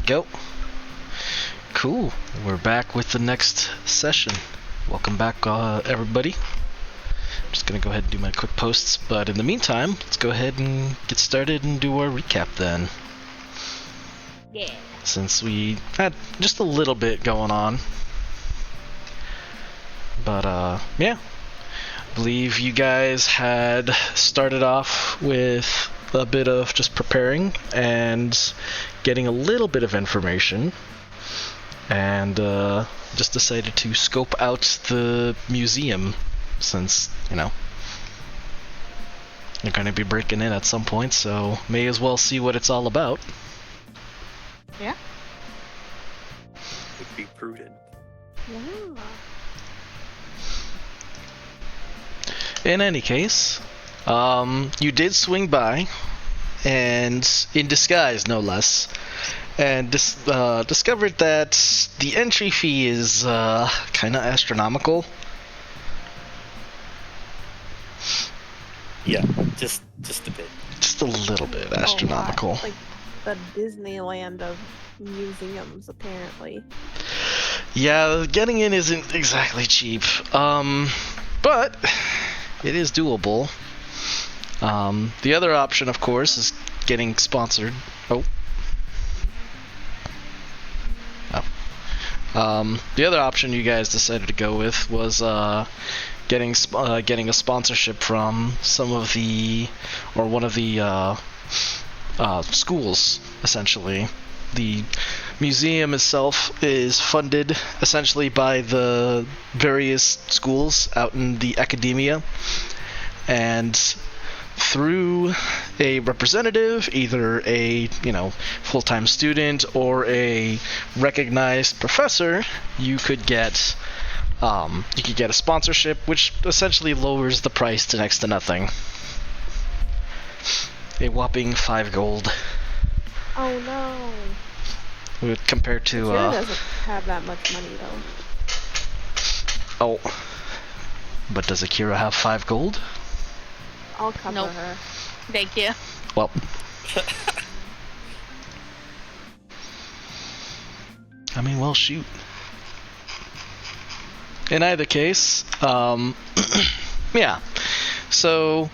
go. Cool. We're back with the next session. Welcome back, everybody. I'm just gonna go ahead and do my quick posts, but in the meantime, let's go ahead and get started and do our recap then. Yeah. Since we had just a little bit going on. But, yeah. I believe you guys had started off with a bit of just preparing and getting a little bit of information. And, just decided to scope out the museum since, you know, you're going to be breaking in at some point, so may as well see what it's all about. Yeah. Would be prudent. Yeah. In any case, you did swing by, and in disguise, no less, and discovered that the entry fee is kind of astronomical. Yeah, just a bit. Just a little bit astronomical. Like the Disneyland of museums, apparently. Yeah, getting in isn't exactly cheap, but it is doable. The other option, of course, is getting sponsored. The other option you guys decided to go with was getting a sponsorship from one of the schools, essentially. The museum itself is funded essentially by the various schools out in the academia, and through a representative, either a full-time student or a recognized professor, you could get a sponsorship, which essentially lowers the price to next to nothing. A whopping 5 gold. Oh no. Compared to Kira doesn't have that much money though. Oh. But does Akira have 5 gold? I'll cover Nope. her. Thank you. Well. I mean, well, shoot. In either case, yeah. So,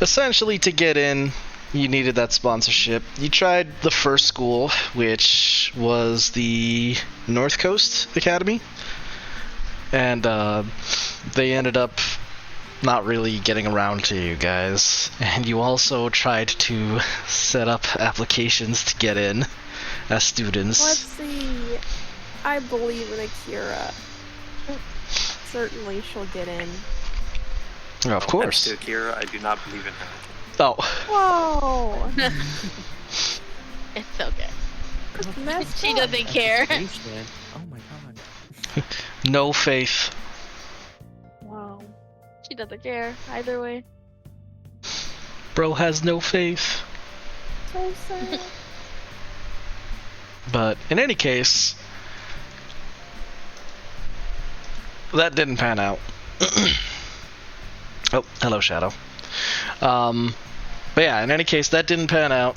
essentially to get in, you needed that sponsorship. You tried the first school, which was the North Coast Academy, and they ended up not really getting around to you guys. And you also tried to set up applications to get in as students. Let's see. I believe in Akira. Certainly she'll get in. Oh, of course. To Akira, I do not believe in her. Oh. Whoa! It's okay. That's messed She up. doesn't care. Oh my god. No faith. Wow. She doesn't care either way. Bro has no faith. So sad. But in any case, that didn't pan out. Oh, hello, Shadow. But yeah, in any case, that didn't pan out.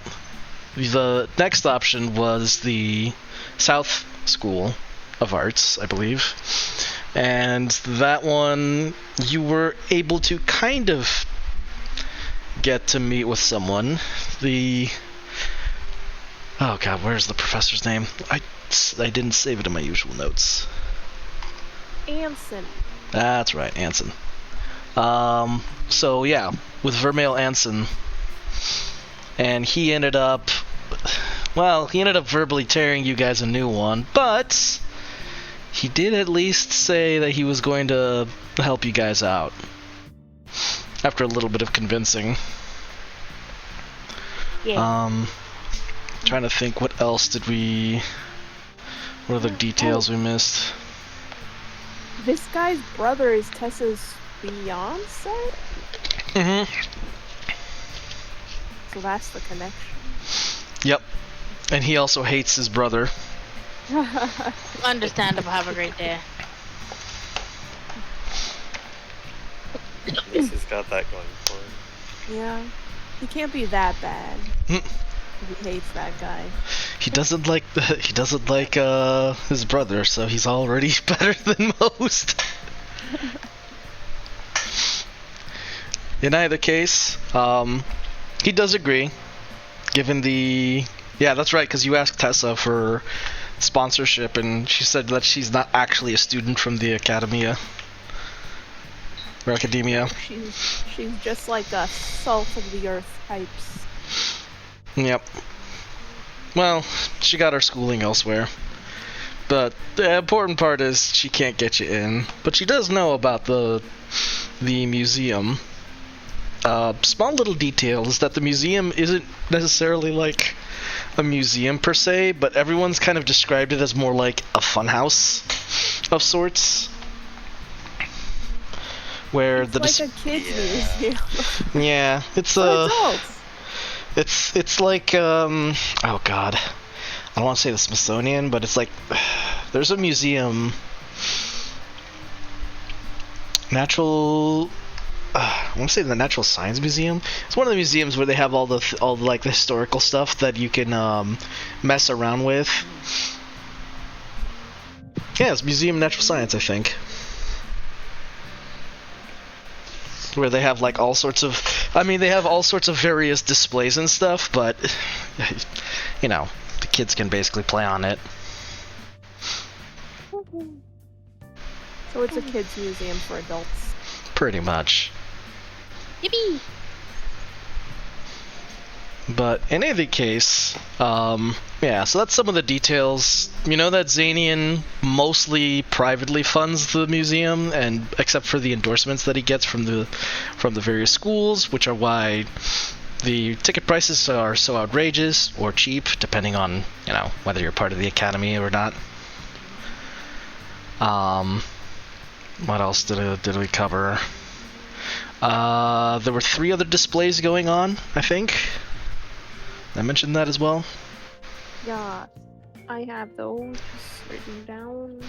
The next option was the South School of Arts, I believe. And that one, you were able to kind of get to meet with someone. Oh god, where's the professor's name? I didn't save it in my usual notes. Anson. That's right, Anson. So yeah, with Vermeil Anson, and he ended up verbally tearing you guys a new one, but he did at least say that he was going to help you guys out. After a little bit of convincing. Yeah. Trying to think, what else did we... What other details we missed? This guy's brother is Tessa's fiance? Mm-hmm. So that's the connection. Yep. And he also hates his brother. Understandable. Have a great day. At least he's got that going for him. Yeah. He can't be that bad. He hates that guy. He doesn't like his brother, so he's already better than most. In either case, he does agree, given the... Yeah, that's right, because you asked Tessa for sponsorship, and she said that she's not actually a student from the academia. Or academia. She's just like a salt of the earth types. Yep. Well, she got her schooling elsewhere. But the important part is she can't get you in. But she does know about the museum. Small little detail is that the museum isn't necessarily like a museum per se, but everyone's kind of described it as more like a funhouse of sorts. Where It's like a kids museum. Yeah, it's For adults. It's like oh god, I don't want to say the Smithsonian, but it's like there's a museum, I want to say the Natural Science Museum. It's one of the museums where they have all the like the historical stuff that you can mess around with. Yeah, it's Museum of Natural Science, I think. Where they have like all sorts of, they have all sorts of various displays and stuff, but you know, the kids can basically play on it. So it's a kids museum for adults. Pretty much. Yippee! But in any case, yeah, so that's some of the details. You know that Zanian mostly privately funds the museum, and except for the endorsements that he gets from the various schools, which are why the ticket prices are so outrageous or cheap, depending on, you know, whether you're part of the academy or not. What else did we cover? There were 3 other displays going on, I think. I mentioned that as well. Yeah, I have those written down.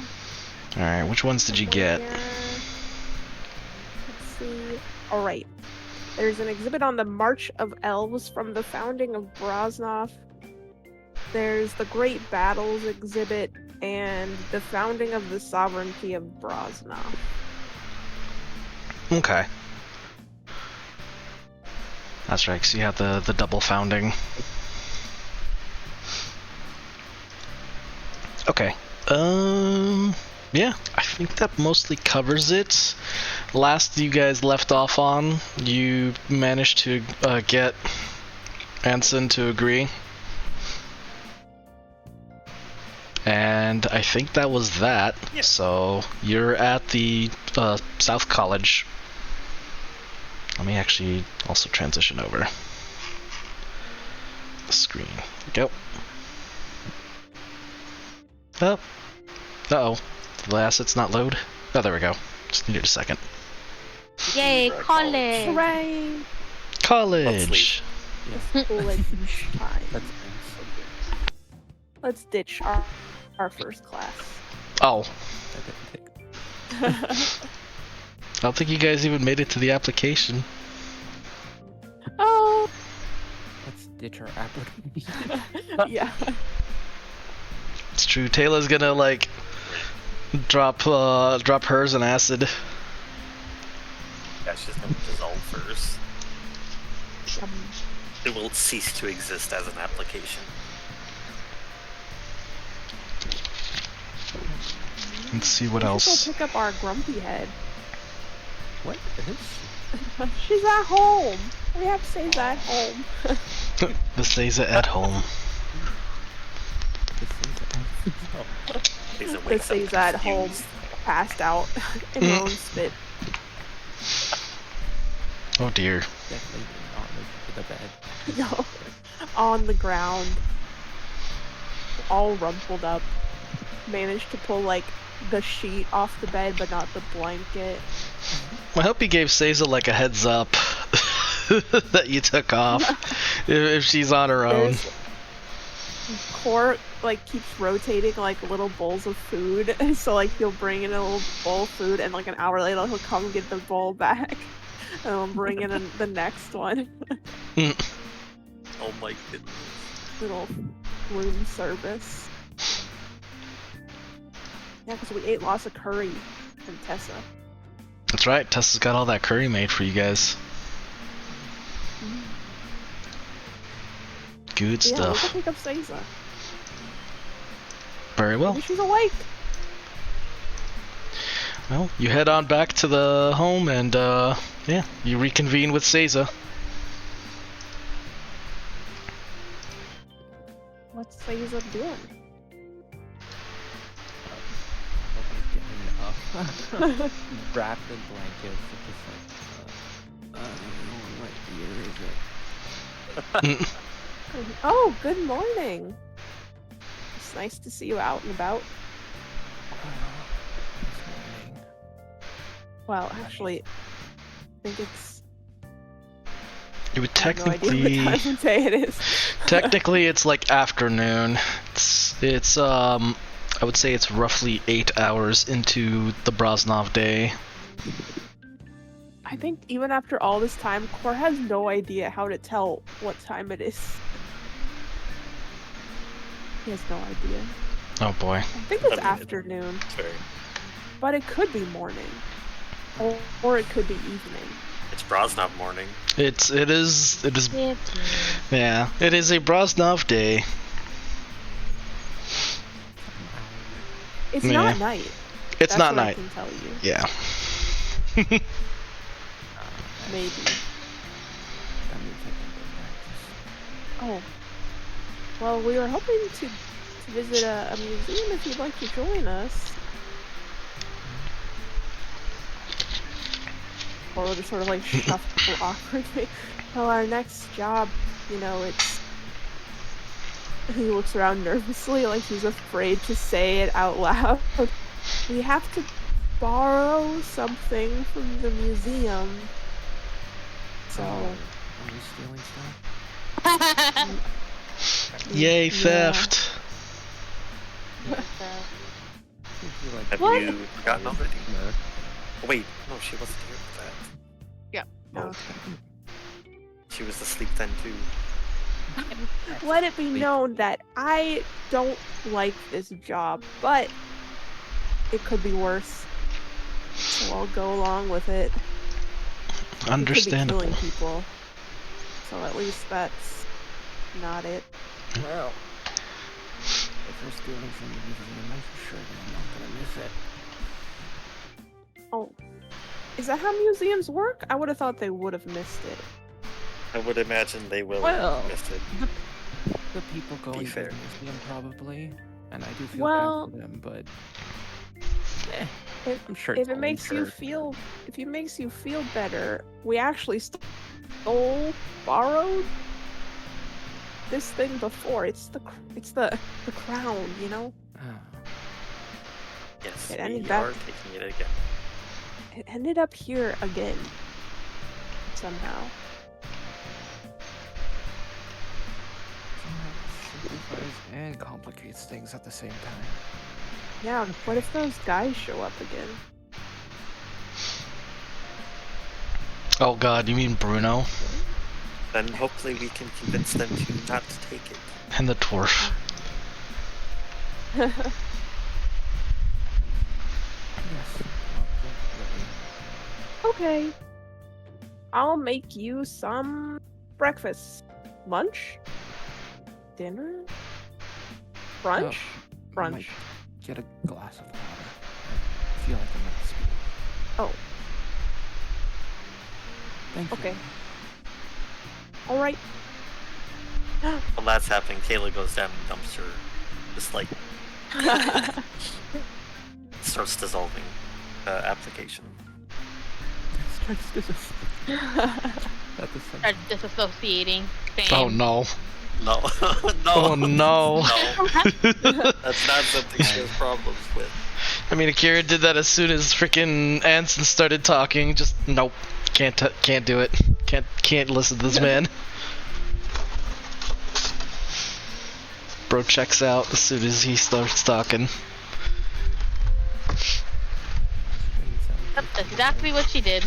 Alright, which ones did you get? Let's see. Alright. There's an exhibit on the March of Elves from the founding of Broznov. There's the Great Battles exhibit and the founding of the sovereignty of Broznov. Okay. That's right, because you have the double founding. Okay. Yeah, I think that mostly covers it. Last you guys left off on, you managed to get Anson to agree. And I think that was that. Yeah. So you're at the South College. Let me actually also transition over the screen. There we go. Oh. Uh-oh. The asset's not load. Oh, there we go. Just needed a second. Yay, college! Hooray! College! It's college time. That's Let's ditch our first class. Oh. I didn't take. I don't think you guys even made it to the application. Oh! Let's ditch our application. Yeah. It's true. Taylor's gonna like drop hers in acid. Yeah, she's gonna dissolve first. It will cease to exist as an application. Let's see what We should else. go pick up our grumpy head. What is? She's at home. We have Seiza at home. The Seiza at home. Please don't The wake up Seiza at home, confused. passed out in her own spit. Oh dear. Definitely did not make it to the bed. No, on the ground, all rumpled up. Managed to pull like the sheet off the bed, but not the blanket. I hope you gave Seiza like a heads up that you took off if she's on her own. Court like keeps rotating like little bowls of food, so like he'll bring in a little bowl of food, and like an hour later he'll come get the bowl back, and he'll bring in the next one. Oh my goodness. little room service. Yeah, because we ate lots of curry from Tessa. That's right. Tessa's got all that curry made for you guys. Good Yeah, we'll go stuff. pick up Seiza. Very well. Maybe she's awake. Well, you head on back to the home and, yeah, you reconvene with Seiza. What's Seiza doing? Getting up. Wrapped in blankets. Just like, what year is it? Oh, good morning. It's nice to see you out and about. This morning. Well, actually, I think it's. You would I have no idea technically... what time of day it is. Technically, it's like afternoon. It's I would say it's roughly 8 hours into the Broznov day. I think even after all this time, Cor has no idea how to tell what time it is. He has no idea. Oh boy. I think it's I mean, afternoon, Sorry. but it could be morning, or it could be evening. It's Broznov morning. It is, yeah, it is a Broznov day. It's Yeah. not night. It's That's not what night. I can tell you. Yeah. Maybe. That means I can go practice. Oh. Well, we were hoping to visit a museum if you'd like to join us. Or we'll just sort of like shuffle awkwardly. Well, our next job, you know, it's... He looks around nervously like he's afraid to say it out loud. We have to borrow something from the museum. So... Are we stealing stuff? Yay, Yeah. theft. I feel like Have What? you forgotten already? No. Oh, wait, no, she wasn't here for that. No. She was asleep then too. Let it be known that I don't like this job, but it could be worse. So I'll go along with it. Understandable. We could be killing people. So at least that's not it. Well, if we're stealing from the museum, I'm sure I'm not gonna miss it. Oh. Is that how museums work? I would have thought they would have missed it. I would imagine they will Well, have missed it. The people going to fair. the museum probably, and I do feel Well- bad for them, but If- I'm sure If it's it all makes you incurred. feel, if it makes you feel better, we actually borrowed this thing before. It's the crown, you know. Ah, Yes, It ended we back- are taking it again. It ended up here again. Somehow. simplifies and complicates things at the same time. Yeah, what if those guys show up again? Oh god, you mean Bruno? Then hopefully we can convince them to not to take it. And the dwarf. Yes. Okay. I'll make you some breakfast. Lunch? Dinner? Brunch? I Brunch. might get a glass of water. I feel like I'm not speaking. Oh, Thank you. okay. Alright. While that's happening, Kayla goes down and dumps her, just like starts dissolving application. Starts at the same Start disassociating. Oh no. No, no. Oh no. No, that's not something she has problems with. I mean, Akira did that as soon as freaking Anson started talking. Just nope, can't do it. Can't listen to this man. Bro checks out as soon as he starts talking. Yep, that's exactly what she did.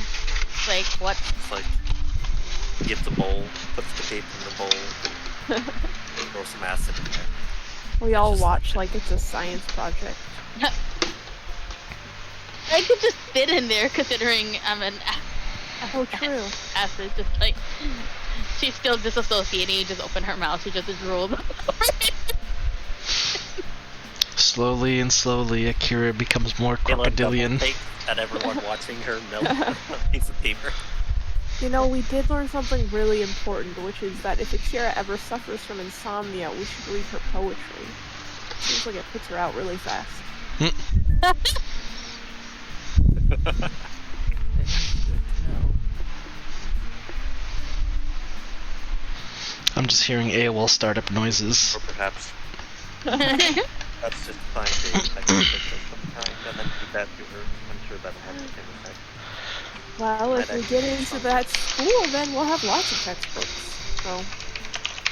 Like, what? It's like, he gets the bowl, puts the tape in the bowl. throw some acid in there. We all Just watch like it's a science project. I could just fit in there considering I'm an Oh, true. acid. Just like she's still disassociating. You just open her mouth. She just drooled. Slowly and slowly, Akira becomes more Kayla crocodilian. double takes at everyone watching her melt a piece of paper. You know, we did learn something really important, which is that if Akira ever suffers from insomnia, we should read her poetry. Seems like it puts her out really fast. That is good to know. I'm just hearing AOL startup noises. Or perhaps that's just fine. They I can fix it sometime and then do that to her. I'm sure that'll have the same effect. Well, if Might we actually get be into something. that school, then we'll have lots of textbooks. So,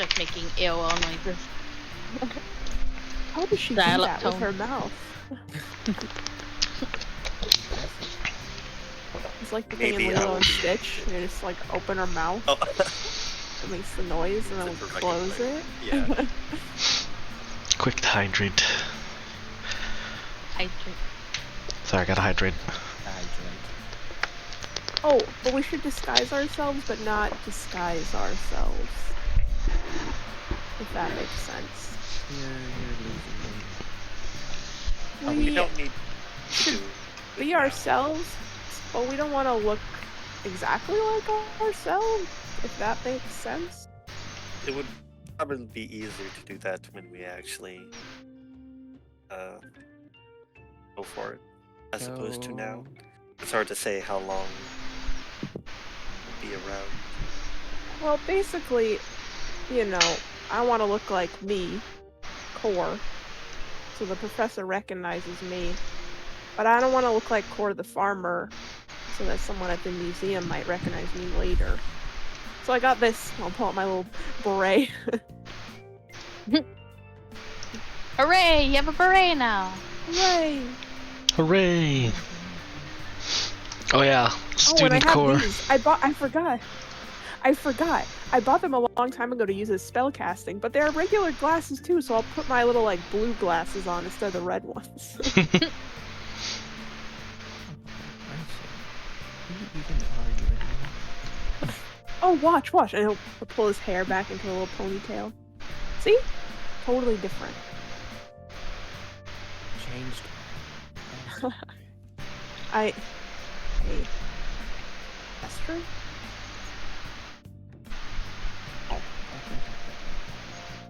Just making AOL noises. how does she do Dial-up that with tone. her mouth? It's like the thing in Maybe I Lilo will and be- Stitch. You just like open her mouth, Oh, it makes the noise, and then we It's a close regular- it. yeah. Quick to hydrate. I drink. Sorry, I gotta hydrate. Hydrant. Oh, but we should disguise ourselves, but not disguise ourselves. If that makes sense. You're losing me. We We don't need to should do be it now. ourselves, but we don't want to look exactly like ourselves, if that makes sense. It would probably be easier to do that when we actually go for it, as opposed to now. It's hard to say how long we'll be around. Well, basically, you know, I want to look like me, Core, so the professor recognizes me. But I don't want to look like Core the farmer, so that someone at the museum might recognize me later. So I got this. I'll pull out my little beret. Hooray! You have a beret now. Hooray! Hooray! Oh yeah, Oh, and I student have core. these. I forgot. I bought them a long time ago to use as spell casting, but they're regular glasses too, so I'll put my little like blue glasses on instead of the red ones. Who even are you anymore? Oh, watch. And he'll pull his hair back into a little ponytail. See? Totally different. Changed. Hey. That's true.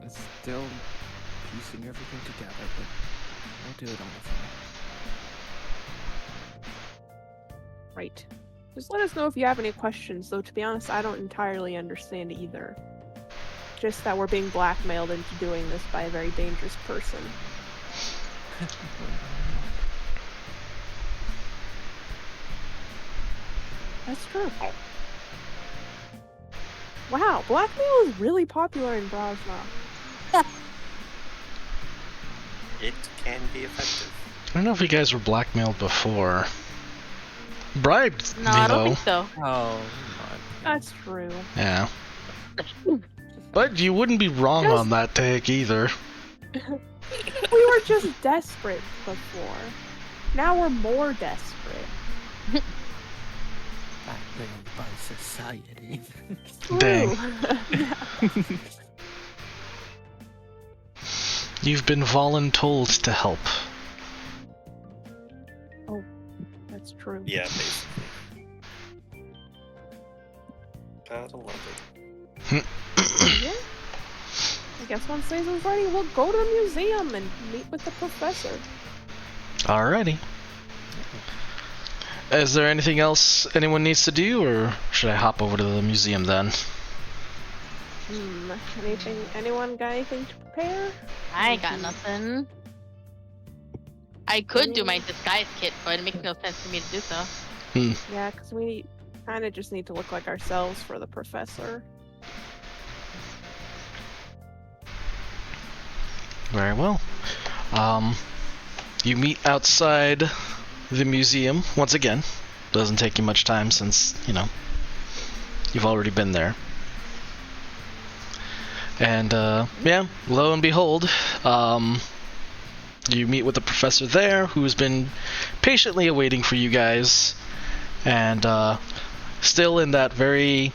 It's still piecing everything together, but we'll do it on the phone. Right. Just let us know if you have any questions, though to be honest, I don't entirely understand either. Just that we're being blackmailed into doing this by a very dangerous person. That's true. Wow, blackmail is really popular in Broznov. It can be effective. I don't know if you guys were blackmailed before. Bribed No, me I don't though. think so. Oh, That's true. Yeah. But you wouldn't be wrong Just- on that take either. We were just desperate before. Now we're more desperate. blackmailed by society. Dang. True. You've been voluntold to help. That's true. Yeah, basically. Gotta love it. Yeah. I guess once season's ready, we'll go to the museum and meet with the professor. Alrighty. Is there anything else anyone needs to do, or should I hop over to the museum then? Anyone got anything to prepare? I ain't got nothing. I could do my disguise kit, but it makes no sense for me to do so. Yeah, because we kind of just need to look like ourselves for the professor. Very well. You meet outside the museum once again. Doesn't take you much time since, you know, you've already been there. And yeah, lo and behold, you meet with the professor there, who's been patiently awaiting for you guys, and still in that very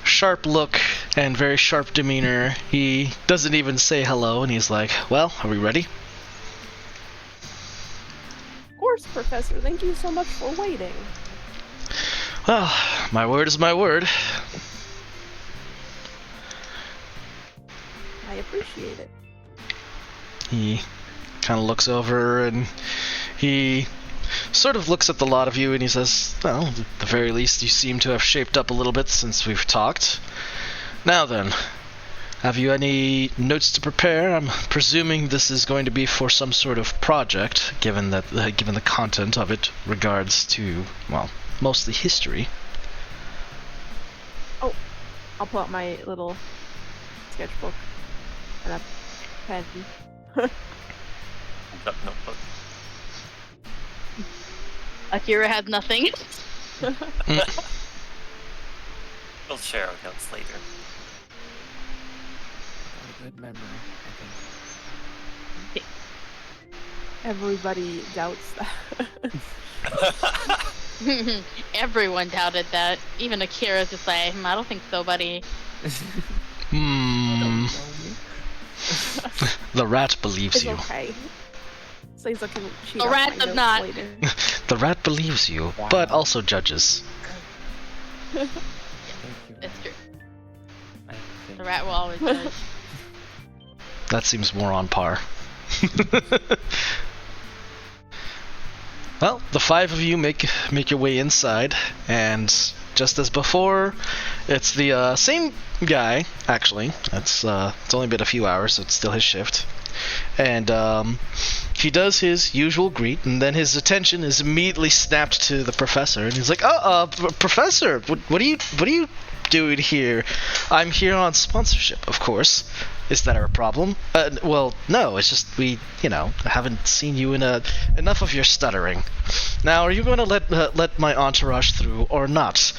sharp look and very sharp demeanor. He doesn't even say hello, and he's like, "Well, are we ready?" Of course, Professor. Thank you so much for waiting. Well, my word is my word. I appreciate it. He kind of looks over and he sort of looks at the lot of you and he says, "Well, at the very least you seem to have shaped up a little bit since we've talked. Now then, have you any notes to prepare? I'm presuming this is going to be for some sort of project, given the content of it regards to, well, mostly history." Oh, I'll pull out my little sketchbook and a pen. That notebook. Akira has nothing. We'll share our notes later. Got a good memory, I think. Everybody doubts that. Everyone doubted that. Even Akira's just like, I don't think so, buddy. Hmm. The rat believes It's you. okay. Seiza can cheat The on rat my does notes not. later. The rat believes you, but also judges. Thank you. It's true. I think The rat will always judge. That seems more on par. Well, the five of you make your way inside, and just as before, it's the same guy. Actually, it's only been a few hours, so it's still his shift, and he does his usual greet, and then his attention is immediately snapped to the professor, and he's like, Professor, what are you doing here? I'm here on sponsorship, of course. Is that a problem? Well, no, it's just I haven't seen you in enough of your stuttering. Now, are you going to let my entourage through or not?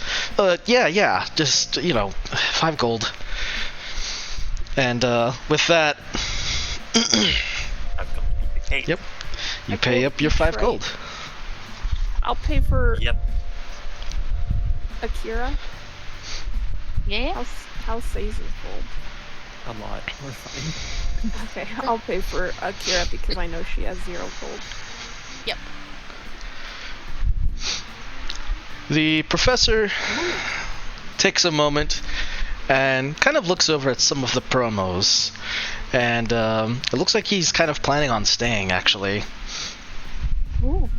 Yeah, just, 5 gold. And, with that, I've completely paid. yep, you I pay will up your be 5 right. gold. I'll pay for Yep. Akira. Yeah. How's Seiza's gold? a lot. We're fine. Okay, I'll pay for Akira because I know she has 0 gold. Yep. The professor takes a moment and kind of looks over at some of the promos, and it looks like he's kind of planning on staying, actually. Ooh.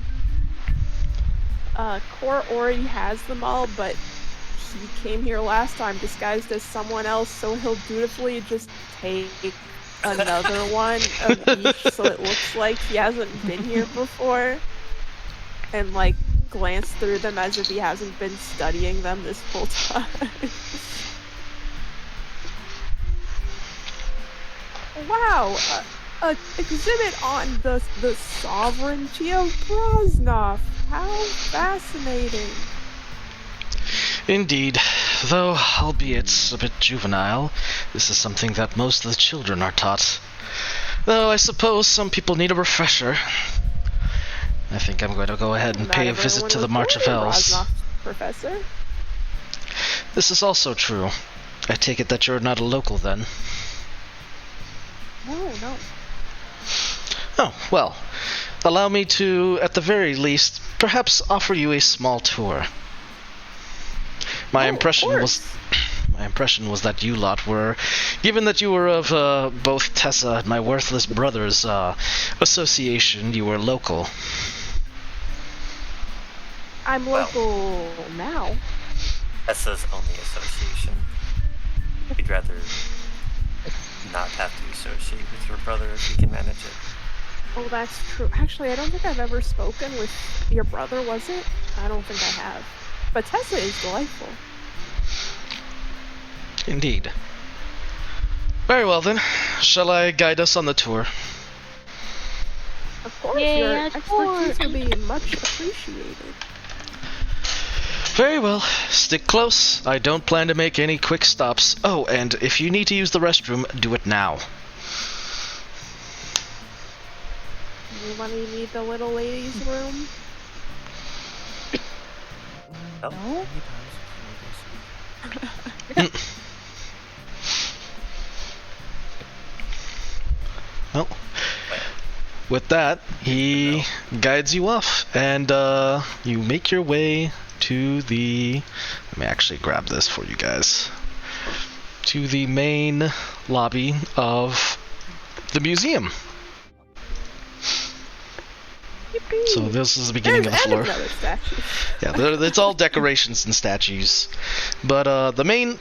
Core already has them all, but he came here last time disguised as someone else, so he'll dutifully just take another one of each so it looks like he hasn't been here before, and glance through them as if he hasn't been studying them this whole time. Wow, a exhibit on the sovereignty of Broznov. How fascinating. Indeed, though albeit a bit juvenile, this is something that most of the children are taught. Though I suppose some people need a refresher. I think I'm going to go ahead and Not pay a everyone visit to was the March of born in Elves. Broznov, Professor. This is also true. I take it that you're not a local then. No. Oh, well, allow me to, at the very least, perhaps offer you a small tour. My Of impression course. was that you lot were, given that you were of both Tessa and my worthless brother's association, you were local. I'm local now. Tessa's only association. We'd rather not have to associate with your brother if we can manage it. Oh, that's true. Actually, I don't think I've ever spoken with your brother, was it? I don't think I have. But Tessa is delightful. Indeed. Very well then. Shall I guide us on the tour? Of course, Yeah, your of course. expertise will be much appreciated. Very well. Stick close. I don't plan to make any quick stops. Oh, and if you need to use the restroom, do it now. Anybody need the little lady's room? No? No? Well, with that, he guides you off, and you make your way to the... Let me actually grab this for you guys. To the main lobby of the museum. Yippee. So this is the beginning of the floor. Another statue. Yeah, it's all decorations and statues. But the main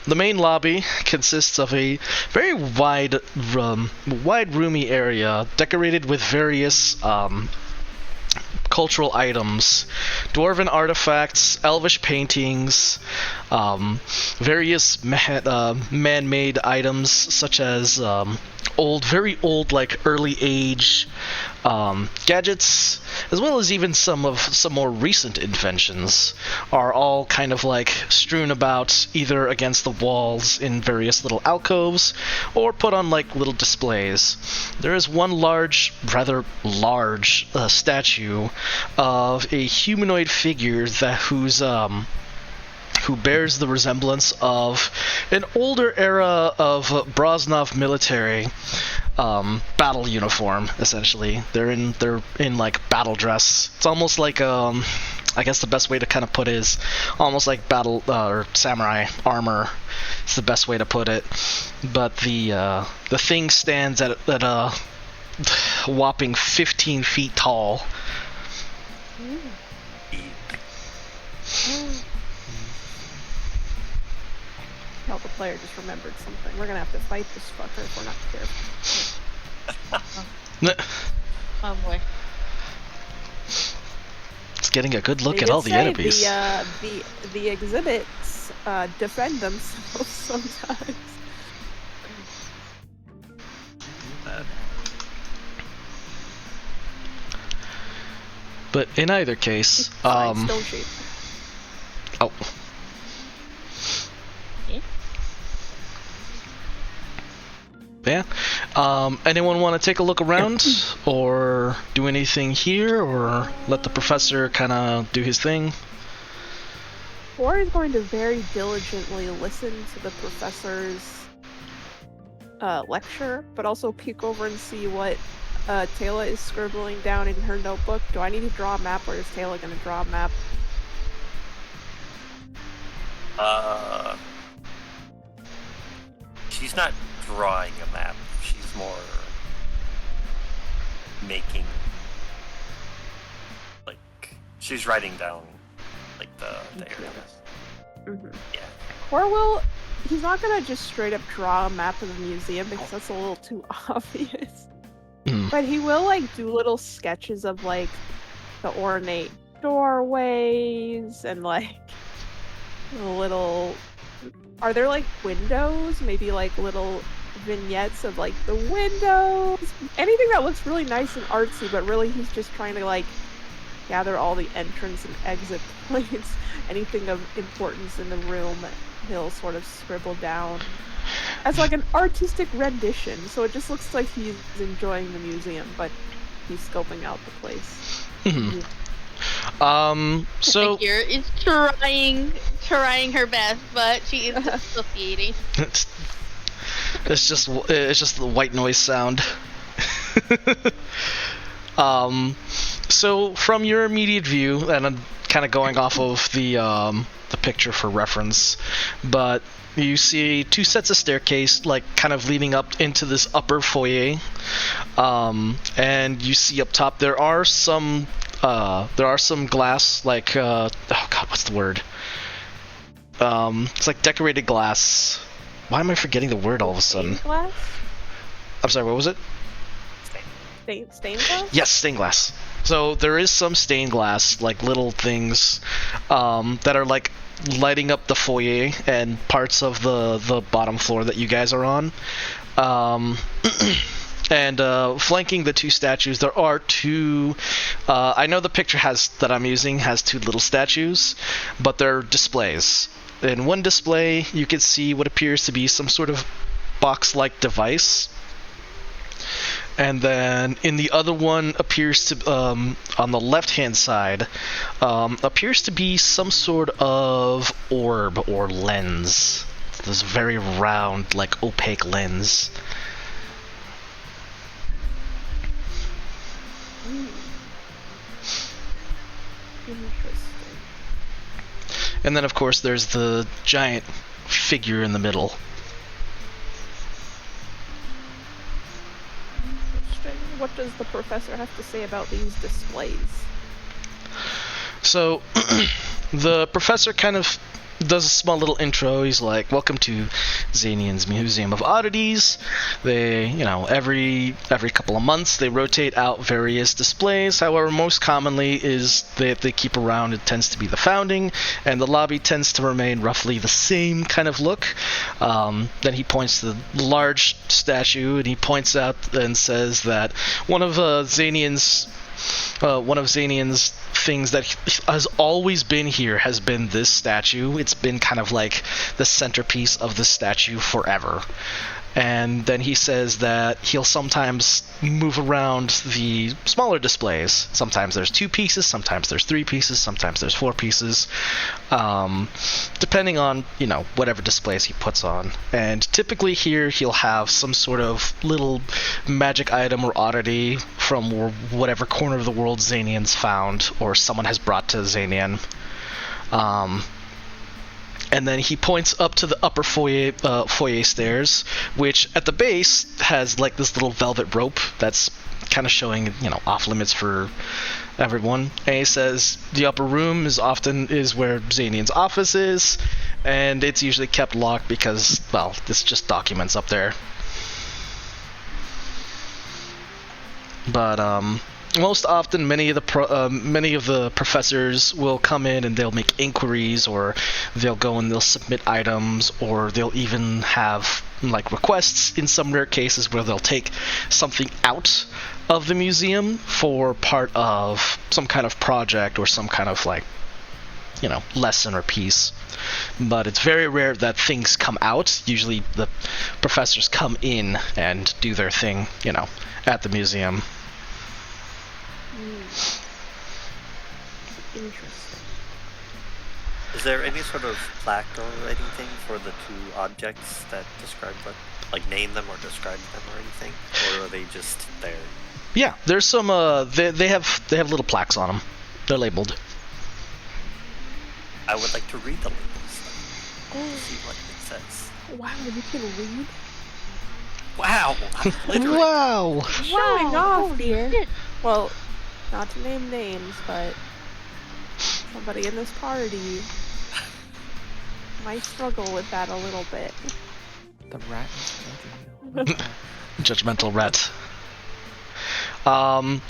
the main lobby consists of a very wide, roomy area decorated with various cultural items, dwarven artifacts, elvish paintings, various man-made items such as very old, like early age gadgets, as well as even some more recent inventions, are all kind of like strewn about either against the walls in various little alcoves or put on like little displays. There is one rather large statue of a humanoid figure who bears the resemblance of an older era of Broznov military battle uniform. Essentially, they're in like battle dress. It's almost like I guess the best way to kind of put it is almost like battle or samurai armor. It's the best way to put it. But the thing stands at a whopping 15 feet tall. Hell, the player just remembered something. We're gonna have to fight this fucker if we're not careful. Oh boy. It's getting a good look They at did all the say enemies. The exhibits defend themselves sometimes. But in either case, Stone shape. oh. Yeah. Anyone want to take a look around, or do anything here, or let the professor kind of do his thing? Or is going to very diligently listen to the professor's lecture, but also peek over and see what Taylor is scribbling down in her notebook. Do I need to draw a map, or is Taylor going to draw a map? She's not drawing a map. She's more making, like, she's writing down, like, the areas. Mm-hmm. Yeah. Or he's not going to just straight up draw a map of the museum because that's a little too obvious. But he will, like, do little sketches of, like, the ornate doorways and, like, little... Are there, like, windows? Maybe, like, little vignettes of, like, the windows? Anything that looks really nice and artsy, but really he's just trying to, like, gather all the entrance and exit points. Anything of importance in the room, he'll sort of scribble down as, like, an artistic rendition. So it just looks like he's enjoying the museum, but he's scoping out the place. So Figure is trying her best, but she is dissociating. it's just the white noise sound. So from your immediate view, and I'm kind of going off of the picture for reference, but you see two sets of staircase, like, kind of leading up into this upper foyer, and you see up top there are some glass, like, oh god, what's the word? It's like decorated glass. Why am I forgetting the word all of a sudden? Stained glass? I'm sorry, what was it? Stained glass? Yes, stained glass. So there is some stained glass, like little things that are like lighting up the foyer and parts of the bottom floor that you guys are on. And flanking the two statues, there are two. I know the picture that I'm using has two little statues, but they're displays. In one display, you can see what appears to be some sort of box-like device. And then in the other one appears to, on the left-hand side, appears to be some sort of orb or lens. This very round, like opaque lens. Interesting. And then, of course, there's the giant figure in the middle. What does the professor have to say about these displays? So, the professor kind of does a small little intro. He's like, "Welcome to Xanian's Museum of Oddities." They, every couple of months they rotate out various displays. However, most commonly is that they keep around. It tends to be the founding, and the lobby tends to remain roughly the same kind of look. Then he points to the large statue, and he points out and says that one of Xanian's things that has always been here has been this statue. It's been kind of like the centerpiece of the statue forever. And then he says that he'll sometimes move around the smaller displays. Sometimes there's 2 pieces, sometimes there's 3 pieces, sometimes there's 4 pieces, depending on, whatever displays he puts on. And typically here he'll have some sort of little magic item or oddity from whatever corner of the world Xanian's found or someone has brought to Xanian. And then he points up to the upper foyer stairs, which at the base has like this little velvet rope that's kind of showing, off limits for everyone. And he says the upper room is where Xanian's office is, and it's usually kept locked because, well, it's just documents up there. But most often, many of the professors will come in and they'll make inquiries, or they'll go and they'll submit items, or they'll even have like requests in some rare cases where they'll take something out of the museum for part of some kind of project or some kind of lesson or piece. But it's very rare that things come out. Usually the professors come in and do their thing, at the museum. Interesting. Is there any sort of plaque or anything for the 2 objects that describe name them or describe them or anything? Or are they just there? Yeah, there's some, they have little plaques on them. They're labeled. I would like to read the labels, to see what it says. Wow, you can read? Wow! Literally. Wow! Showing off here. Well, not to name names, but somebody in this party might struggle with that a little bit. The rat is judging you. Judgmental rat.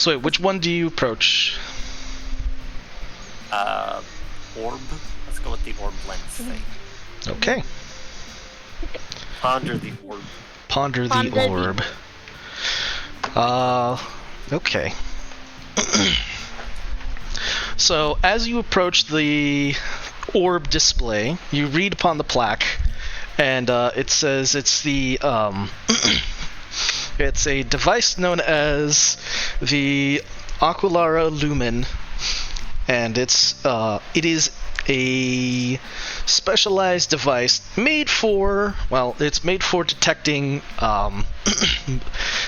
So wait, which one do you approach? Orb? Let's go with the orb lens thing. Okay. Ponder the orb. Ponder the orb. Okay. So, as you approach the orb display, you read upon the plaque, and it says it's the it's a device known as the Aquilara Lumen, and it is a specialized device made for detecting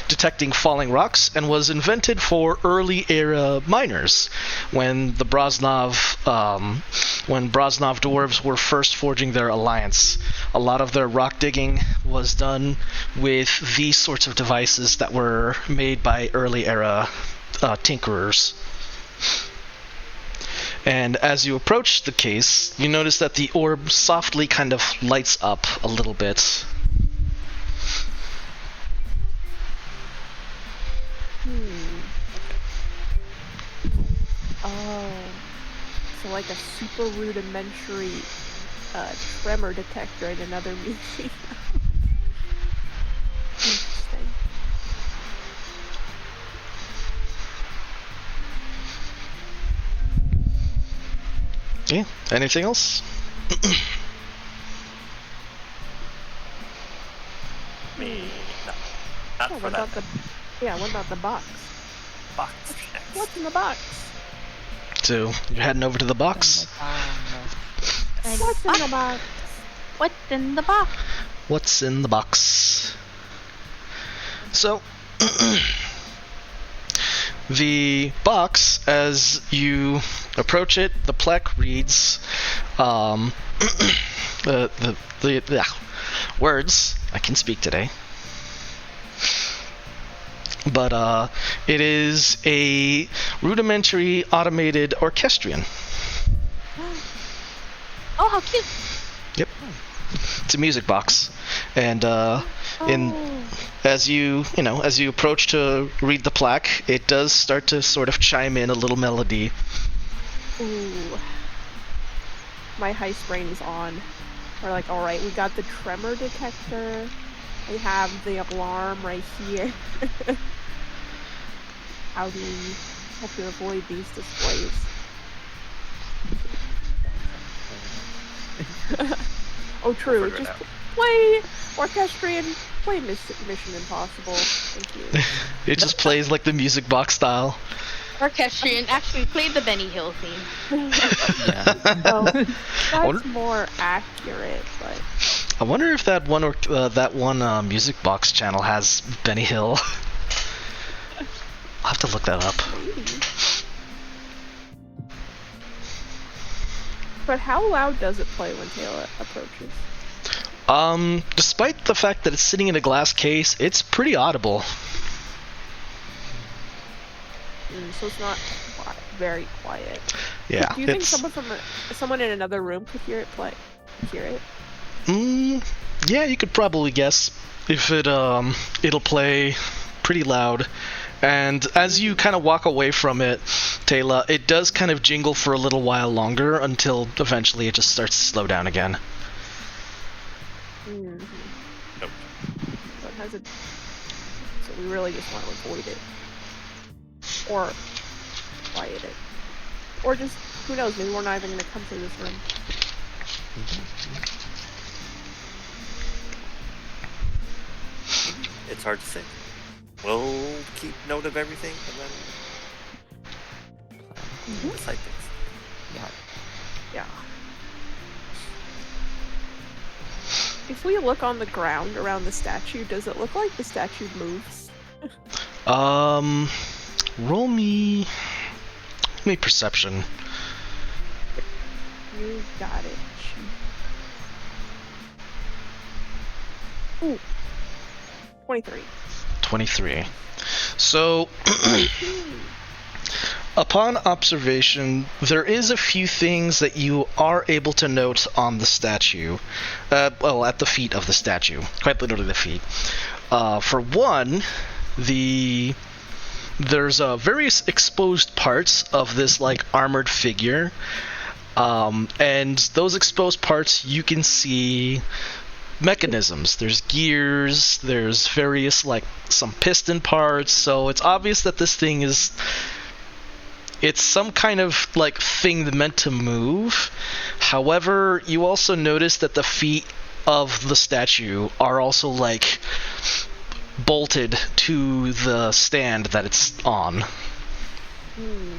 detecting falling rocks, and was invented for early era miners when the Broznov dwarves were first forging their alliance. A lot of their rock digging was done with these sorts of devices that were made by early era tinkerers. And as you approach the case, you notice that the orb softly kind of lights up a little bit. Oh. So like a super rudimentary tremor detector in another museum. Interesting. Okay. Anything else? Me, no, not Yeah, for what that. about what about the box? Box next. What's in the box? So you're heading over to the box. What's in the box? What's in the box? What's in the box? So, the box, as you approach it, the plaque reads, the words. I can speak today. But it is a rudimentary automated orchestrion. Oh, how cute! Yep. It's a music box, and Oh. as you approach to read the plaque, it does start to sort of chime in a little melody. Ooh. My heist brain is on. We're like, alright, we got the tremor detector. We have the alarm right here. How do we have to avoid these displays? Oh, true. We'll figure it Just out. play Orchestrion. Play Mission Impossible. Thank you. It just plays like the music box style. Orchestrion actually played the Benny Hill theme. Well, wonder- that's more accurate, but I wonder if that one music box channel has Benny Hill. I'll have to look that up. maybe. But how loud does it play when Taylor approaches? Despite the fact that it's sitting in a glass case, it's pretty audible. So it's not very quiet. Yeah, Do you think it's someone in another room could hear it play? Hear it? yeah, you could probably guess if it'll play pretty loud. And as you kind of walk away from it, Taylor, it does kind of jingle for a little while longer until eventually it just starts to slow down again. Mm-hmm. Nope. So it has a. So we really just want to avoid it, or quiet it, or just who knows? Maybe we're not even going to come through this room. It's hard to say. We'll keep note of everything and then decide things. Yeah. If we look on the ground around the statue, does it look like the statue moves? Roll me perception. You got it. Ooh. 23. 23. So, upon observation, there is a few things that you are able to note on the statue. Well, at the feet of the statue. Quite literally the feet. For one, there's various exposed parts of this, like, armored figure. And those exposed parts, you can see mechanisms. There's gears, there's various, like, some piston parts, so it's obvious that this thing it's some kind of, like, thing meant to move. However, you also notice that the feet of the statue are also, like, bolted to the stand that it's on. Hmm.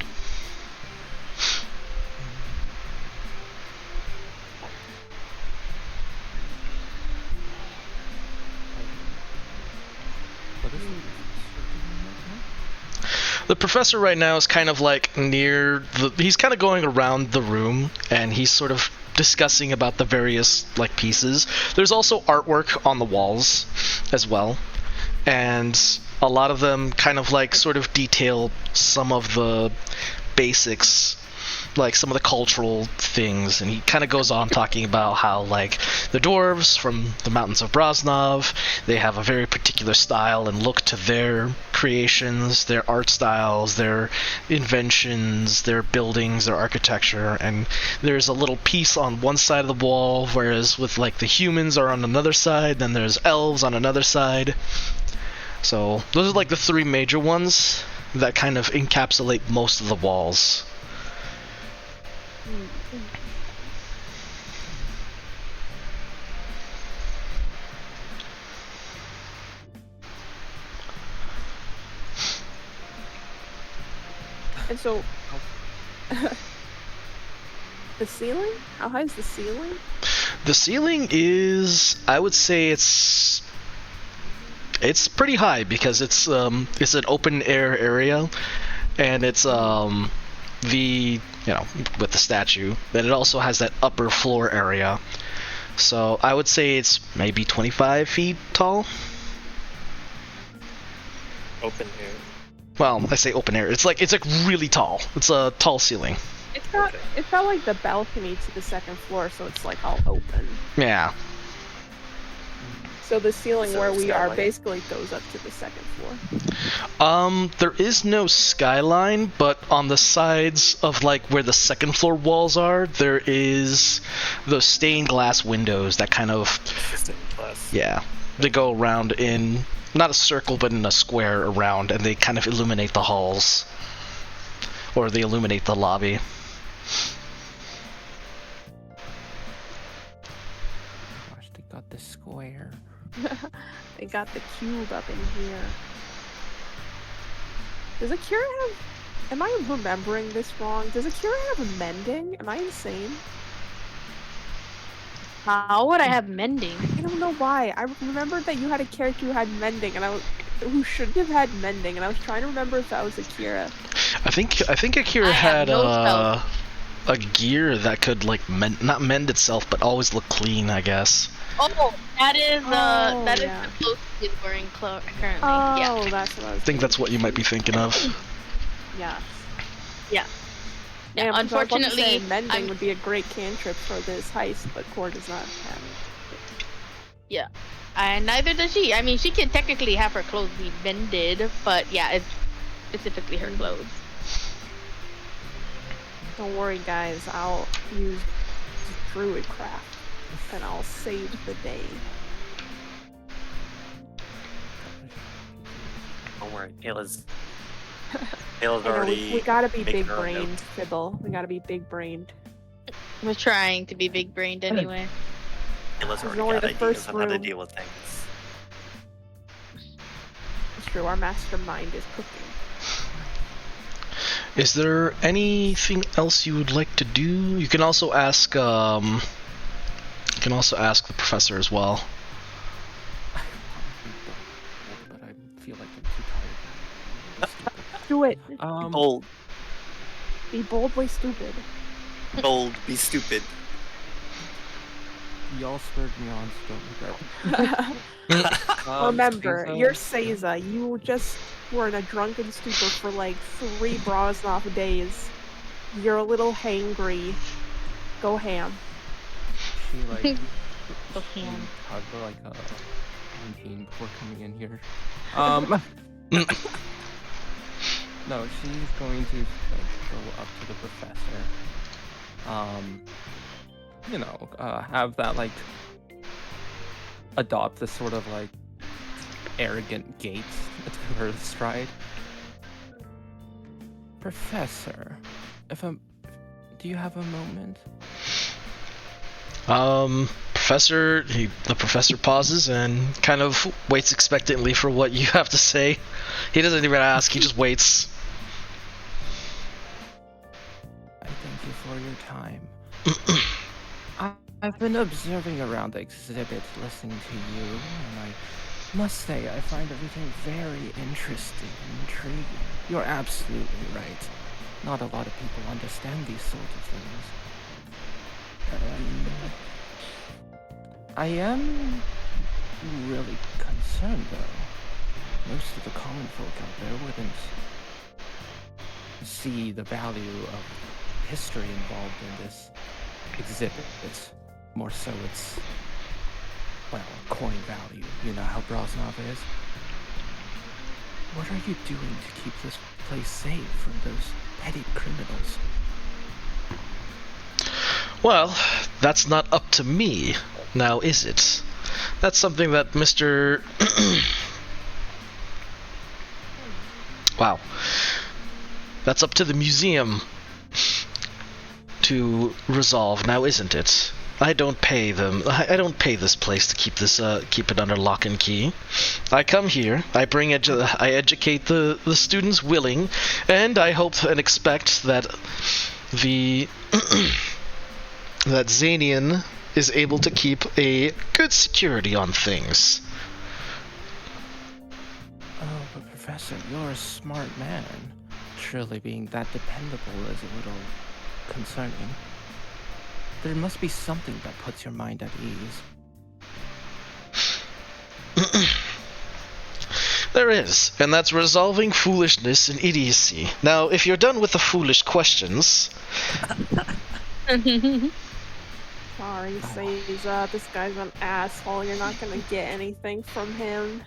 The professor right now is kind of like he's kind of going around the room, and he's sort of discussing about the various, like, pieces. There's also artwork on the walls as well, and a lot of them kind of, like, sort of detail some of the basics, like some of the cultural things, and he kind of goes on talking about how, like, the dwarves from the mountains of Broznov, they have a very particular style and look to their creations, their art styles, their inventions, their buildings, their architecture, and there's a little piece on one side of the wall, whereas with, like, the humans are on another side, then there's elves on another side. So those are, like, the three major ones that kind of encapsulate most of the walls. And so, the ceiling? How high is the ceiling? The ceiling is, I would say it's pretty high because it's an open air area, and it's with the statue. Then it also has that upper floor area. So I would say it's maybe 25 feet tall. Open air. Well, I say open air. It's like really tall. It's a tall ceiling. It's got like the balcony to the second floor, so it's like all open. Yeah. So the ceiling So where it's we got are like- basically goes up to the second floor. There is no skyline, but on the sides of like where the second floor walls are, there is those stained glass windows that kind of, Assistant class. yeah, they go around in not a circle but in a square around, and they kind of illuminate the halls, or they illuminate the lobby. Gosh, they got the square. They got the cube up in here. Does Akira have... Am I remembering this wrong? Does Akira have a mending? Am I insane? How would I have mending? I don't know why. I remembered that you had a character who had mending, and who shouldn't have had mending, and I was trying to remember if that was Akira. I think Akira I have had no spells. a gear that could like not mend itself, but always look clean, I guess. Oh, that is Oh, that is yeah. the clothes he's wearing currently. Oh, Yeah. that's what I was I think that's what you might be thinking of. Yeah. Yeah, Yeah, because I was about to unfortunately, say mending I'm- would be a great cantrip for this heist, but Core does not have it. And neither does she. I mean, she can technically have her clothes be mended, but yeah, it's specifically her clothes. Don't worry, guys. I'll use druid craft, and I'll save the day. Don't worry, Ayla's I know, already. we gotta be making big her own brained, notes. Fibble. We gotta be big brained. We're trying to be big brained anyway. Ayla's This is already only got the ideas first on how to room. deal with things. It's true, our mastermind is cooking. Is there anything else you would like to do? You can also ask the professor as well. But I feel like I'm too tired. Do it. Bold, Be boldly stupid. bold, be stupid. Y'all spurred me on, so don't regret. Remember, Seiza, you're Seiza. You just were in a drunken stupor for like 3 Broznov days. You're a little hangry. Go ham. She like Go she ham. hugged her like a routine before coming in here. No, she's going to like go up to the professor. Have that like adopt this sort of like arrogant gait to her stride. Professor, do you have a moment? The professor pauses and kind of waits expectantly for what you have to say. He doesn't even ask, he just waits. I thank you for your time. I've been observing around the exhibit, listening to you, and I must say I find everything very interesting and intriguing. You're absolutely right. Not a lot of people understand these sort of things. I am really concerned, though. Most of the common folk out there wouldn't see the value of history involved in this exhibit. It's more so it's, well, coin value. You know how Broznov is. What are you doing to keep this place safe from those petty criminals? Well, that's not up to me, now is it? That's something that Mr. Wow. That's up to the museum to resolve, now isn't it? I don't pay them. I don't pay this place to keep it under lock and key. I come here, I I educate the students willing, and I hope and expect that the that Zanian is able to keep a good security on things. Oh, but Professor, you're a smart man. Surely being that dependable is a little concerning. There must be something that puts your mind at ease. There is, and that's resolving foolishness and idiocy. Now, if you're done with the foolish questions... Sorry, Seiza, this guy's an asshole. You're not gonna get anything from him.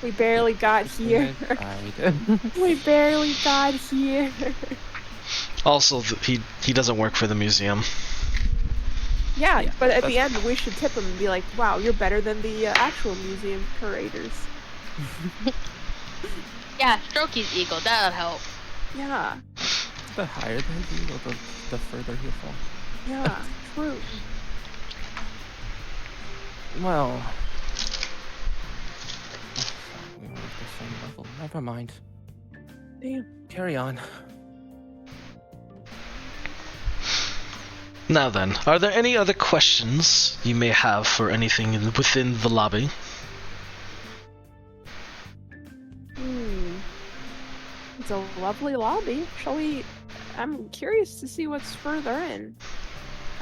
We barely got here. We barely got here. Also, he doesn't work for the museum. Yeah, but at the end, we should tip him and be like, wow, you're better than the actual museum curators. Yeah, stroke his ego. That'll help. Yeah. The higher the ego, the further he'll fall. Yeah, true. Well... we were at the same level. Never mind. Damn. Carry on. Now then, are there any other questions you may have for anything within the lobby? It's a lovely lobby. Shall we... I'm curious to see what's further in.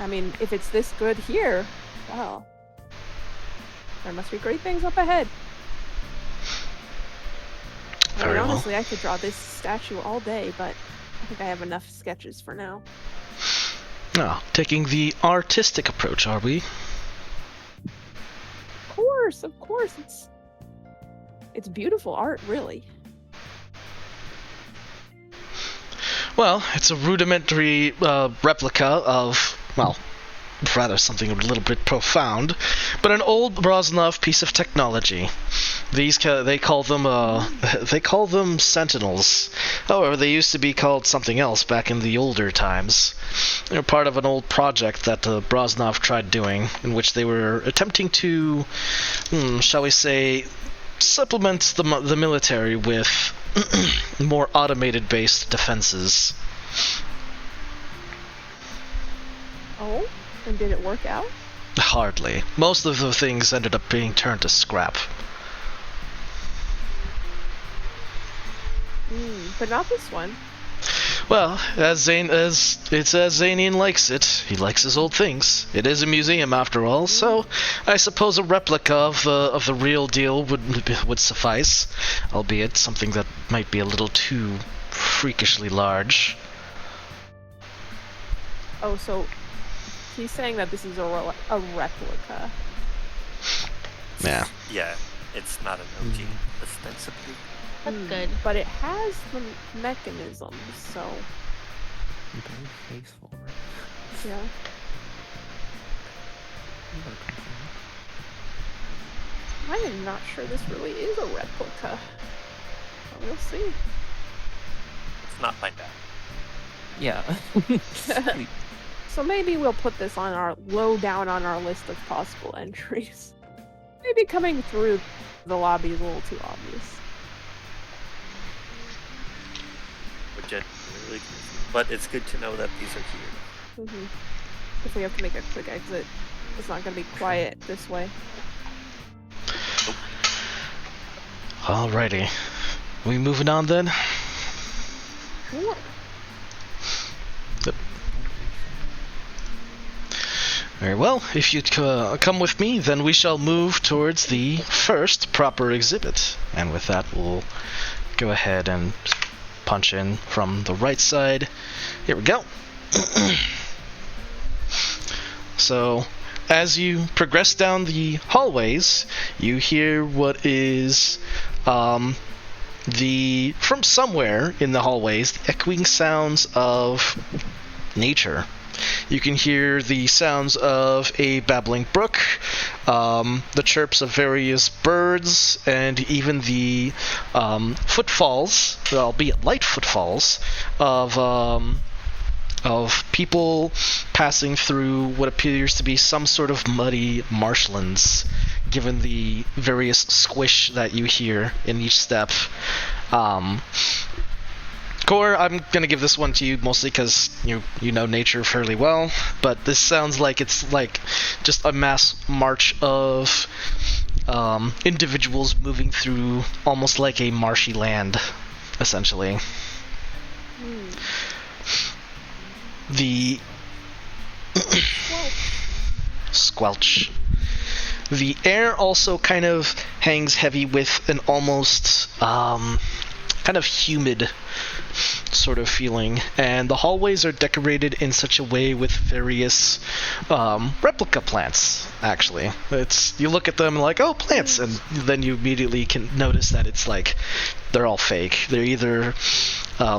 I mean, if it's this good here, well... there must be great things up ahead. Very well. Honestly, I could draw this statue all day, but I think I have enough sketches for now. No, taking the artistic approach, are we? Of course, it's beautiful art, really. Well, it's a rudimentary replica of, well, rather something a little bit profound, but an old Broznov piece of technology. They call them sentinels. However, they used to be called something else back in the older times. They're part of an old project that Broznov tried doing, in which they were attempting to, shall we say, supplement the military with more automated-based defenses. Oh? And did it work out? Hardly. Most of the things ended up being turned to scrap. But not this one. Well, as Zanian likes it. He likes his old things. It is a museum after all, so I suppose a replica of the real deal would suffice, albeit something that might be a little too freakishly large. Oh, so he's saying that this is a replica. Yeah. Yeah, it's not an OG, ostensibly. That's good. But it has the mechanisms, so... Very faithful, right? yeah. I am not sure this really is a replica. But we'll see. It's not my bad. Yeah. So maybe we'll put this on our down on our list of possible entries. Maybe coming through the lobby is a little too obvious. Really, but it's good to know that these are here. If we have to make a quick exit, it's not going to be quiet this way. Alrighty. We moving on then? Sure. Very well. If you'd come with me, then we shall move towards the first proper exhibit. And with that, we'll go ahead and punch in from the right side. Here we go. So, as you progress down the hallways, you hear what is from somewhere in the hallways, the echoing sounds of nature. You can hear the sounds of a babbling brook, the chirps of various birds, and even the footfalls, albeit light footfalls, of of people passing through what appears to be some sort of muddy marshlands, given the various squish that you hear in each step. Core, I'm gonna give this one to you mostly because you know nature fairly well, but this sounds like it's like just a mass march of individuals moving through almost like a marshy land, essentially. The squelch. The air also kind of hangs heavy with an almost kind of humid sort of feeling, and the hallways are decorated in such a way with various replica plants. Actually, you look at them like, oh, plants, and then you immediately can notice that it's like they're all fake. They're either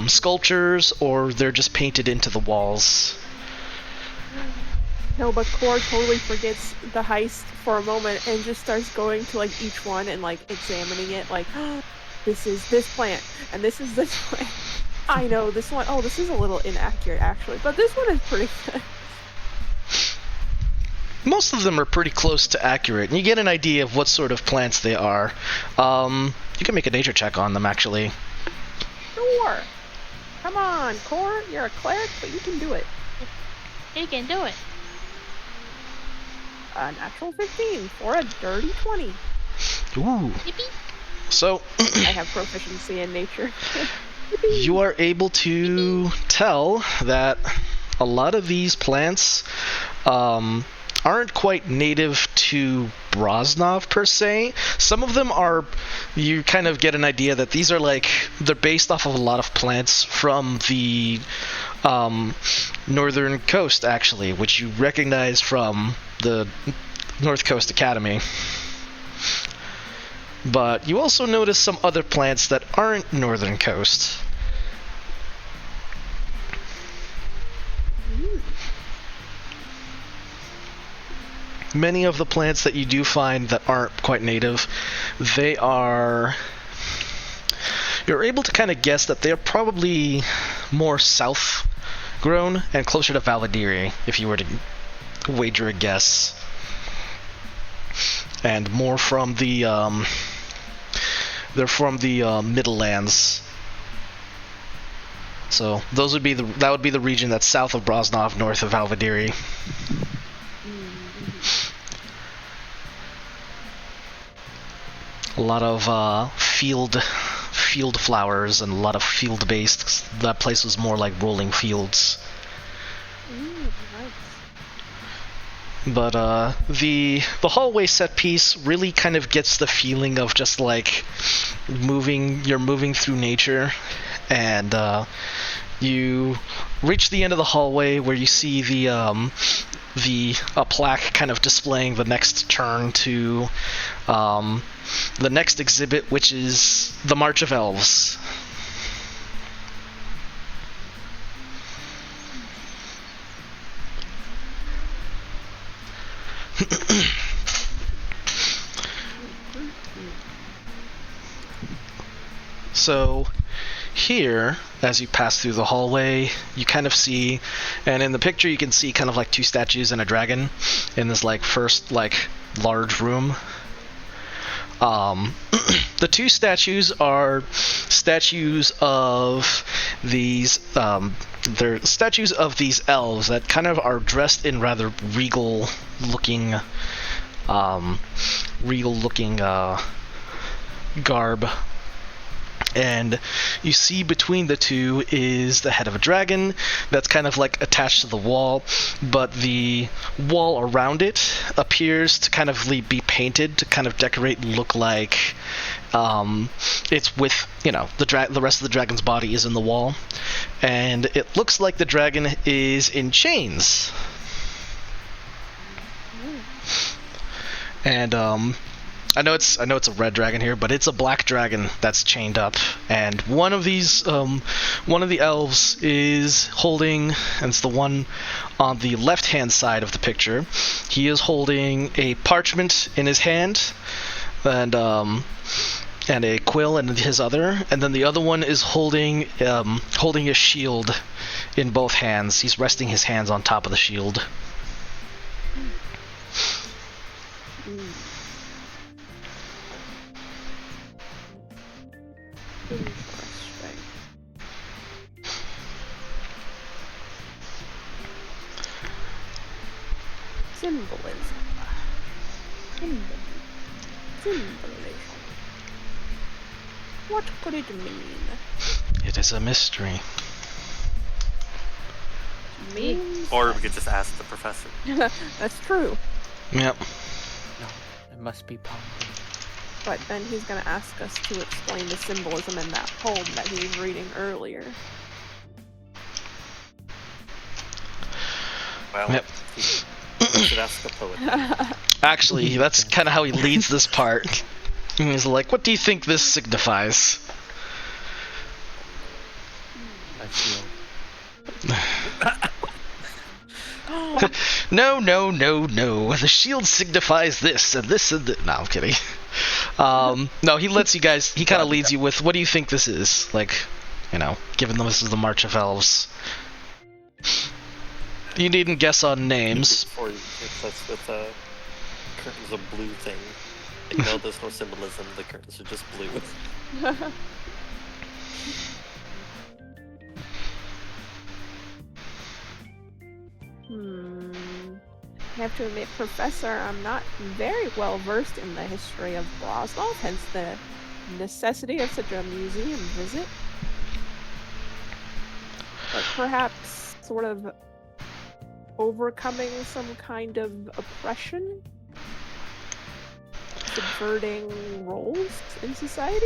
sculptures or they're just painted into the walls. No, but Core totally forgets the heist for a moment and just starts going to like each one and like examining it, like, oh, this is this plant and this is this plant. I know this one. Oh, this is a little inaccurate actually, but this one is pretty good. Most of them are pretty close to accurate, and you get an idea of what sort of plants they are. You can make a nature check on them, actually. Sure. Come on, Core. You're a cleric, but you can do it. You can do it. A natural 15 for a dirty 20. Ooh. Yippee. So, I have proficiency in nature. you are able to tell that a lot of these plants aren't quite native to Broznov per se. Some of them are, you kind of get an idea that these are like, they're based off of a lot of plants from the northern coast, actually, which you recognize from the North Coast Academy. But you also notice some other plants that aren't northern coast. Many of the plants that you do find that aren't quite native, you're able to kind of guess that they're probably more south grown and closer to Valadiri, if you were to wager a guess. And more from the, they're from the Middle Lands. So that would be the region that's south of Broznov, north of Valadiri. A lot of field flowers and a lot of field-based. That place was more like rolling fields. Nice. But the hallway set piece really kind of gets the feeling of just like you're moving through nature, and you reach the end of the hallway where you see a plaque kind of displaying the next turn to the next exhibit, which is the March of Elves. So here, as you pass through the hallway, you kind of see, and in the picture you can see kind of like two statues and a dragon in this like first like large room. The two statues are statues of these they're statues of these elves that kind of are dressed in rather regal looking garb. And you see between the two is the head of a dragon that's kind of like attached to the wall, but the wall around it appears to kind of be painted to kind of decorate and look like it's with, the rest of the dragon's body is in the wall. And it looks like the dragon is in chains. And I know it's a red dragon here, but it's a black dragon that's chained up. And one of the elves is holding, and it's the one on the left-hand side of the picture. He is holding a parchment in his hand, and and a quill in his other, and then the other one is holding a shield in both hands. He's resting his hands on top of the shield. Interesting. Symbolism. Symbolism. What could it mean? It is a mystery. Means Or we could just ask the professor. that's true. Yep. No, it must be pondering. But then he's gonna ask us to explain the symbolism in that poem that he was reading earlier. Well, Yep. we should ask the poet. Actually, that's kind of how he leads this part. He's like, "What do you think this signifies?" I feel. No. The shield signifies this and this and that. No, I'm kidding. No, he lets you guys. He kind of leads you with, "What do you think this is?" Like, given this is the March of Elves. You needn't guess on names. Or it's us with curtains of blue thing. Like, no, there's no symbolism. The curtains are just blue. I have to admit, Professor, I'm not very well versed in the history of Broznov, hence the necessity of such a museum visit. But perhaps sort of overcoming some kind of oppression? Subverting roles in society?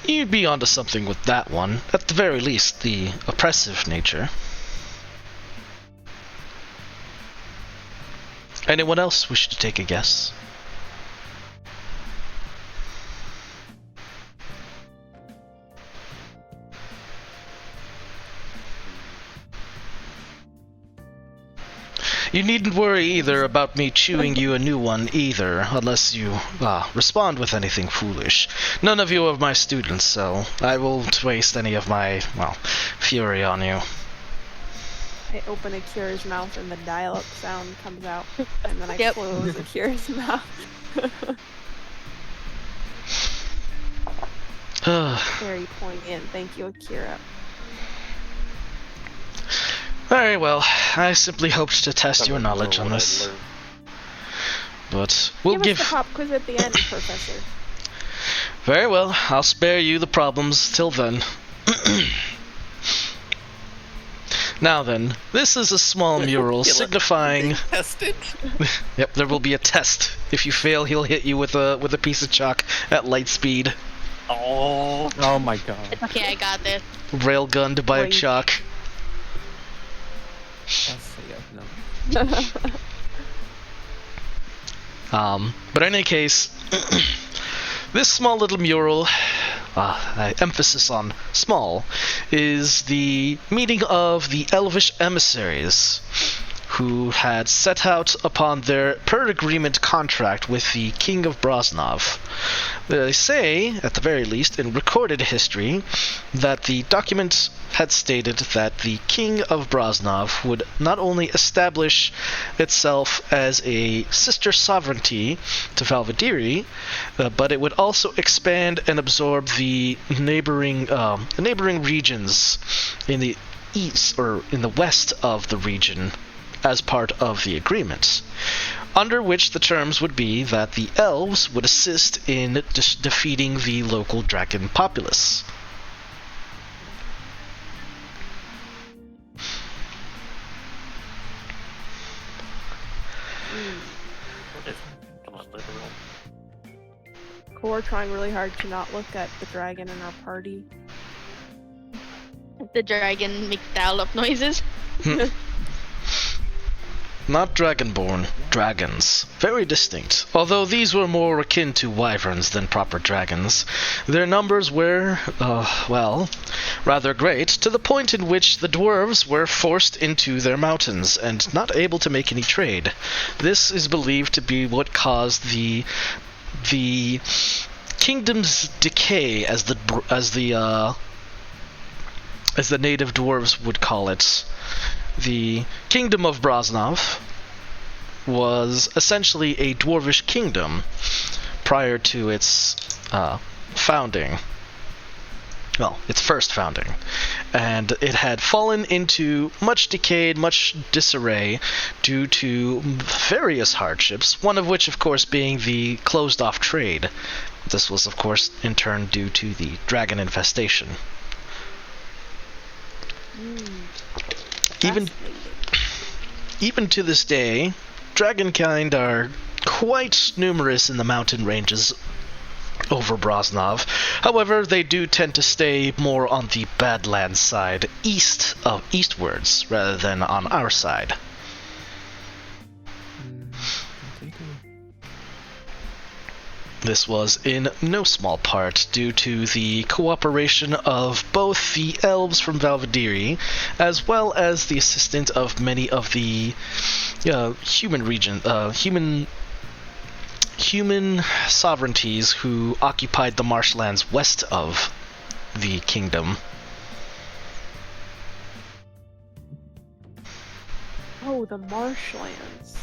You'd be onto something with that one. At the very least, the oppressive nature. Anyone else wish to take a guess? You needn't worry either about me chewing you a new one either, unless you respond with anything foolish. None of you are my students, so I won't waste any of my, fury on you. I open Akira's mouth and the dial-up sound comes out, and then I Yep. close Akira's mouth. Very poignant. Thank you, Akira. Very well, I simply hoped to test your Someone knowledge know on what I this. learned. But we'll Give us the pop quiz at the end, Professor. Very well, I'll spare you the problems till then. Now then, this is a small mural signifying... Tested? Yep, there will be a test. If you fail, he'll hit you with a piece of chalk at light speed. Oh. Oh my god. Okay, I got this. Railgunned by a Wait. chalk. That's no. But in any case, this small little mural, emphasis on small, is the meeting of the Elvish emissaries who had set out upon their per-agreement contract with the King of Broznov. They say, at the very least, in recorded history, that the document had stated that the King of Broznov would not only establish itself as a sister sovereignty to Valvadiri, but it would also expand and absorb the neighboring regions in the east or in the west of the region as part of the agreement, under which the terms would be that the elves would assist in defeating the local dragon populace. Come on, literal. We're trying really hard to not look at the dragon in our party. The dragon makes dial-up noises. Not dragonborn, dragons. Very distinct. Although these were more akin to wyverns than proper dragons, their numbers were, rather great, to the point in which the dwarves were forced into their mountains and not able to make any trade. This is believed to be what caused the kingdom's decay, as the native dwarves would call it. The kingdom of Broznov was essentially a dwarvish kingdom prior to its founding. Well, its first founding. And it had fallen into much decayed, much disarray due to various hardships, one of which, of course, being the closed-off trade. This was, of course, in turn due to the dragon infestation. Even to this day, dragonkind are quite numerous in the mountain ranges over Broznov. However, they do tend to stay more on the Badlands side, eastwards, rather than on our side. This was in no small part due to the cooperation of both the elves from Valvadiri, as well as the assistance of many of the human sovereignties who occupied the marshlands west of the kingdom. Oh, the marshlands.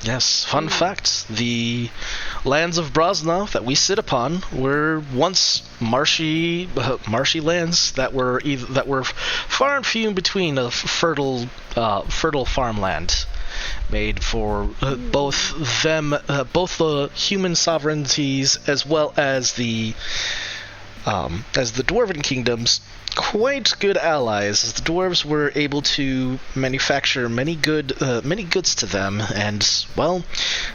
Yes, fun fact, the lands of Broznov that we sit upon were once marshy lands that were far and few in between of fertile farmland, made for both the human sovereignties as well as the dwarven kingdoms. Quite good allies, as the dwarves were able to manufacture many goods to them, and, well,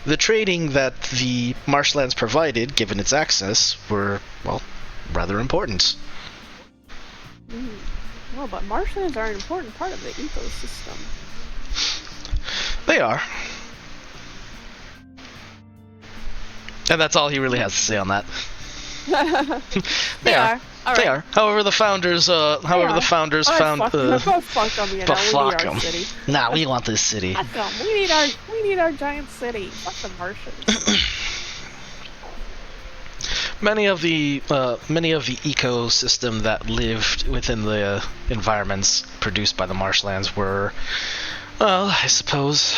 the trading that the marshlands provided, given its access, were, well, rather important. Well, but marshlands are an important part of the ecosystem. They are. And that's all he really has to say on that. They are. All They right. are. However, the founders found. Go fuck them, you know. But We fuck need our 'em. city. Nah, we want this city. Fuck them. We need our giant city. Fuck the Martians. Many of the ecosystem that lived within the environments produced by the marshlands were, well, I suppose,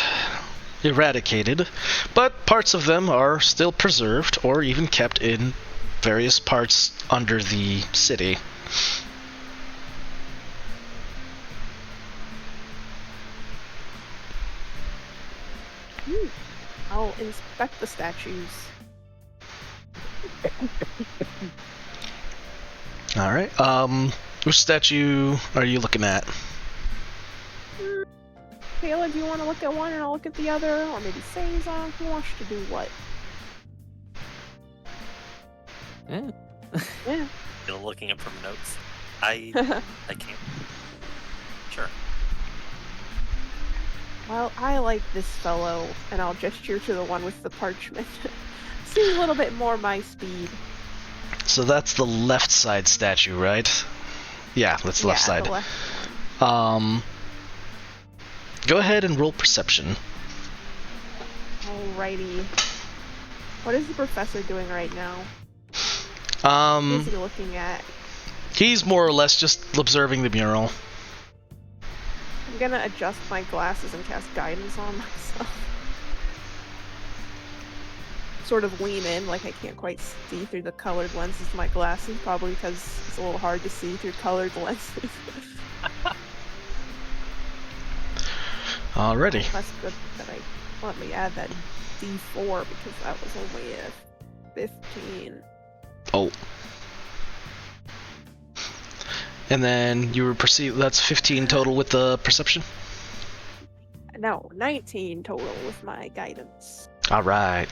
eradicated, but parts of them are still preserved or even kept in various parts under the city. I'll inspect the statues. All right. Which statue are you looking at? Kayla, do you want to look at one and I'll look at the other? Or maybe Seiza? Who wants to do what? Yeah. Yeah. Still looking up from notes. I can't. Sure. Well, I like this fellow, and I'll gesture to the one with the parchment. Seems a little bit more my speed. So that's the left side statue, right? Yeah, that's the left side. The left one. Go ahead and roll perception. Alrighty. What is the professor doing right now? What is he looking at? He's more or less just observing the mural. I'm gonna adjust my glasses and cast guidance on myself. Sort of lean in, like I can't quite see through the colored lenses of my glasses, probably because it's a little hard to see through colored lenses. Alrighty. That's good that I let me add that D4 because that was only a 15. Oh. And then you were that's 15 total with the perception? No, 19 total with my guidance. Alright.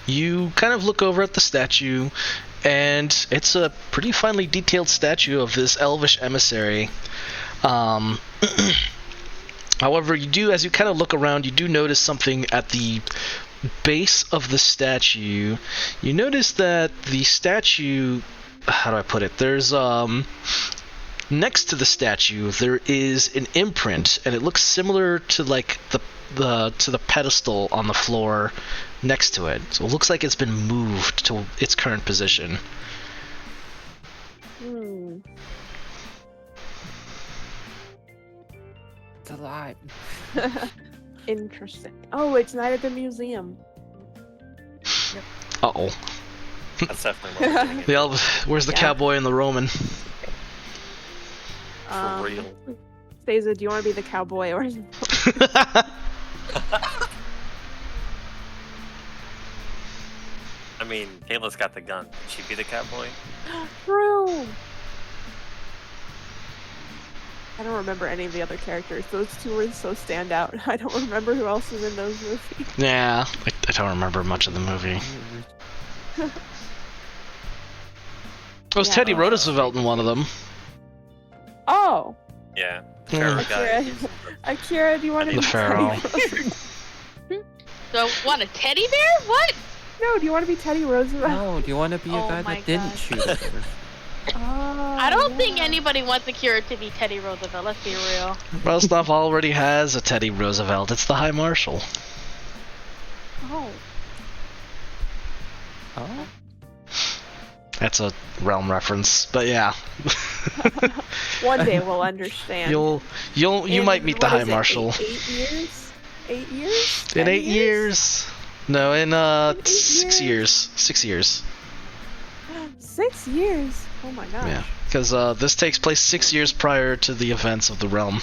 You kind of look over at the statue, and it's a pretty finely detailed statue of this elvish emissary. However, as you kind of look around, you do notice something at the base of the statue. You notice that the statue, how do I put it? There's next to the statue there is an imprint, and it looks similar to like the pedestal on the floor next to it. So it looks like it's been moved to its current position. Hmm. It's alive. Interesting. Oh, it's not at the museum. Uh-oh. That's definitely what we're doing. Where's the Yeah. cowboy and the Roman? For real. Stasa, do you want to be the cowboy or? I mean, Kayla's got the gun. Could she be the cowboy? True. I don't remember any of the other characters. Those two were so stand out. I don't remember who else was in those movies. Yeah, I don't remember much of the movie. It was Yeah. Teddy Roosevelt in one of them. Oh, Yeah. Yeah. Pharaoh guy. Akira. Akira, do you want to The be Pharaoh. Teddy? So, what, a teddy bear? What? No, do you want to be Teddy Roosevelt? No, do you want to be a Oh guy my that didn't God. shoot at her? Oh, I don't think yeah. anybody wants Akira to be Teddy Roosevelt, let's be real. Broznov already has a Teddy Roosevelt. It's the High Marshal. Oh, Oh, That's a realm reference, but yeah. one day we'll understand. You might meet the what High is it, Marshal 8 years? 8 years? in 10 8 years. No, in 6 years. 6 years. 6 years. Oh my gosh. Yeah, because this takes place 6 years prior to the events of the realm.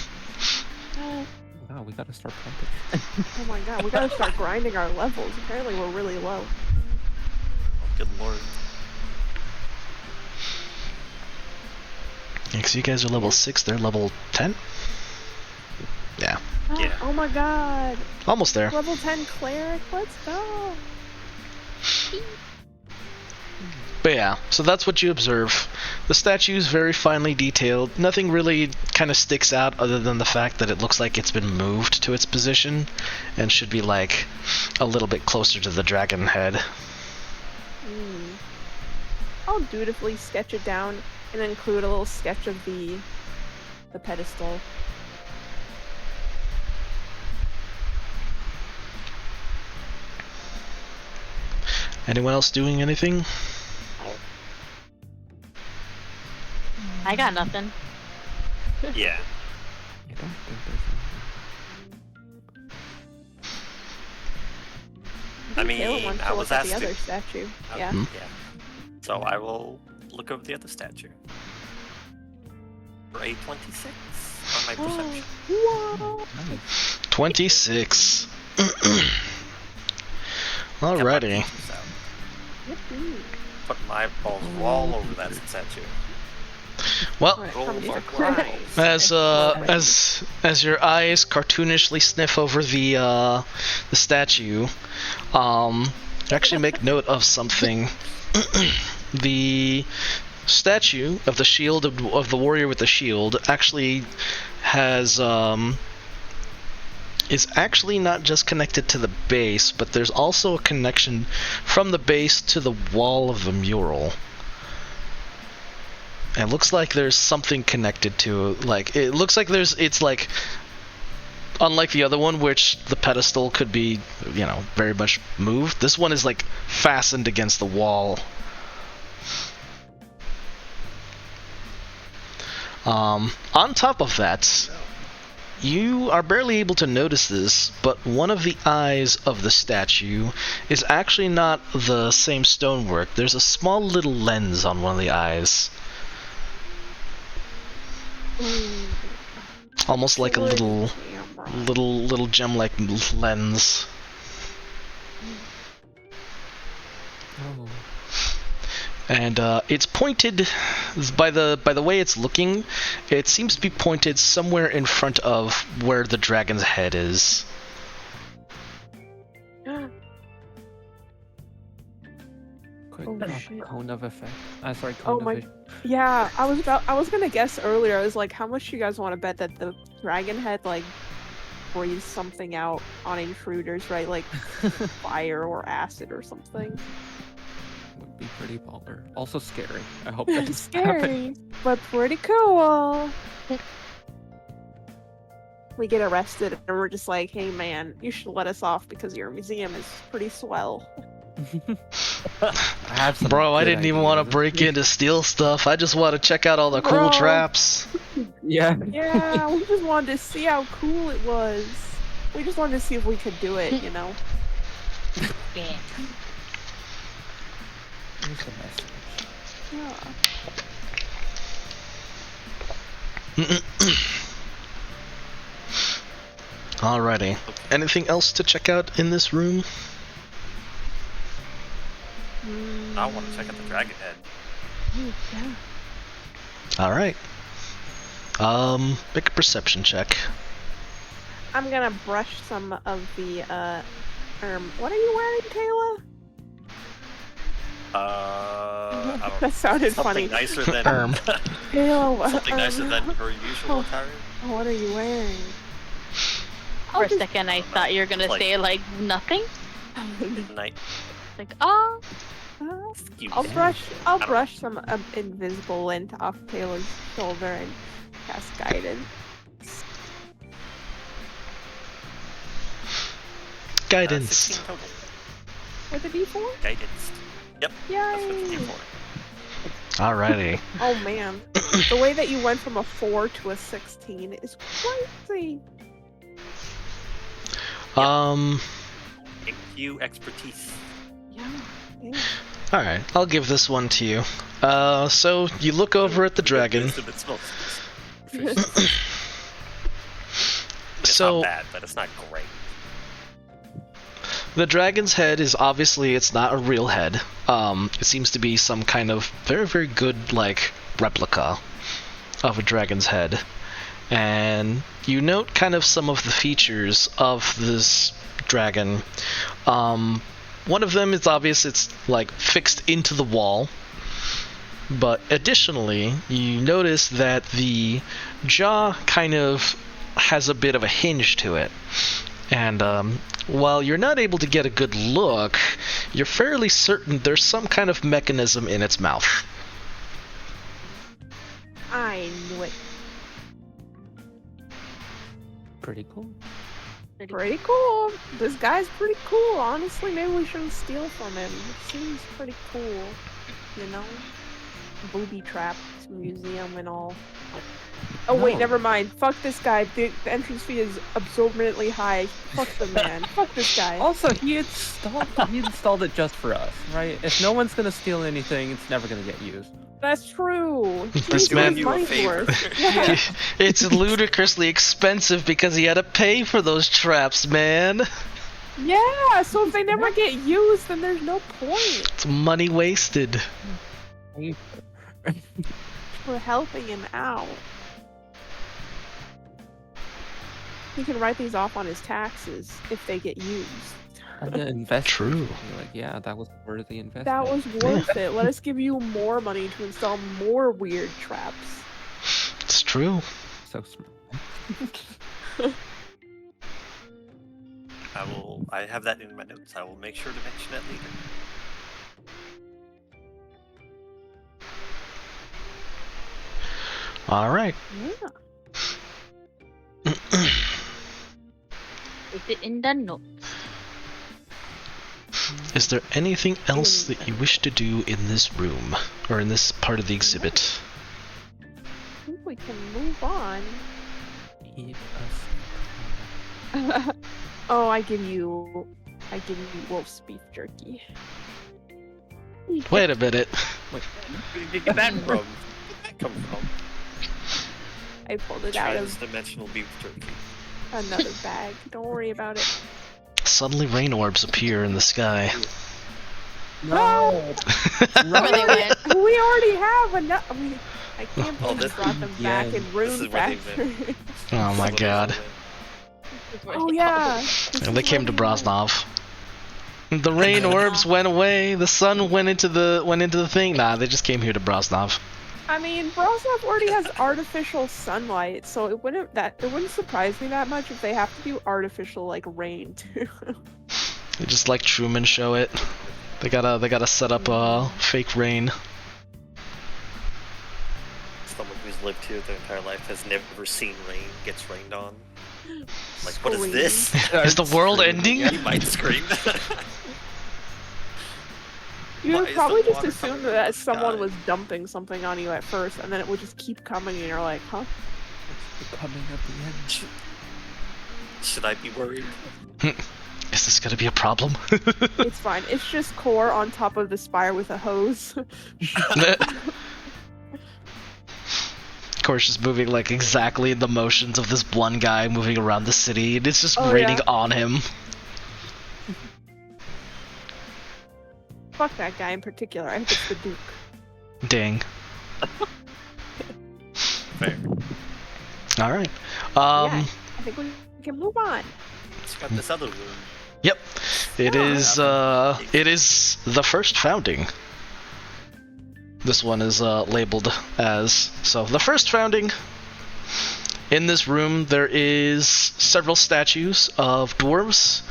wow, we gotta start pumping. Oh my god, we gotta start grinding our levels. Apparently we're really low. Oh, good lord. Yeah, 'cause you guys are level 6, they're level 10? Yeah, Yeah. Oh my god. almost there. Level 10 cleric, let's go. But yeah, so that's what you observe. The statue is very finely detailed. Nothing really kind of sticks out other than the fact that it looks like it's been moved to its position and should be like a little bit closer to the dragon head. I'll dutifully sketch it down and include a little sketch of the pedestal. Anyone else doing anything? I got nothing. Yeah. I don't think there's I think Caleb mean, wants I to was look at asked the to. other statue. Yeah. Hmm? Yeah. So I will look over the other statue. For a 26 on my perception. Whoa. nice. 26. Get my Alrighty. pieces out. Yippee. Put my balls all over that statue. Well, Alright, Roll come for here. growls. as your eyes cartoonishly sniff over the statue, actually make note of something. The statue of the shield of the warrior with the shield actually has is actually not just connected to the base, but there's also a connection from the base to the wall of the mural. It looks like there's something connected to, like, it looks like it's like, unlike the other one, which the pedestal could be, you know, very much moved, this one is, like, fastened against the wall. On top of that, you are barely able to notice this, but one of the eyes of the statue is actually not the same stonework. There's a small little lens on one of the eyes. Almost like a little gem-like lens. Oh, And it's pointed by the way it's looking. It seems to be pointed somewhere in front of where the dragon's head is. quick Oh, shit. cone of effect. Sorry, Oh cone my- of vision. Yeah, I was gonna guess earlier. I was like, how much do you guys want to bet that the dragon head like breathes something out on intruders, right? Like fire or acid or something. Would be pretty baller. Also scary. I hope that's Scary. happening. but pretty cool. We get arrested and we're just like, hey man, you should let us off because your museum is pretty swell. I have some Bro, I good didn't even want to ideas. break in to steal stuff. I just want to check out all the cool Bro. traps. Yeah. Yeah, we just wanted to see how cool it was. We just wanted to see if we could do it, you know? Yeah. Here's the message. Yeah. Alrighty. Anything else to check out in this room? I want to check out the dragon head. Yeah. Alright. Make a perception check. I'm gonna brush some of the, what are you wearing, Kayla? I don't know. That sounded Something funny. nicer than Kayla, something nicer than her usual attire. What are you wearing? For a second, I thought you were gonna Like- say like nothing. Midnight. Like, oh, Excuse I'll me. I'll don't- brush some invisible lint off Taylor's shoulder and cast guidance. Guidance. 16 total. With a D4? Guidance. Yep. That's with the Yay! D4. Alrighty. Oh man, the way that you went from a 4 to a 16 is crazy. Thank you, expertise. Yeah. yeah. Alright, I'll give this one to you. So you look over at the dragon. It smells It's So not bad, but it's not great. the dragon's head is obviously it's not a real head. It seems to be some kind of very, very good like replica of a dragon's head. And you note kind of some of the features of this dragon. One of them is obvious, it's like fixed into the wall. But additionally, you notice that the jaw kind of has a bit of a hinge to it. And while you're not able to get a good look, you're fairly certain there's some kind of mechanism in its mouth. I knew it. Pretty cool. Pretty cool. This guy's pretty cool. Honestly, maybe we shouldn't steal from him. It seems pretty cool. You know? Booby trapped museum and all. Oh wait, No. never mind. Fuck this guy. The entrance fee is absorbently high. Fuck the man. Fuck this guy. Also, he installed it just for us, right? If no one's gonna steal anything, it's never gonna get used. That's true. This He's man- doing You a money's favor. worth. Yeah. It's ludicrously expensive because he had to pay for those traps, man. Yeah, so if they never get used, then there's no point. It's money wasted. We're helping him out. He can write these off on his taxes if they get used. And the investors True. will be like, yeah, that was a worthy investment. That was worth it. Let us give you more money to install more weird traps. It's true. so smart. I have that in my notes. I will make sure to mention it later. Alright. Yeah. is it in the notes? Is there anything else that you wish to do in this room? Or in this part of the exhibit? I think we can move on. Eat us. Oh, I give you wolf's beef jerky. Wait a minute. Where did you get that from? Where did that come from? I pulled it out of Trans-dimensional beef jerky. another bag. Don't worry about it. Suddenly rain orbs appear in the sky. No! Where they went. We already have enough. I mean, I can't Oh, believe this- you brought them yeah, back in this Rune is where they Factory. Oh my god. Oh yeah. This And they is came to where they went. Broznov. The rain orbs went away, the sun went into the thing. Nah, they just came here to Broznov. I mean, Broznov already has artificial sunlight, so it wouldn't surprise me that much if they have to do artificial like rain too. They just like Truman Show it. They gotta set up fake rain. someone who's lived here their entire life has never seen rain gets rained on. Like, what is this? Is the world ending? You might scream. You Why would is probably the just water assume coming from that the someone sky? was dumping something on you at first, and then it would just keep coming, and you're like, huh? It's becoming at the end. Should I be worried? Is this gonna be a problem? It's fine. It's just core on top of the spire with a hose. Of course, just moving like exactly the motions of this one guy moving around the city, and it's just Oh, raining yeah. on him. Fuck that guy in particular. I hope it's the Duke. Dang. Fair. All right. Yeah, I think we can move on. It's got this other room. Yep. It Yeah. is the first founding. This one is labeled as the first founding. In this room, there is several statues of dwarves.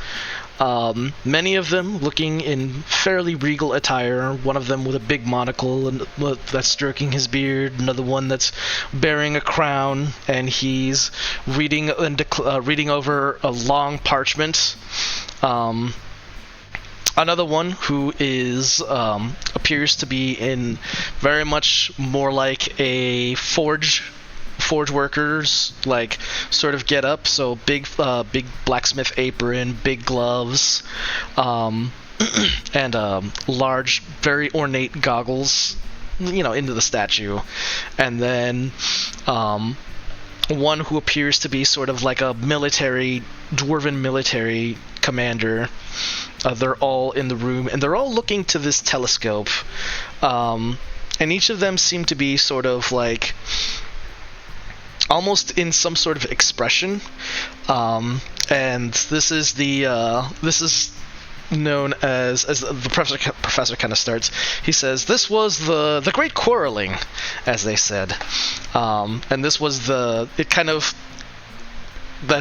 Many of them looking in fairly regal attire. One of them with a big monocle and that's stroking his beard. Another one that's bearing a crown, and he's reading reading over a long parchment. Another one who is appears to be in very much more like a forge workers, like sort of get up. So big blacksmith apron, big gloves, and large, very ornate goggles, into the statue. And then one who appears to be sort of like a dwarven military commander. They're all in the room, and they're all looking to this telescope. And each of them seem to be sort of like almost in some sort of expression. And this is known as the professor kind of starts. He says, "This was the great quarreling," as they said. And this was as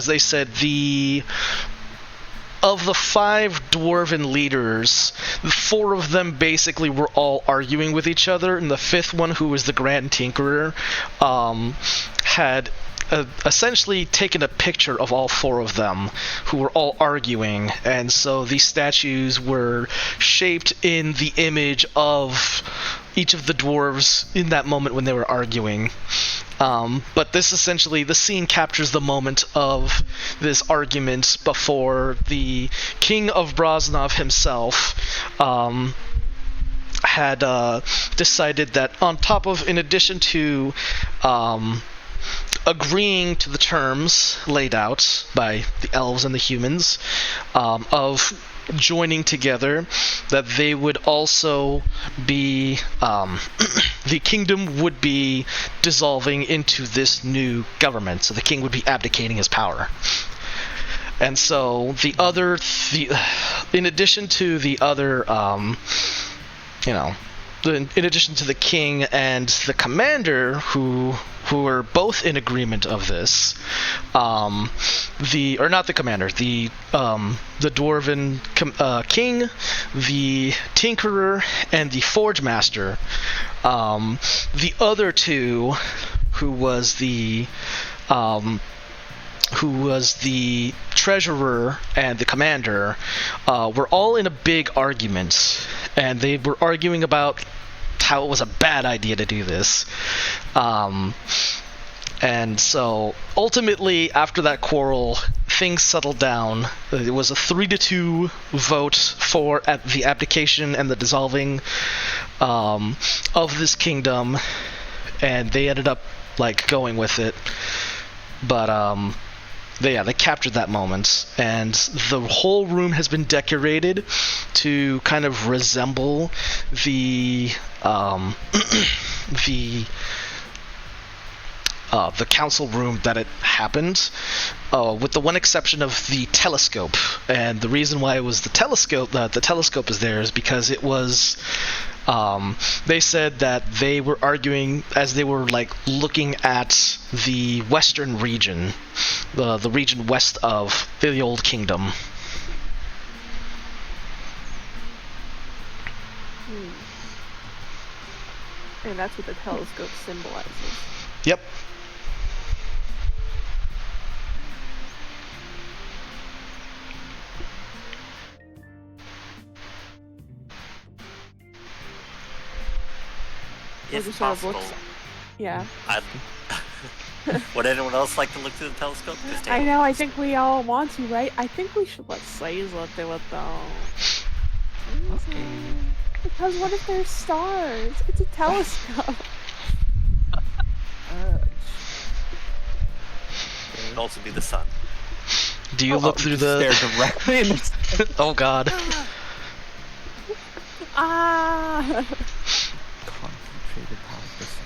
they said, of the 5 dwarven leaders, 4 of them basically were all arguing with each other, and the 5th one, who was the Grand Tinkerer, had essentially taken a picture of all 4 of them, who were all arguing, and so these statues were shaped in the image of each of the dwarves in that moment when they were arguing. But this essentially, the scene captures the moment of this argument before the King of Broznov himself had decided that in addition to agreeing to the terms laid out by the elves and the humans of joining together, that they would also be the kingdom would be dissolving into this new government, so the king would be abdicating his power. And so in addition to the other in addition to the king and the commander, who were both in agreement of this, the dwarven king, the tinkerer, and the forge master, the other 2, who was the treasurer and the commander, were all in a big argument, and they were arguing about how it was a bad idea to do this. And so ultimately, after that quarrel, things settled down. It was a 3-2 vote for the abdication and the dissolving of this kingdom, and they ended up going with it. But they captured that moment, and the whole room has been decorated to kind of resemble the council room that it happened, with the one exception of the telescope. And the reason why it was the telescope is there is because it was, they said that they were arguing as they were looking at the western region, the region west of the old kingdom. And that's what the telescope symbolizes. Yep. If just sort of possible, looks- Yeah. would anyone else like to look through the telescope? 'Cause I Taylor know, I wants think we all want to, right? I think we should let Saisla do it, though. Okay. Because what if there's stars? It's a telescope. to. It'd also be the sun. Do you look through the? Stare directly in the Oh God. Ah! concentrated power of the sun.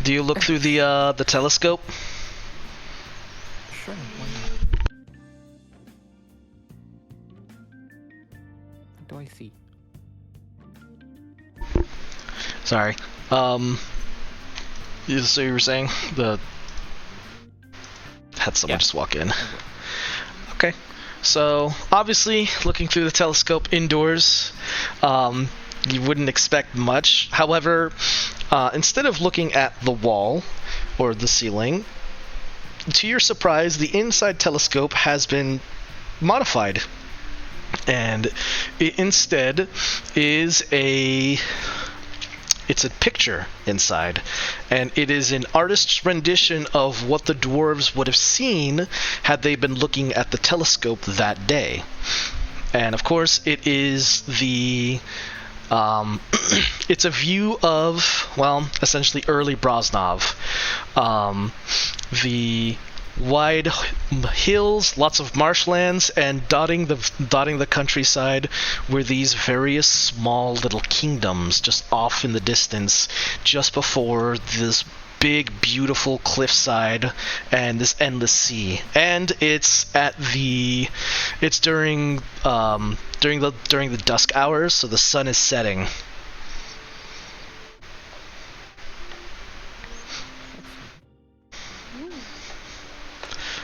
Do you look through the telescope? Sure, why not? What do I see? Sorry. So you were saying the had someone Yeah. just walk in. Okay. So obviously, looking through the telescope indoors, you wouldn't expect much. However, instead of looking at the wall or the ceiling, to your surprise, the inside telescope has been modified, and it instead is it's a picture inside, and it is an artist's rendition of what the dwarves would have seen had they been looking at the telescope that day. And of course, it is it's a view of, well, essentially early Broznov. The wide hills, lots of marshlands, and dotting the countryside were these various small little kingdoms just off in the distance, just before this big, beautiful cliffside and this endless sea. And it's during the dusk hours, so the sun is setting.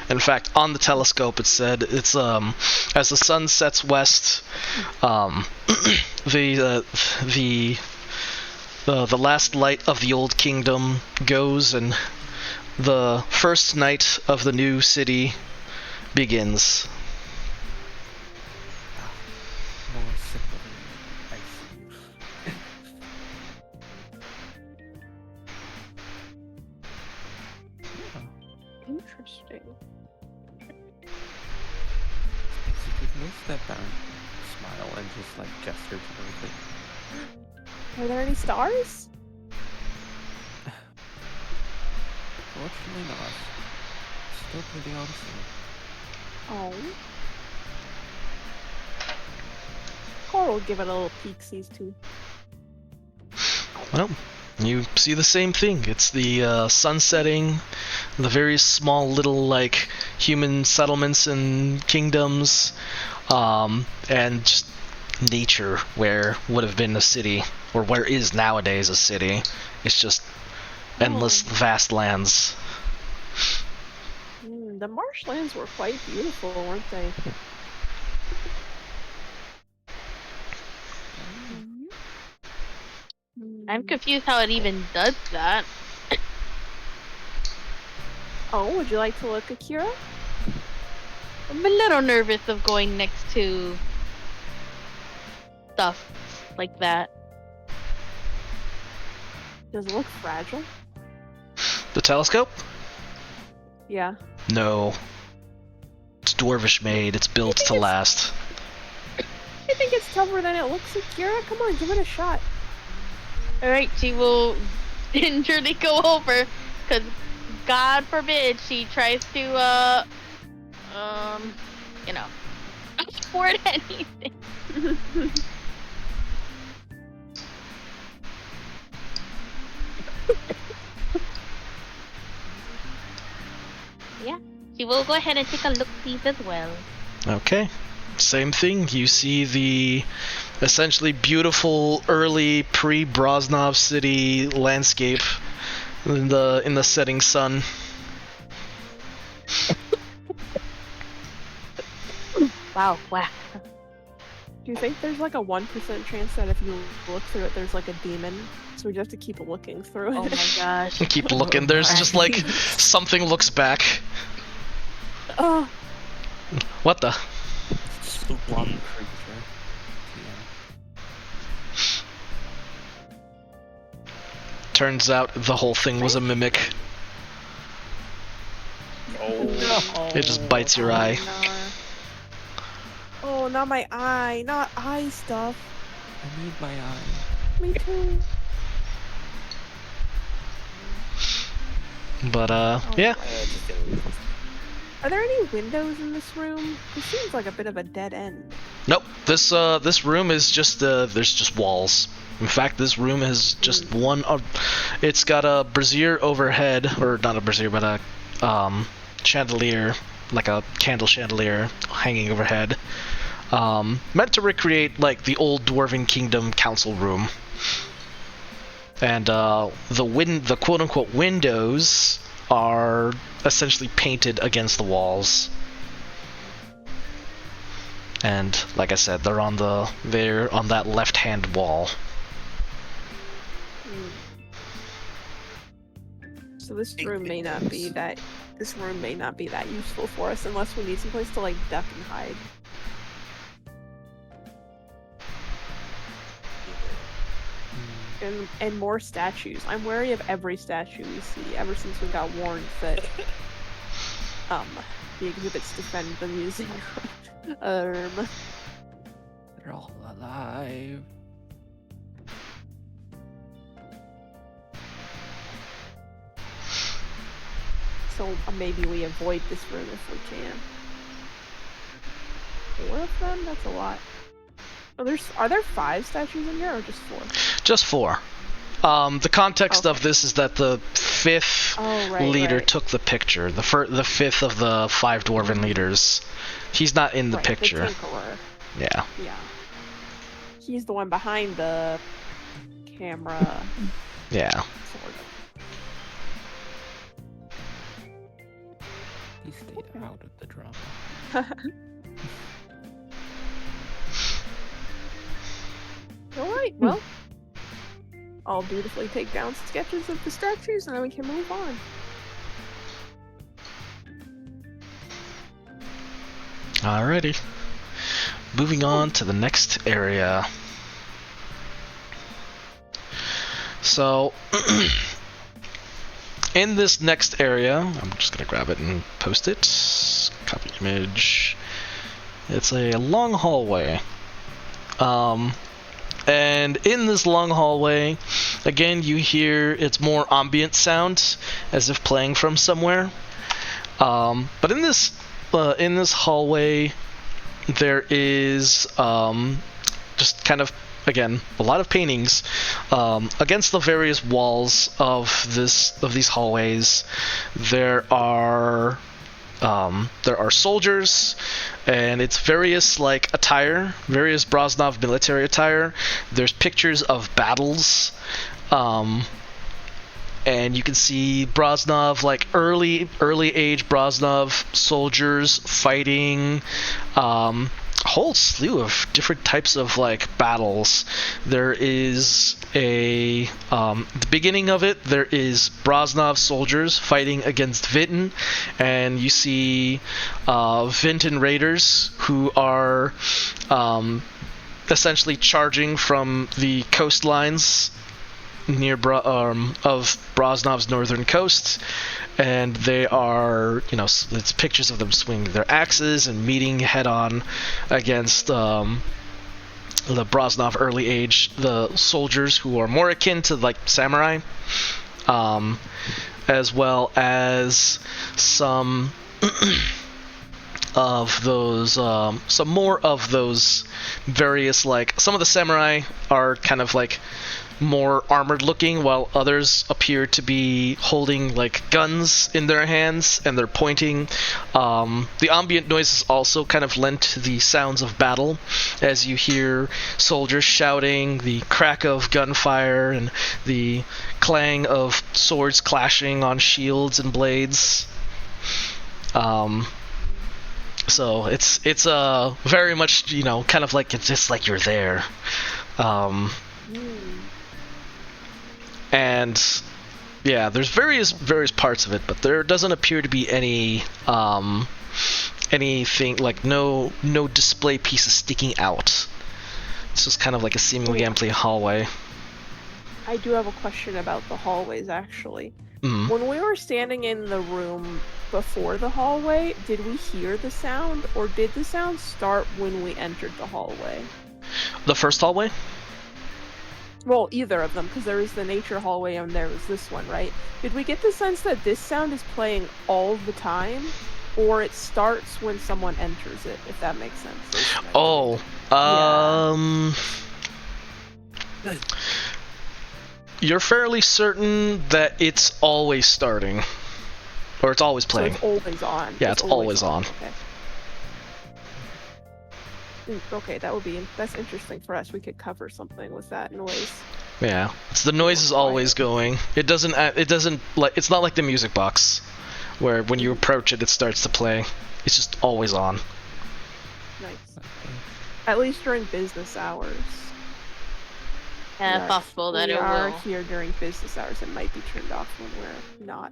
In fact, on the telescope it said it's as the sun sets west, the last light of the old kingdom goes, and the first night of the new city begins. More simple. I see. Interesting. Basically, we'll step down, smile, and just like gesture to everything. Are there any stars? Fortunately not. Still pretty awesome. Oh. Coral will give it a little peeksies too. Well, you see the same thing. It's the sun setting, the very small little like human settlements and kingdoms, and just nature where would have been a city, or where is nowadays a city. It's just endless vast lands. The marshlands were quite beautiful, weren't they? I'm confused how it even does that. Oh, would you like to look, Akira? I'm a little nervous of going next to stuff like that. Does it look fragile? The telescope? Yeah. No. It's dwarvish made. It's built to last. I think it's tougher than it looks, Akira. Come on, give it a shot. Alright, she will gingerly go over, because God forbid she tries to, afford anything. Yeah, she will go ahead and take a look-see as well. Okay. Same thing. You see the essentially beautiful early pre-Broznov city landscape in the setting sun. Wow. Do you think there's like a 1% chance that if you look through it, there's like a demon? So we just have to keep looking through it. Oh my gosh. Keep looking. There's just like something looks back. Oh, What the? Spooky. Creature. Turns out the whole thing was a mimic. Oh. no. It just bites your eye. No. Oh, not my eye. Not eye stuff. I need my eye. Me too. But yeah. Just get away. Are there any windows in this room? This seems like a bit of a dead end. Nope. This room is just there's just walls. In fact, this room is just one. It's got a brazier overhead, or not a brazier, but a chandelier, like a candle chandelier hanging overhead. Meant to recreate like the old Dwarven Kingdom council room. And the quote-unquote windows are essentially painted against the walls. And like I said, they're on that left-hand wall. So this room may not be that. This room may not be that useful for us unless we need some place to like duck and hide. And more statues. I'm wary of every statue we see ever since we got warned that the exhibits defend the museum. They're all alive. So maybe we avoid this room if we can. 4 of them? That's a lot. Oh, are there 5 statues in here or just 4? Just 4. The context of this is that the 5th leader took the picture. The 5th of the 5 dwarven leaders. He's not in the picture. The Tinkerer. Yeah. Yeah. He's the one behind the camera. Yeah. Sort of. He stayed out of the drama. Alright, well. I'll dutifully take down sketches of the statues and then we can move on. Alrighty. Moving on to the next area. So, in this next area, I'm just going to grab it and post it. Copy image. It's a long hallway. And in this long hallway, again, you hear it's more ambient sound, as if playing from somewhere. But in this hallway, there is just kind of, again, a lot of paintings against the various walls of these hallways. There are soldiers, and it's various like attire, various Broznov military attire. There's pictures of battles, and you can see Broznov, like early age Broznov soldiers fighting a whole slew of different types of like battles. There is the beginning of it, there is Broznov soldiers fighting against Vinton, and you see Vinton raiders who are essentially charging from the coastlines near of Broznov's northern coast, and they are, it's pictures of them swinging their axes and meeting head-on against the Broznov early age, the soldiers who are more akin to like samurai, as well as some of those, some more of those various, like, some of the samurai are kind of like more armored looking, while others appear to be holding like guns in their hands and they're pointing. The ambient noises also kind of lent to the sounds of battle, as you hear soldiers shouting, the crack of gunfire, and the clang of swords clashing on shields and blades. So it's very much, you know, kind of like it's just like you're there. And yeah, there's various parts of it, but there doesn't appear to be any anything like no display pieces sticking out. It's just kind of like a seemingly empty hallway. I do have a question about the hallways, actually. Mhm. When we were standing in the room before the hallway, did we hear the sound, or did the sound start when we entered the hallway? The first hallway? Well, either of them, because there was the nature hallway and there was this one, right? Did we get the sense that this sound is playing all the time, or it starts when someone enters it, if that makes sense? Oh, you're fairly certain that it's always starting, or it's always playing. So it's always on. Yeah, it's always on. Okay. Okay, that's interesting for us. We could cover something with that noise. Yeah, the noise is always going. It doesn't like, it's not like the music box, where when you approach it, it starts to play. It's just always on. Nice. At least during business hours. Yeah, possible that it we are will. here during business hours. It might be turned off when we're not.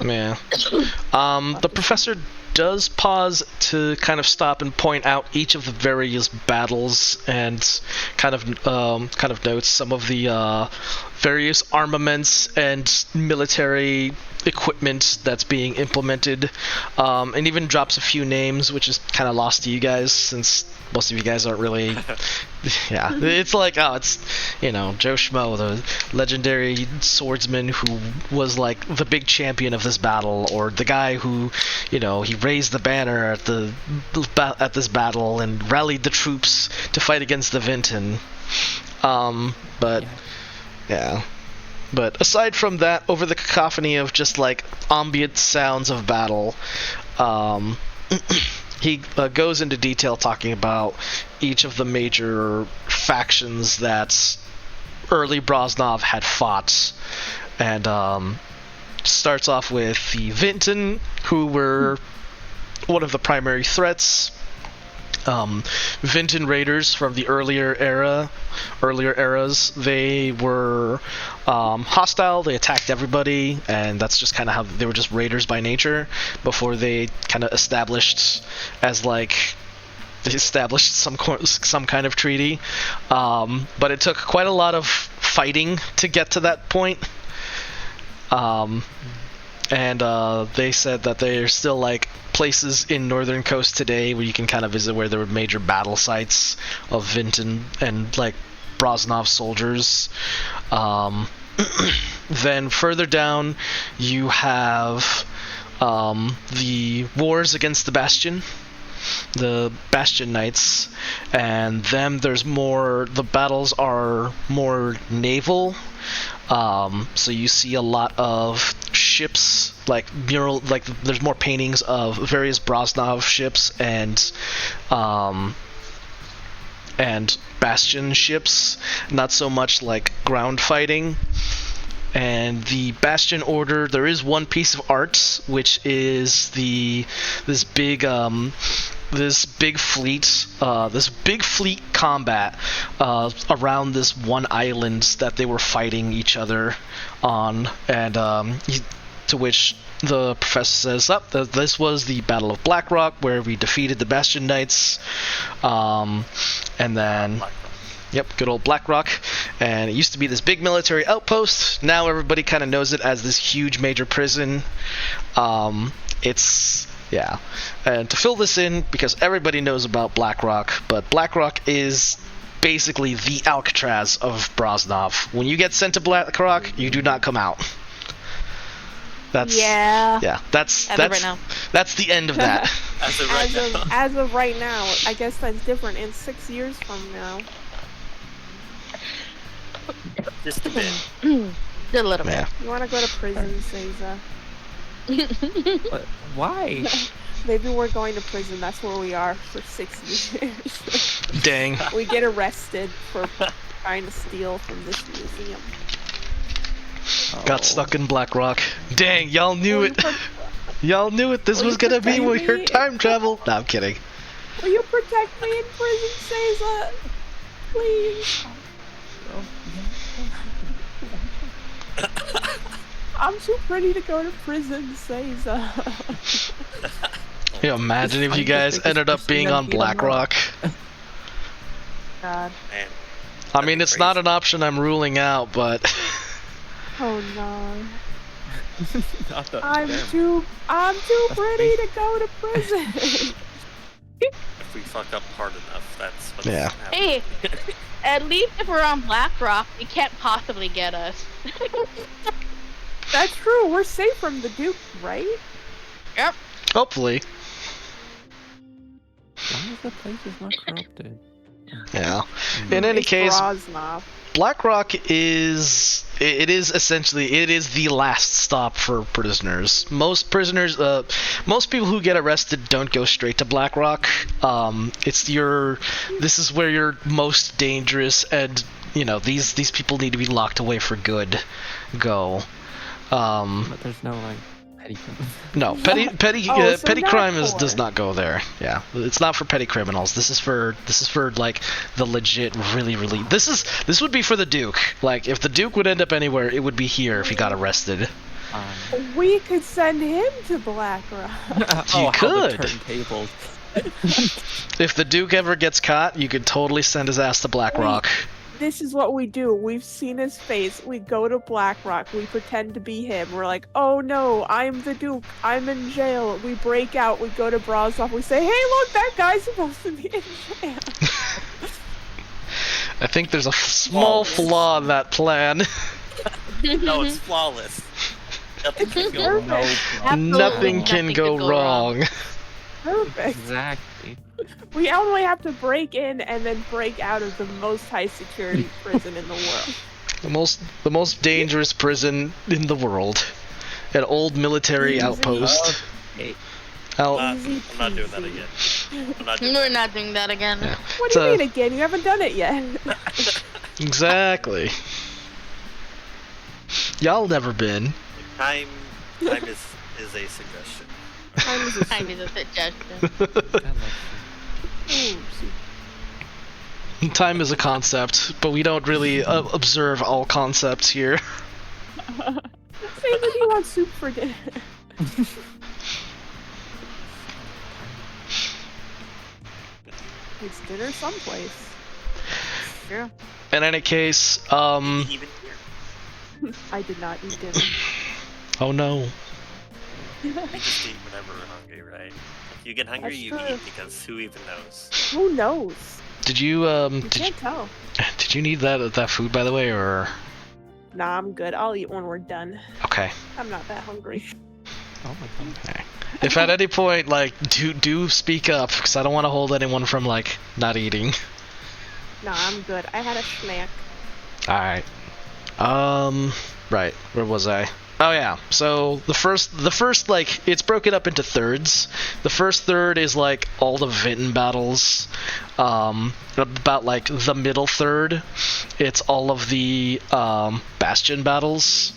Yeah. The professor does pause to kind of stop and point out each of the various battles and kind of notes some of the various armaments and military equipment that's being implemented, and even drops a few names, which is kind of lost to you guys since most of you guys aren't really. Yeah, it's like, oh, it's, you know, Joe Schmo, the legendary swordsman who was like the big champion of this battle, or the guy who, you know, he raised the banner at this battle and rallied the troops to fight against the Vinton. But yeah. But aside from that, over the cacophony of just like ambient sounds of battle, he goes into detail talking about each of the major factions that early Broznov had fought, and starts off with the Vinton, who were one of the primary threats. Vinton raiders from the earlier eras, they were hostile. They attacked everybody, and that's just kind of how they were, just raiders by nature, before they kind of established some kind of treaty. But it took quite a lot of fighting to get to that point. And they said that there's still like places in Northern Coast today where you can kind of visit, where there were major battle sites of Vinton and like Broznov soldiers. Then further down you have the wars against the Bastion, the Bastion Knights, and the battles are more naval. So you see a lot of ships, like there's more paintings of various Broznov ships and Bastion ships, not so much like ground fighting. And the Bastion Order, there is one piece of art, which is this big fleet combat around this one island that they were fighting each other on, and to which the professor says, this was the Battle of Blackrock, where we defeated the Bastion Knights, and then yep, good old Blackrock. And it used to be this big military outpost. Now everybody kind of knows it as this huge major prison. Yeah, and to fill this in, because everybody knows about Blackrock, but Blackrock is basically the Alcatraz of Broznov. When you get sent to Blackrock, you do not come out. That's right now. That's the end of that. As of right now, I guess that's different in 6 years from now. Just a bit. A little bit. Yeah. You want to go to prison, Seiza? Why? Maybe we're going to prison. That's where we are for 6 years. Dang. We get arrested for trying to steal from this museum. Got stuck in Blackrock. Dang, y'all knew it. Y'all knew it. This Will was you gonna be protect where your me? time travel. No, I'm kidding. Will you protect me in prison, Caesar? Please. Oh, I'm too pretty to go to prison, Caesar. You know, imagine if you Find the guys biggest ended up person being and on beat 'em up. BlackRock. God. Man, I that'd mean, be it's not crazy. an option I'm ruling out, but Oh no. Not the I'm damn. too That's pretty to go to prison. If we fuck up hard enough, that's what's Yeah. happening. Hey, at least if we're on BlackRock, they can't possibly get us. That's true. We're safe from the Duke, right? Yep. hopefully. As long as the place is not corrupted. Yeah. In any It's case, Broznov. BlackRock is the last stop for prisoners. Most prisoners, most people who get arrested don't go straight to BlackRock. This is where you're most dangerous, and these people need to be locked away for good. Go. But there's no like petty criminals. No, petty so not crime for. does not go there. Yeah, it's not for petty criminals. This is for like the legit, really. This would be for the Duke. Like if the Duke would end up anywhere, it would be here if he got arrested. We could send him to BlackRock. You could. The turntables. If the Duke ever gets caught, you could totally send his ass to BlackRock. This is what we do. We've seen his face. We go to BlackRock. We pretend to be him. We're like, oh no, I'm the Duke. I'm in jail. We break out. We go to Broznov. We say, hey, look, that guy's supposed to be in jail. I think there's a small flaw in that plan. No, it's flawless. Nothing can go wrong. No problem. Nothing can go wrong. Perfect. Exactly. We only have to break in and then break out of the most high security prison in the world. The most dangerous prison in the world. An old military Easy. outpost. Okay. Out. Easy I'm not doing that peasy. again. I'm not doing We're that. not doing that again. Yeah. What do you mean again? You haven't done it yet. Exactly. Y'all never been. Time is a suggestion. Time is a Kind of a suggestion. God loves Ooh, see. Time is a concept, but we don't really observe all concepts here. Say that you want soup for dinner. It's dinner someplace. True. In any case, Even here. I did not eat dinner. oh no. We just eat whenever we're hungry, right? If you get hungry, That's you true. eat because who even knows? Who knows? Did you You can't tell. did you need that food by the way, or Nah, I'm good. I'll eat when we're done. okay? I'm not that hungry. it. Oh my god. If at any point like do speak up, because I don't want to hold anyone from like not eating. Nah, I'm good. I had a snack. All right. Right. Where was I? Oh yeah. So the first like it's broken up into thirds. The first third is like all the Vinton battles. About like the middle third, it's all of the Bastion battles.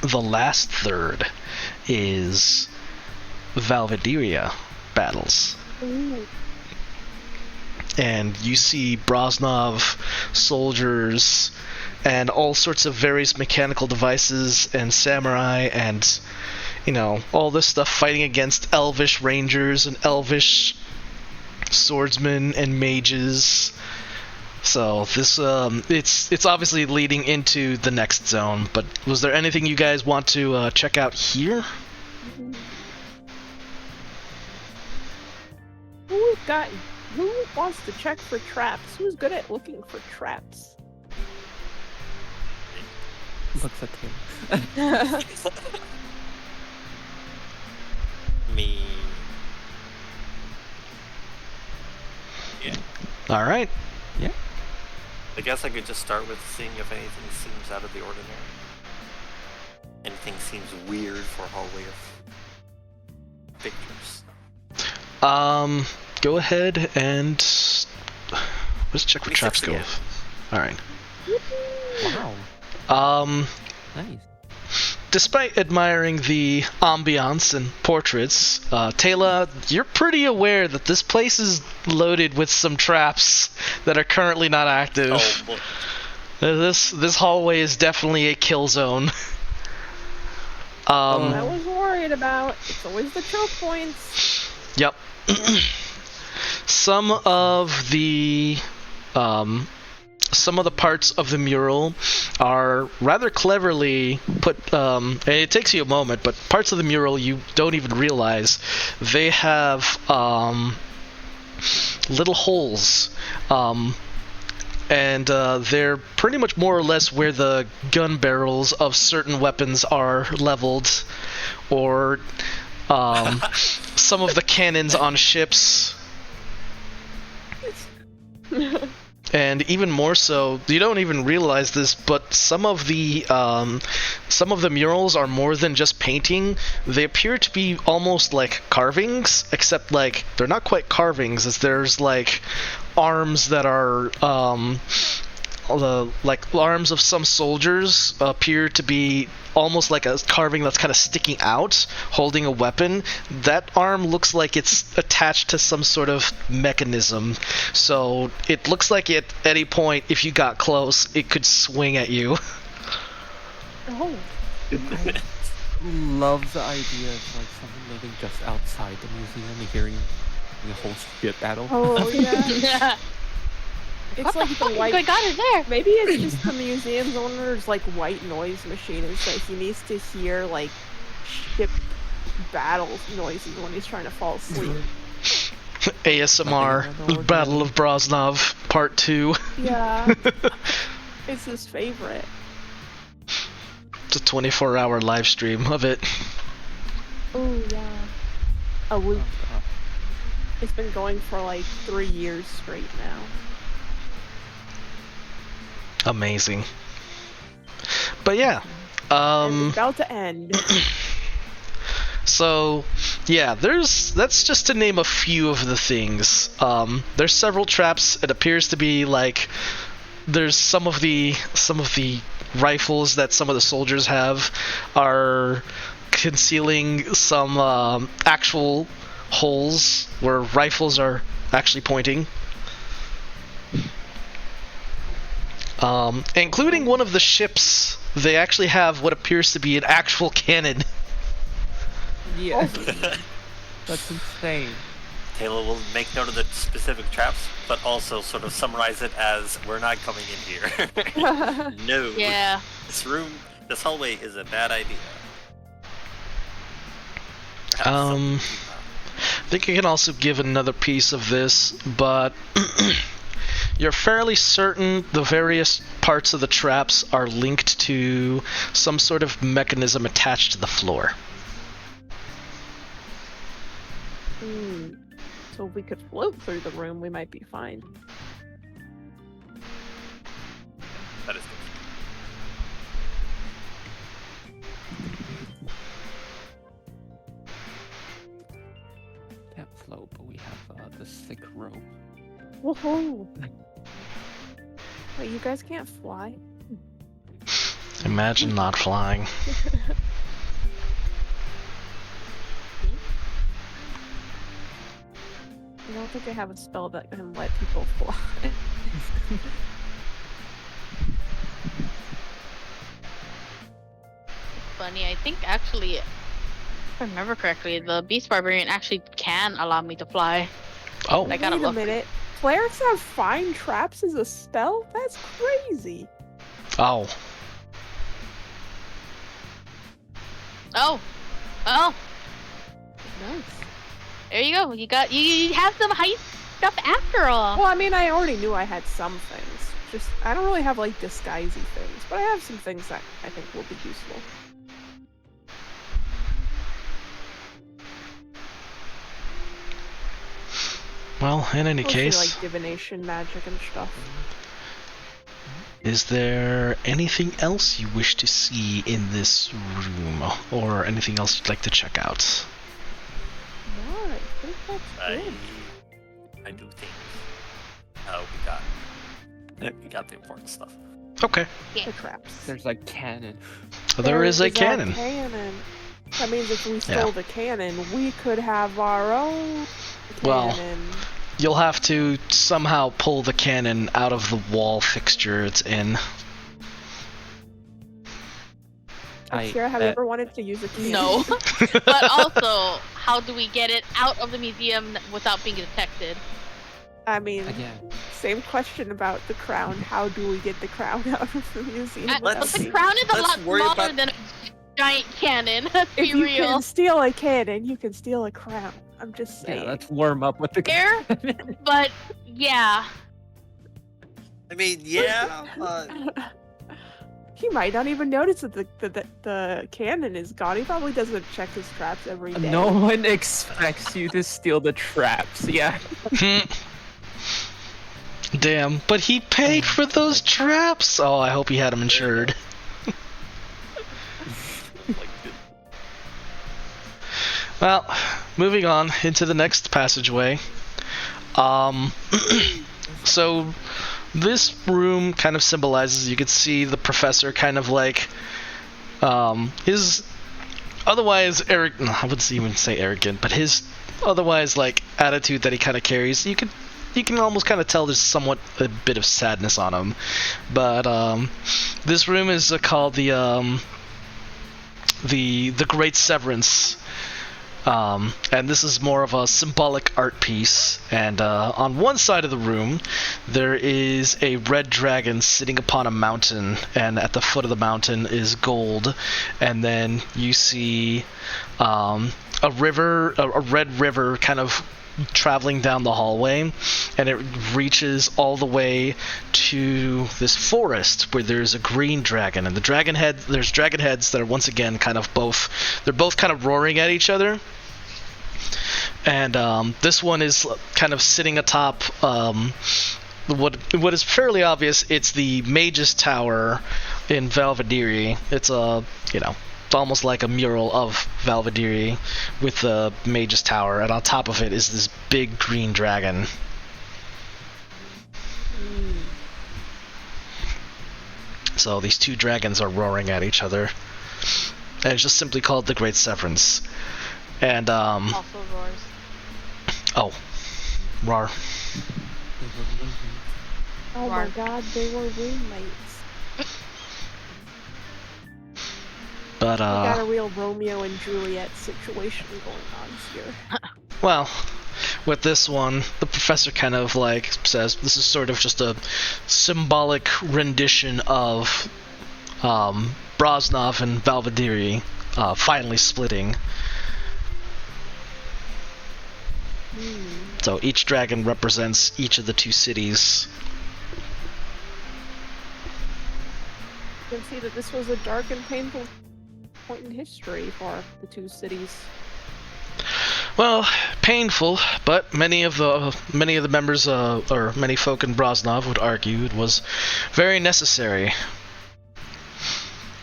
The last third is Valvidiria battles. Ooh. And you see Broznov soldiers and all sorts of various mechanical devices and samurai and all this stuff fighting against elvish rangers and elvish swordsmen and mages. So this it's obviously leading into the next zone, but was there anything you guys want to check out here? Who wants to check for traps? Who's good at looking for traps? Looks at him. Me. Yeah. All right. I guess I could just start with seeing if anything seems out of the ordinary. Anything seems weird for a hallway of pictures. Go ahead and let's check for traps go. again. All right. Wow. Um, Nice. despite admiring the ambiance and portraits, Taylor, you're pretty aware that this place is loaded with some traps that are currently not active. Oh, boy. This hallway is definitely a kill zone. I was worried about. It's always the choke points. Yep. Some of the parts of the mural are rather cleverly put. It takes you a moment, but parts of the mural you don't even realize. They have little holes, and they're pretty much more or less where the gun barrels of certain weapons are leveled, or some of the cannons on ships. And even more so, you don't even realize this, but some of the murals are more than just painting. They appear to be almost like carvings, except like they're not quite carvings, as there's like arms that are like arms of some soldiers appear to be almost like a carving that's kind of sticking out, holding a weapon. That arm looks like it's attached to some sort of mechanism, so it looks like at any point, if you got close, it could swing at you. Oh. I love the idea of like someone living just outside the museum and hearing the whole shit battle. Oh yeah. Yeah. It's What like the the fuck is white. going on in there? Maybe it's just the museum's owner's like white noise machine, and so he needs to hear like ship battles noises when he's trying to fall asleep. ASMR, Battle of Broznov, Part 2. Yeah. It's his favorite. It's a 24-hour live stream of it. Oh yeah. A loop. Oh, It's been going for like 3 years straight now. Amazing. But yeah, And it's about to end. so yeah, that's just to name a few of the things. There's several traps. It appears to be like there's some of the rifles that some of the soldiers have are concealing some actual holes where rifles are actually pointing. Including one of the ships, they actually have what appears to be an actual cannon. yes. That's insane. Taylor will make note of the specific traps, but also sort of summarize it as we're not coming in here. No. Yeah. This hallway is a bad idea. I think I can also give another piece of this, but you're fairly certain the various parts of the traps are linked to some sort of mechanism attached to the floor. So if we could float through the room, we might be fine. That is Can't float, but we have the sick rope. Woohoo! Wait, you guys can't fly? Imagine not flying. I don't think I have a spell that can let people fly. Funny, I think actually, if I remember correctly, the Beast Barbarian actually can allow me to fly. Oh, I gotta Wait a look. minute. Clerics have find traps as a spell? That's crazy. oh. Oh, oh, Nice. there you go. You have some heist stuff after all. Well, I mean, I already knew I had some things. Just, I don't really have, like, disguisey things. But I have some things that I think will be useful. Well, in any Mostly, case, like, divination, magic, and stuff. is there anything else you wish to see in this room, or anything else you'd like to check out? No, I think that's good. I do think we got the important stuff. Okay. The traps. There's a cannon. There is a that cannon. That means if we stole the cannon, we could have our own Well, cannon. You'll have to somehow pull the cannon out of the wall fixture it's in. Sarah, have you ever wanted to use a cannon? No. But also, how do we get it out of the museum without being detected? I mean, Again. same question about the crown. How do we get the crown out of the museum? But Let's- the crown is a let's lot worry smaller about- than a giant cannon. Let's If be you real. can steal a cannon, you can steal a crown. I'm just saying. Yeah, let's warm up with the Fair, cannon. but yeah. I mean, yeah. He might not even notice that the cannon is gone. He probably doesn't check his traps every day. No one expects you to steal the traps. Yeah. Damn, but he paid for those traps! Oh, I hope he had them insured. Well, moving on into the next passageway. So this room kind of symbolizes, you could see the professor kind of like, his otherwise I wouldn't even say arrogant, but his otherwise like attitude that he kind of carries. You can almost kind of tell there's somewhat a bit of sadness on him. But this room is called the Great Severance. And this is more of a symbolic art piece. And on one side of the room, there is a red dragon sitting upon a mountain, and at the foot of the mountain is gold. And then you see a red river kind of traveling down the hallway, and it reaches all the way to this forest where there's a green dragon, and there's dragon heads that are once again they're both kind of roaring at each other. And this one is kind of sitting atop what is fairly obvious. It's the Mage's Tower in Valvadiri. It's it's almost like a mural of Valvadiri with the Mage's Tower, and on top of it is this big green dragon. So these two dragons are roaring at each other, and it's just simply called the Great Severance. And Also roars. oh, roar. Oh my god, they were roommates. But We got a real Romeo and Juliet situation going on here. well, with this one, the professor kind of like says this is sort of just a symbolic rendition of Broznov and Valvadiri finally splitting. So each dragon represents each of the two cities. You can see that this was a dark and painful point in history for the two cities. Well, painful, but many of the members or many folk in Broznov would argue it was very necessary.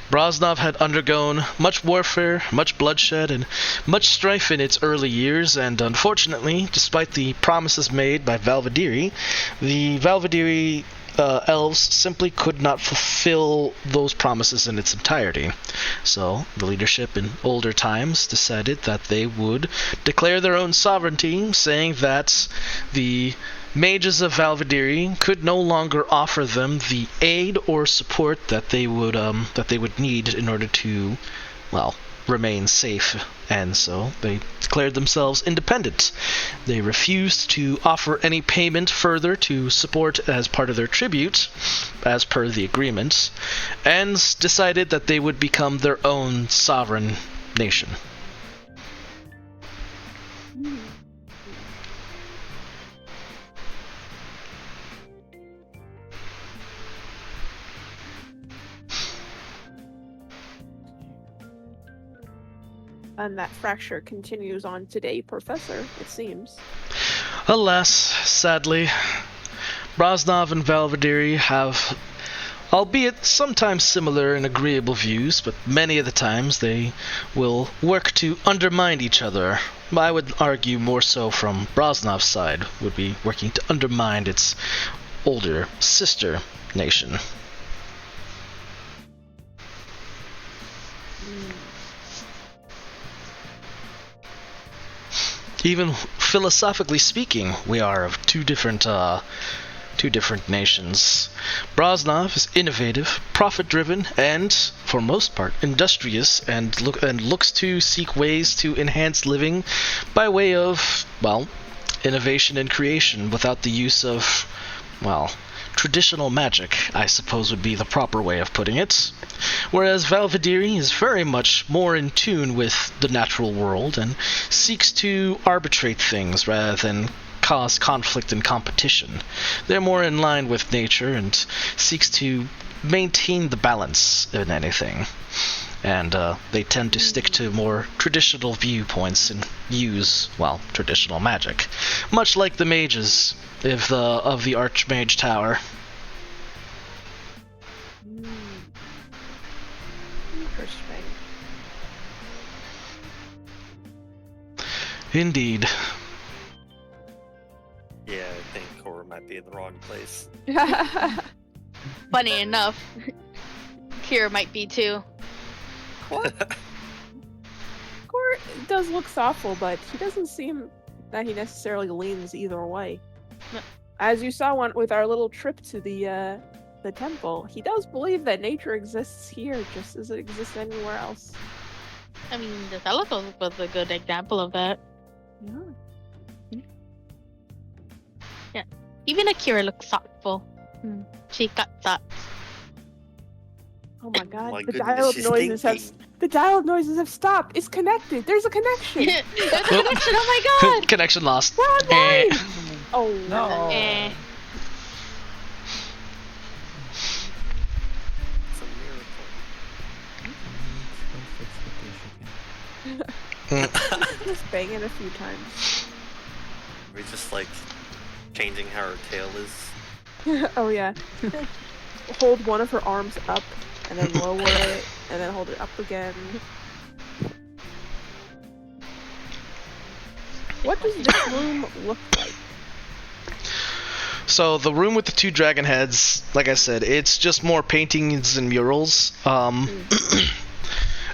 Broznov had undergone much warfare, much bloodshed, and much strife in its early years, and unfortunately, despite the promises made by Valvadiri, the Valvadiri elves simply could not fulfill those promises in its entirety. So, the leadership in older times decided that they would declare their own sovereignty, saying that the mages of Valvadiri could no longer offer them the aid or support that they would need in order to, well, remain safe, and so they declared themselves independent. They refused to offer any payment further to support as part of their tribute, as per the agreement, and decided that they would become their own sovereign nation. And that fracture continues on today, Professor, it seems. Alas, sadly, Broznov and Valvadiri have, albeit sometimes similar and agreeable views, but many of the times they will work to undermine each other. I would argue more so from Broznov's side, would be working to undermine its older sister nation. even philosophically speaking, we are of two different nations. Broznov is innovative, profit-driven, and, for most part, industrious, and looks to seek ways to enhance living by way of, well, innovation and creation without the use of, well, traditional magic, I suppose would be the proper way of putting it. Whereas Valvadiri is very much more in tune with the natural world and seeks to arbitrate things rather than cause conflict and competition. They're more in line with nature and seeks to maintain the balance in anything. And they tend to stick to more traditional viewpoints and use, well, traditional magic. Much like the mages of the Archmage Tower. Interesting. Indeed. Yeah, I think Cora might be in the wrong place. Funny enough, Kira might be too. Core does look thoughtful, but he doesn't seem that he necessarily leans either way. No. As you saw with our little trip to the temple, he does believe that nature exists here just as it exists anywhere else. I mean, the Teleport was a good example of that. Yeah. Even Akira looks thoughtful. She got thoughts. Oh my god, My the goodness, dial she's noises have stopped. It's connected. There's a connection. There's a connection, oh my god! Connection lost. We're online. Oh No. Eh. It's a miracle. Just bang it a few times. We just like changing how her tail is. Oh yeah. Hold one of her arms up, and then lower it, and then hold it up again. What does this room look like? So the room with the two dragon heads, like I said, it's just more paintings and murals.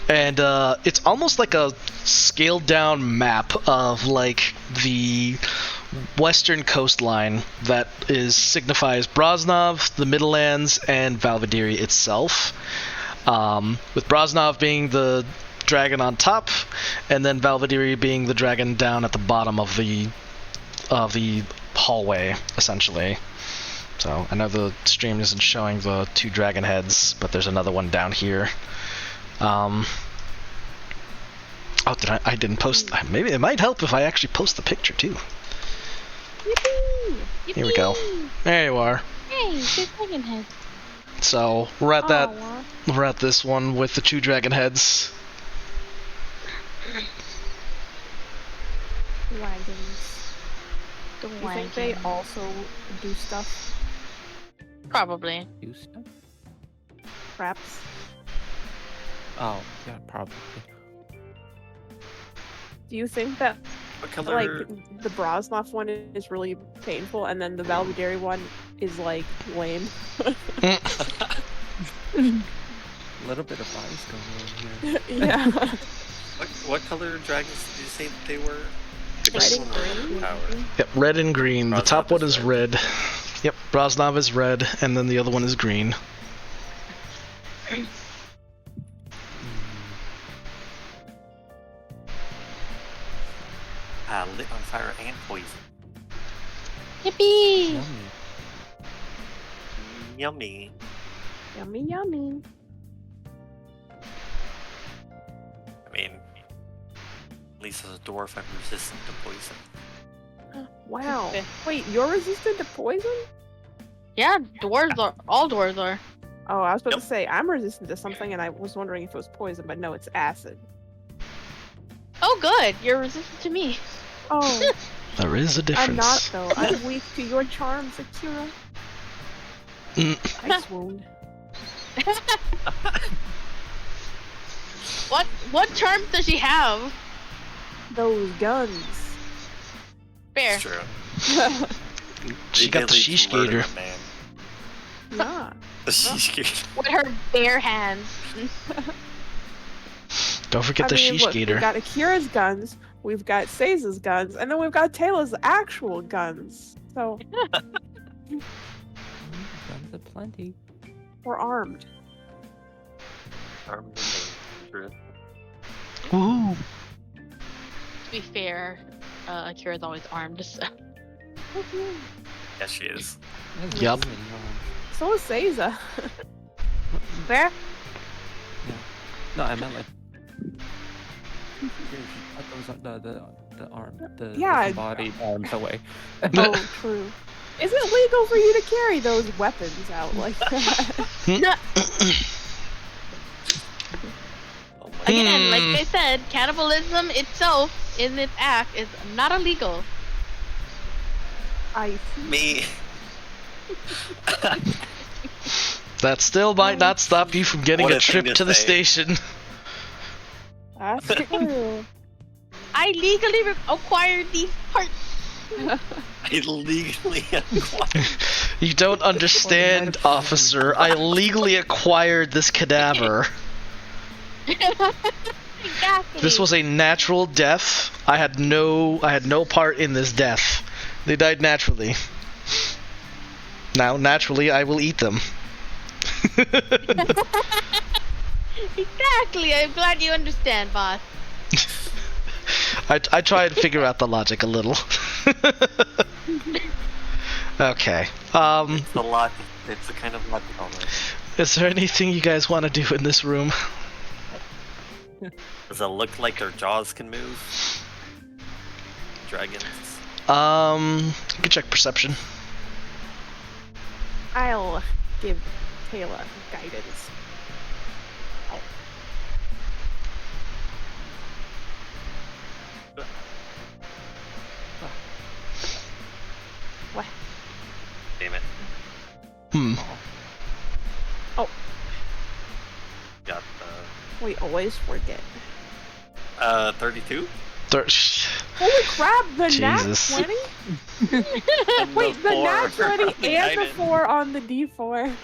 And it's almost like a scaled down map of like the western coastline that signifies Broznov, the Middlelands, and Valvadiri itself. With Broznov being the dragon on top, and then Valvadiri being the dragon down at the bottom of the hallway, essentially. So I know the stream isn't showing the two dragon heads, but there's another one down here. Oh, I didn't post. Maybe it might help if I actually post the picture too. Yippee! Here we go. There you are. Hey, good dragon head. So we're at that. Aw. We're at this one with the two dragon heads. Wagons. The You think they wagon. also do stuff? Probably. Do stuff? Perhaps. Oh, yeah, probably. Do you think that What color? like the Broznov one is really painful, and then the Valvadiri one is like lame? A little bit of bias going on here. Yeah. What color dragons did you say that they were? The Red green and one or green. the power? Yep, red and green. The top Broznov one is is red. Yep, Broznov is red, and then the other one is green. Lit on fire and poison. Yippee! Yummy. Yummy. Yummy, yummy. I mean, at least as a dwarf, I'm resistant to poison. Wow. Okay. Wait, you're resistant to poison? Yeah, dwarves are. All dwarves are. Oh, I was about Yep. to say I'm resistant to something, and I was wondering if it was poison, but no, it's acid. Oh, good. You're resistant to me. Oh, There is a difference. I'm not though. I'm weak to your charms, Akira. Mm. Ice wound. What charms does she have? Those guns. Fair. It's true. She got the sheesh gator. Man. Yeah. The sheesh gator. With her bare hands. Don't forget the Sheesh look, Gator. we've got Akira's guns, we've got Seiza's guns, and then we've got Taylor's actual guns. So Guns aplenty. we're armed. Armed and dangerous. Woohoo! To be fair, Akira's always armed, so. Yes, she is. That's Yup. really wrong. So is Seiza. Where? No, I meant like. She put those the arm, the Yeah. disembodied arms away. Oh, true. Is it legal for you to carry those weapons out like that? Oh my Again, like I said, cannibalism itself in its act is not illegal. I see. Me. That still might not stop you from getting What a a thing trip to to the say. station. That's true. I legally acquired these parts. I legally acquired. You don't understand, officer. I legally acquired this cadaver. Exactly. This was a natural death. I had no part in this death. They died naturally. Now, naturally, I will eat them. Exactly. I'm glad you understand, boss. I try and figure out the logic a little. Okay. It's a lot. It's a kind of luck almost. Is there anything you guys want to do in this room? Does it look like their jaws can move? Dragons. You can check perception. I'll give Taylor guidance. What? Damn it. Hmm. Got We always forget. 32. Holy crap, the Jesus. nat 20? And Wait, the four nat 20 on the and the guidance. 4 on the d4.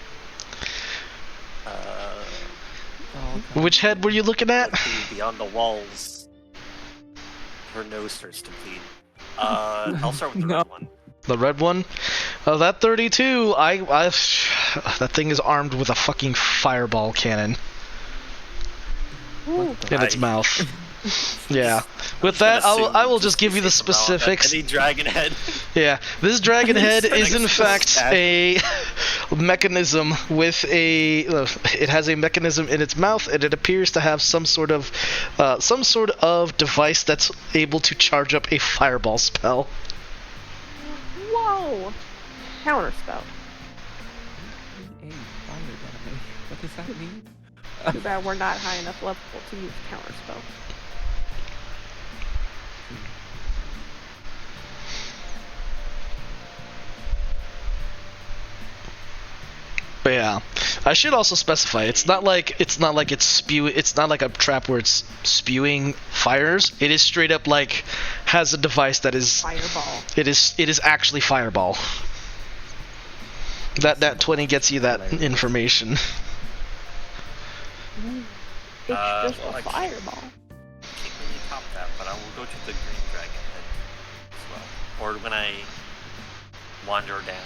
Oh, God. Which head were you looking at? Let's see, beyond the walls. Her nose starts to bleed. I'll start with the No. red one. The red one? Oh, that 32, that thing is armed with a fucking fireball cannon Ooh. in its Nice. mouth. Yeah. With Gonna that, I will assume just give you the from now on that specifics. Any dragon head. Yeah, this dragon head Starting is in so fact sad. a mechanism with a. It has a mechanism in its mouth, and it appears to have some sort of device that's able to charge up a fireball spell. Whoa! Counterspell. Hey, fire enemy. What does that mean? Too bad we're not high enough level to use counterspell. But yeah, I should also specify it's not like it's not like a trap where it's spewing fires. It is straight up like has a device that is Fireball. it is actually fireball. That 20 gets you that information. It's Uh, just well, a I can't- fireball. Can't really top that, but I will go to the green dragon head as well. Or when I wander down,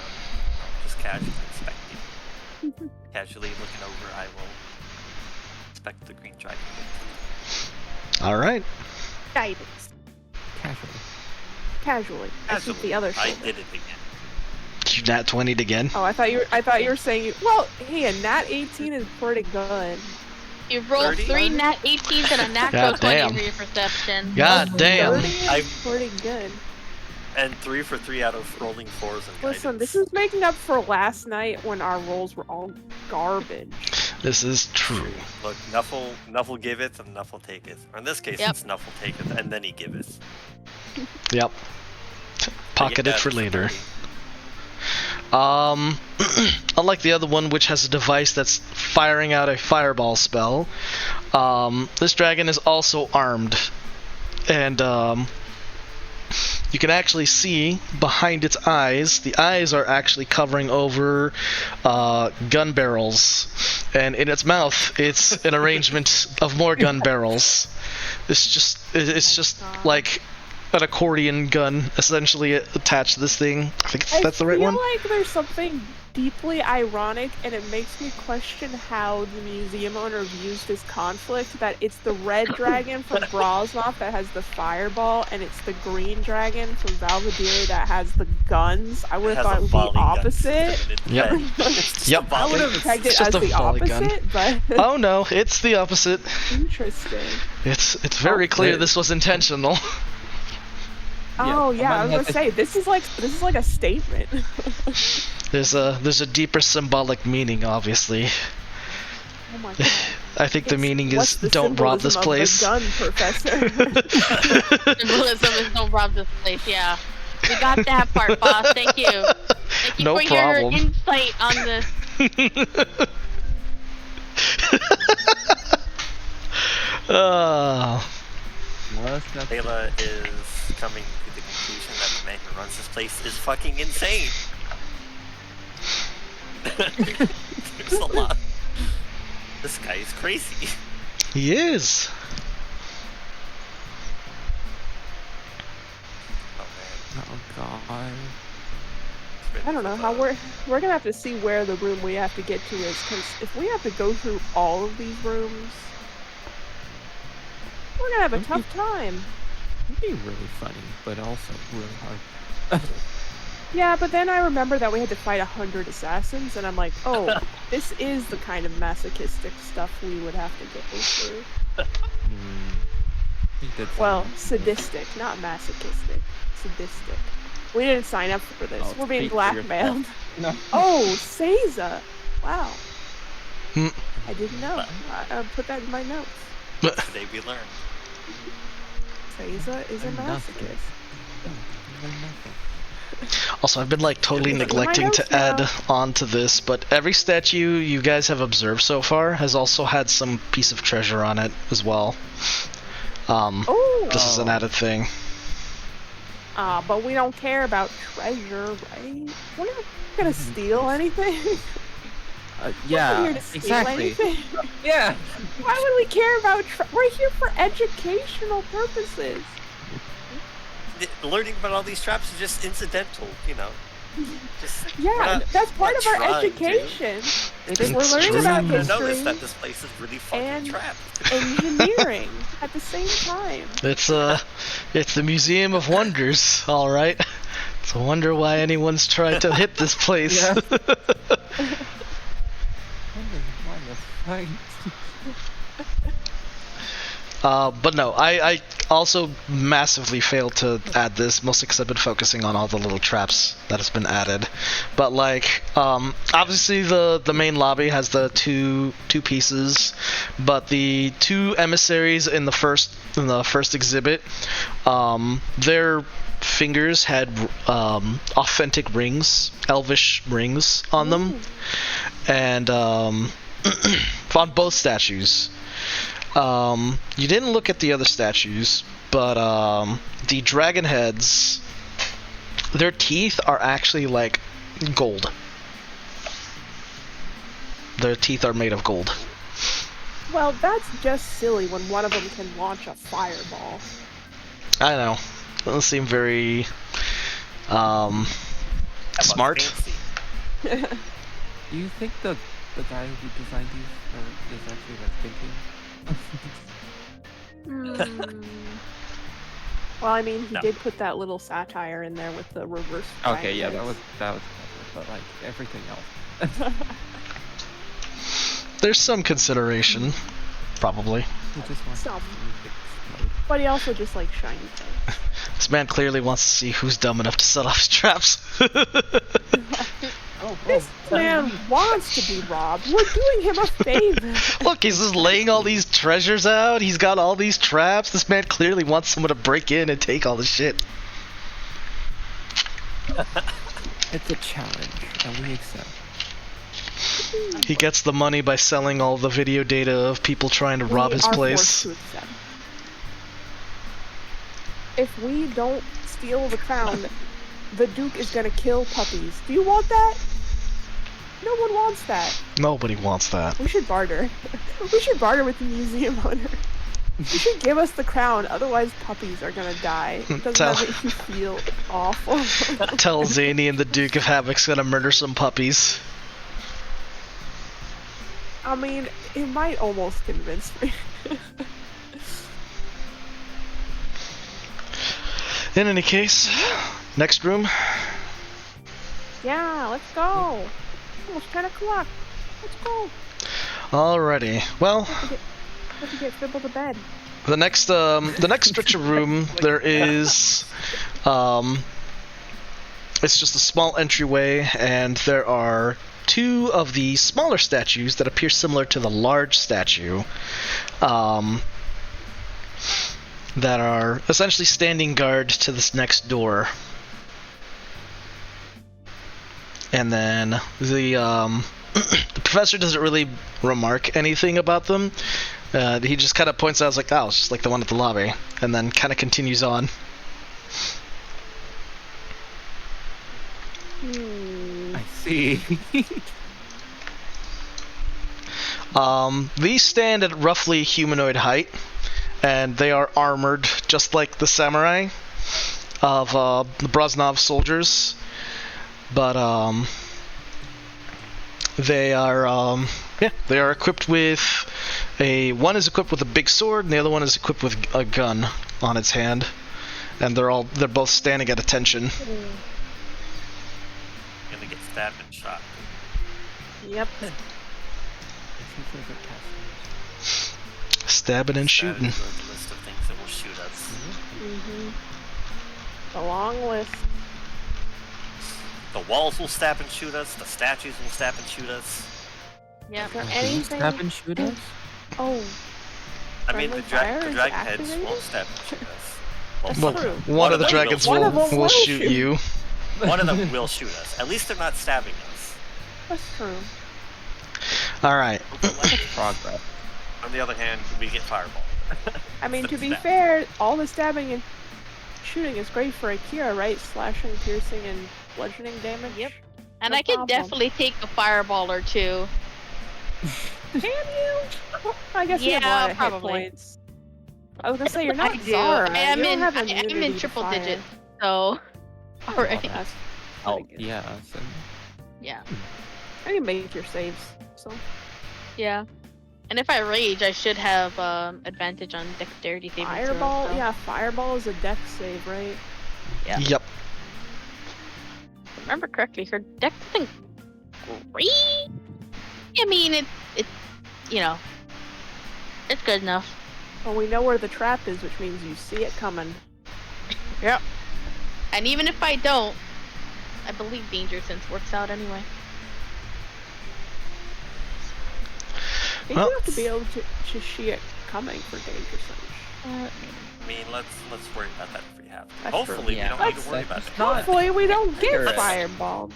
just casually inspecting. Casually looking over, I will inspect the green dragon head. All right. Guidance. Casually. Casually. I shoot the other I shoulder. did it again. You nat 20'd again. Oh, I thought you were saying well, hey, a nat 18 is pretty good. You rolled 30? 3 nat 18s and a natural God 20 damn. for your perception. God damn. 30 is I've- pretty good. And 3 for 3 out of rolling 4s and Listen, guidance. this is making up for last night when our rolls were all garbage. This is true. Look, Nuffle giveth and Nuffle taketh. Or in this case, Yep. it's Nuffle taketh and then he giveth. Yep. Pocket it for later. 30. Unlike the other one, which has a device that's firing out a fireball spell, this dragon is also armed, and you can actually see behind its eyes. The eyes are actually covering over gun barrels, and in its mouth, it's an arrangement of more gun barrels. It's just like an accordion gun essentially attached to this thing. I think that's the right one. I feel like there's something deeply ironic, and it makes me question how the museum owner views this conflict, that it's the red dragon from Broznov that has the fireball, and it's the green dragon from Valvadiri that has the guns. I would have thought it would be opposite. Yep. Yep. I would have pegged it It's as just a the volley opposite, gun. but Oh no, it's the opposite. interesting. It's very clear this was intentional. Oh yeah, I was gonna say this is like a statement. There's a deeper symbolic meaning, obviously. Oh my god. I think the meaning is What's the don't rob this symbolism of place. the gun, Professor? Symbolism is don't rob this place, yeah. We got that part, boss. Thank you. Thank you No for problem. your insight on this. Layla is coming to the conclusion that the man who runs this place is fucking insane. There's a lot. This guy is crazy. He is. Oh man. Oh god. I don't know how we're gonna have to see where the room we have to get to is, because if we have to go through all of these rooms, we're gonna have a tough time. It'd be really funny, but also really hard. Yeah, but then I remember that we had to fight 100 assassins, and I'm like, oh, this is the kind of masochistic stuff we would have to go through. He did Well, something. sadistic, not masochistic. Sadistic. We didn't sign up for this. Oh, We're being speak for yourself. blackmailed. No. Oh, Seiza! Wow. Hmm. I didn't know. I put that in my notes. Today we learned. Seiza is a I'm nothing. masochist. No, nothing. Also, I've been like totally Look at my neglecting notes to add now. on to this, but every statue you guys have observed so far has also had some piece of treasure on it as well. Oh! This is an added thing. But we don't care about treasure, right? We're not gonna steal anything. We're not Yeah, here to steal exactly. anything. Yeah. Why would we care about we're here for educational purposes. Learning about all these traps is just incidental, you know. Just, we're Yeah, not- that's part not of our trying to. education. It is We're learning true. about I'm gonna notice history, that this place is really fucking and- trapped. engineering at the same time. It's the Museum of Wonders, all right. It's a wonder why anyone's tried to hit this place. Yeah. Why the fight? But no, I also massively failed to add this, mostly because I've been focusing on all the little traps that has been added. But like, obviously the main lobby has the two pieces, but the two emissaries in the first exhibit, their fingers had authentic rings, elvish rings on them, and on both statues. You didn't look at the other statues, but the dragon heads, their teeth are actually like gold. Their teeth are made of gold. Well, that's just silly when one of them can launch a fireball. I know. Doesn't seem very smart. Fancy. Do you think the guy who designed these is actually like thinking? Well, I mean, he No. did put that little satire in there with the reverse. Okay, yeah, triangles. that was clever, but like everything else. There's some consideration, probably. He just wants Some. to explode. But he also just likes shiny things. This man clearly wants to see who's dumb enough to set off his traps. This man wants to be robbed. We're doing him a favor. Look, he's just laying all these treasures out. He's got all these traps. This man clearly wants someone to break in and take all the shit. It's a challenge, and we accept. He gets the money by selling all the video data of people trying to rob We his are place. forced to accept. if we don't steal the crown, the Duke is gonna kill puppies. Do you want that? No one wants that. Nobody wants that. We should barter. We should barter with the museum owner. You should give us the crown, otherwise puppies are gonna die. Doesn't Tell- that make you feel awful? Tell Zany and the Duke of Havoc's gonna murder some puppies. I mean, it might almost convince me. In any case, next room. Yeah, let's go. Almost 10 o'clock. Let's go. Alrighty. Well, Let me get Fibble to bed. the next stretch of room there is, it's just a small entryway, and there are two of the smaller statues that appear similar to the large statue, that are essentially standing guard to this next door. And then the the professor doesn't really remark anything about them. He just kind of points out, like, oh, it's just like the one at the lobby, and then kind of continues on. I see. These stand at roughly humanoid height, and they are armored just like the samurai of the Broznov soldiers, but they are equipped with one is equipped with a big sword, and the other one is equipped with a gun on its hand, and they're both standing at attention. Gonna get stabbed and shot. Yep. Stabbing and That shooting. is a list of things that will shoot us. A long list. The walls will stab and shoot us. The statues will stab and shoot us. Yep. Is there Can you anything? stab and shoot us? Oh, I mean, the Friendly fire is dragon heads activated? won't stab and shoot us. That's Well, true. one of the them dragons One will, of them will will shoot shoot. you. One of them will shoot us. At least they're not stabbing us. that's true. Alright. Progress. On the other hand, we get fireball. I mean, to be Stab. fair, all the stabbing and shooting is great for Akira, right? Slashing, piercing, and bludgeoning damage. Yep. And No I could problem. definitely take a fireball or two. Can you? I guess you have a Yeah, lot of probably. hit points. I was gonna say you're not I do. Zara. I am you don't in. have I am immunity in to triple fire. digits. So already. That's Oh, pretty good. yeah. So, Yeah. I can make your saves. So Yeah. And if I rage, I should have advantage on dexterity saving throws, fireball, so- yeah, fireball is a dex save, right? Yeah. Yep. If I remember correctly, her dex isn't great. I mean, it's you know, it's good enough. Well, we know where the trap is, which means you see it coming. Yep. And even if I don't, I believe danger sense works out anyway. I think Well- you have to be able to see it coming for danger sense. I mean, let's worry about that if we have to. That's true. Hopefully, Yeah. we don't need Let's- to worry about that's that. not- Hopefully, we don't get Correct. fireballed.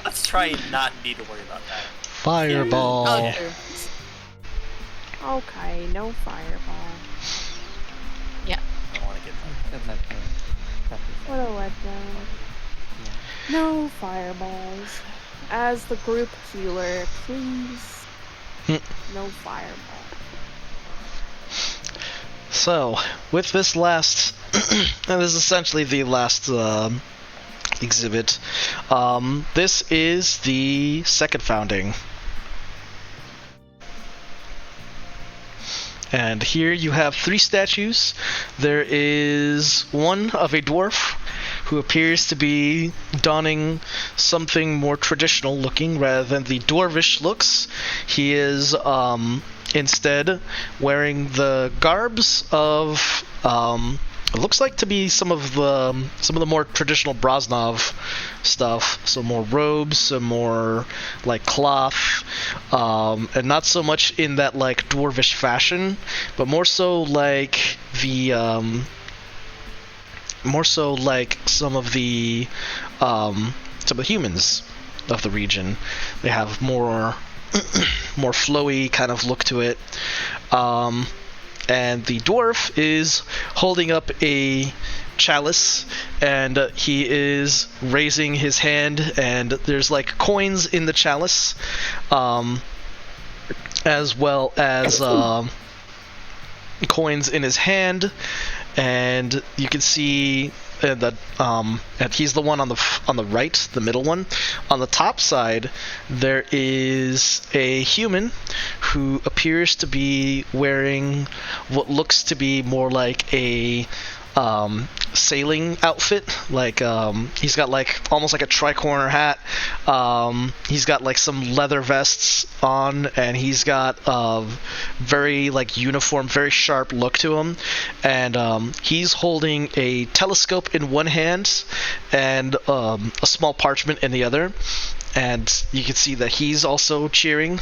Let's try and not need to worry about that. Fireball. Oh, true. Okay, no fireball. I don't want to get I'd let that be What a letdown. No fireballs. As the group healer, please. No fireball. So, with this last, and this is essentially the last exhibit, this is the second founding. And here you have three statues. There is one of a dwarf who appears to be donning something more traditional looking rather than the dwarvish looks. He is instead wearing the garbs of it looks like to be some of the more traditional Broznov stuff. Some more robes, some more like cloth, and not so much in that like dwarvish fashion, but more so like the some of the humans of the region. They have more more flowy kind of look to it. And the dwarf is holding up a chalice, and he is raising his hand, and there's like coins in the chalice, as well as coins in his hand, and you can see that and he's the one on the right, the middle one. On the top side, there is a human who appears to be wearing what looks to be more like a sailing outfit. Like he's got like almost like a tricorner hat. He's got like some leather vests on, and he's got a very like uniform, very sharp look to him. And he's holding a telescope in one hand and a small parchment in the other. And you can see that he's also cheering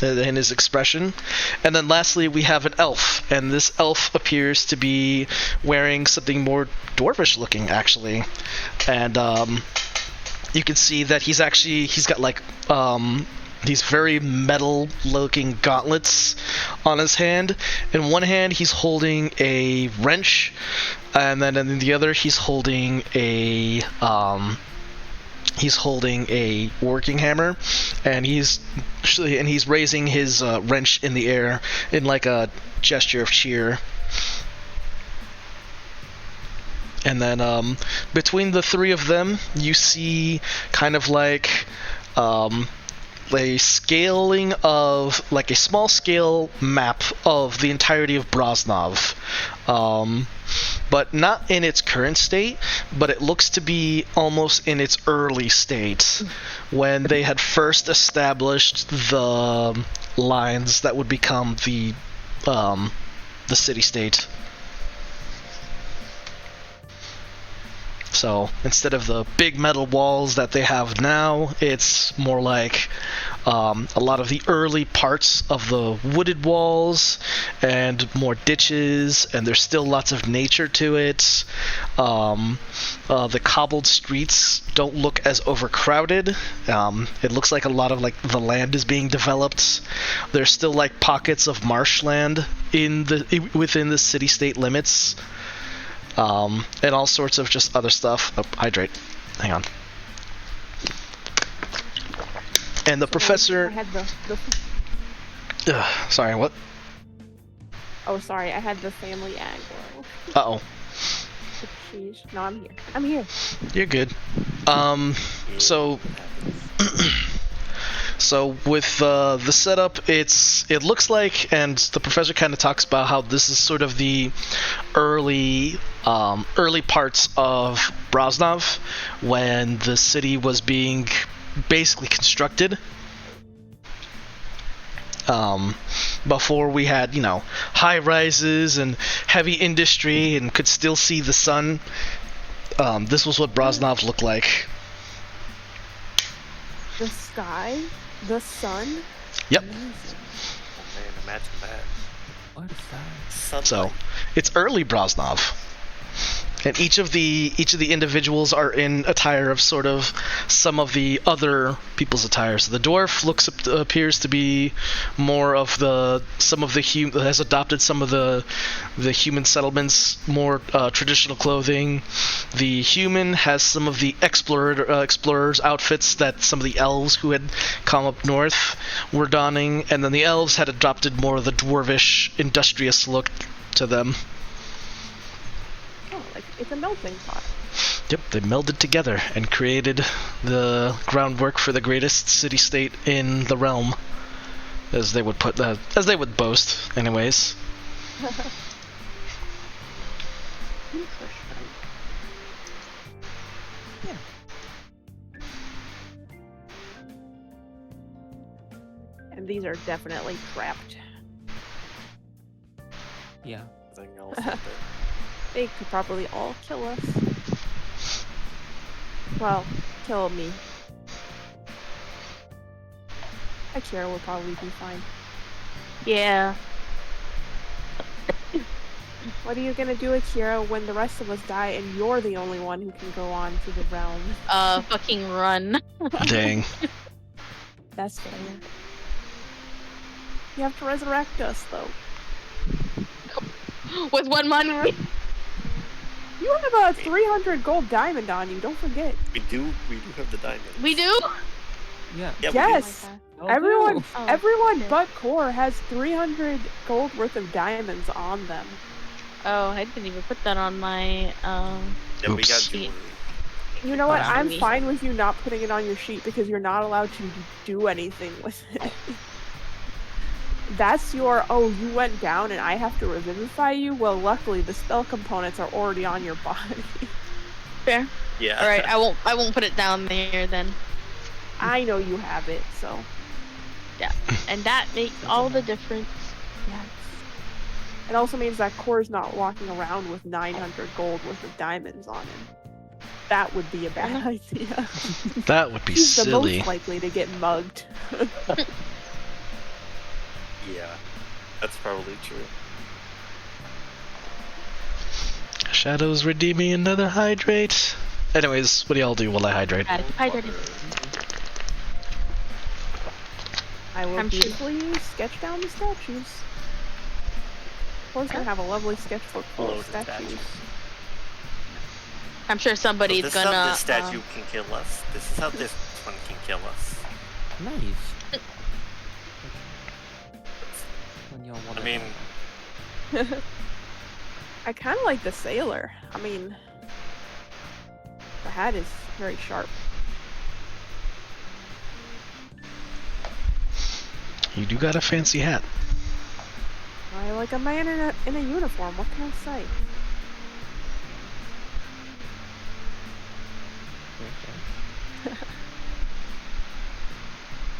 in his expression. And then lastly, we have an elf, and this elf appears to be wearing something more dwarvish looking, actually. And you can see that he's got like these very metal looking gauntlets on his hand. In one hand he's holding a wrench, and then in the other he's holding a working hammer, and he's raising his wrench in the air in like a gesture of cheer. And then between the three of them, you see kind of like a scaling of like a small scale map of the entirety of Broznov. But not in its current state, but it looks to be almost in its early state, when they had first established the lines that would become the city-state. So instead of the big metal walls that they have now, it's more like a lot of the early parts of the wooded walls and more ditches, and there's still lots of nature to it. The cobbled streets don't look as overcrowded. It looks like a lot of like the land is being developed. There's still like pockets of marshland within the city-state limits. And all sorts of just other stuff. Oh, hydrate. Hang on. And the professor... I had sorry, what? Oh, sorry, I had the family aggro. Uh-oh. Sheesh. No, I'm here. I'm here. You're good. So... So with the setup, it looks like, and the professor kind of talks about how this is sort of the early parts of Broznov, when the city was being basically constructed. Before we had, high rises and heavy industry and could still see the sun. This was what Broznov looked like. The sky? The sun? Yep. Oh, man, imagine that. What is that? Sunlight. So, it's early Broznov. And each of the individuals are in attire of sort of some of the other people's attire. So the dwarf appears to be more of has adopted some of the human settlements, more traditional clothing. The human has some of the explorers outfits that some of the elves who had come up north were donning, and then the elves had adopted more of the dwarvish, industrious look to them. It's a melting pot. Yep, they melded together and created the groundwork for the greatest city-state in the realm, as they would boast, anyways. Yeah. And these are definitely trapped. Yeah. Everything else out there. They could probably all kill us. Well, kill me. Akira will probably be fine. Yeah. What are you gonna do, Akira, when the rest of us die and you're the only one who can go on to the realm? Fucking run. Dang. That's fair. You have to resurrect us, though. With one month. You have a 300 gold diamond on you. Don't forget. We do have the diamond. We do? Yeah. Yeah, Yes. I'll Everyone, do. Oh, everyone shit. but Core has 300 gold worth of diamonds on them. Oh, I didn't even put that on my, Yeah, we got Oops. jewelry. You know what? Wow. I'm fine with you not putting it on your sheet because you're not allowed to do anything with it. That's your, oh, you went down and I have to revivify you? Well, luckily the spell components are already on your body. Fair. Yeah. All right, I won't put it down there then. I know you have it, so. And that makes all the difference. Yes. It also means that Core's not walking around with 900 gold worth of diamonds on him. That would be a bad idea. That would be He's the silly. most likely to get mugged. Yeah. That's probably true. Shadows redeeming another hydrate. Anyways, what do y'all do while I hydrate? Hydrated. I will I'm sure- beautifully sketch down the statues. Core's gonna have a lovely sketchbook full Below of the statues. statue. I'm sure somebody's this gonna. is how this statue can kill us. This is how this one can kill us. Nice. When y'all wanna I mean, go. I kind of like the sailor. I mean, the hat is very sharp. You do got a fancy hat. I like a man in a uniform. What can I say?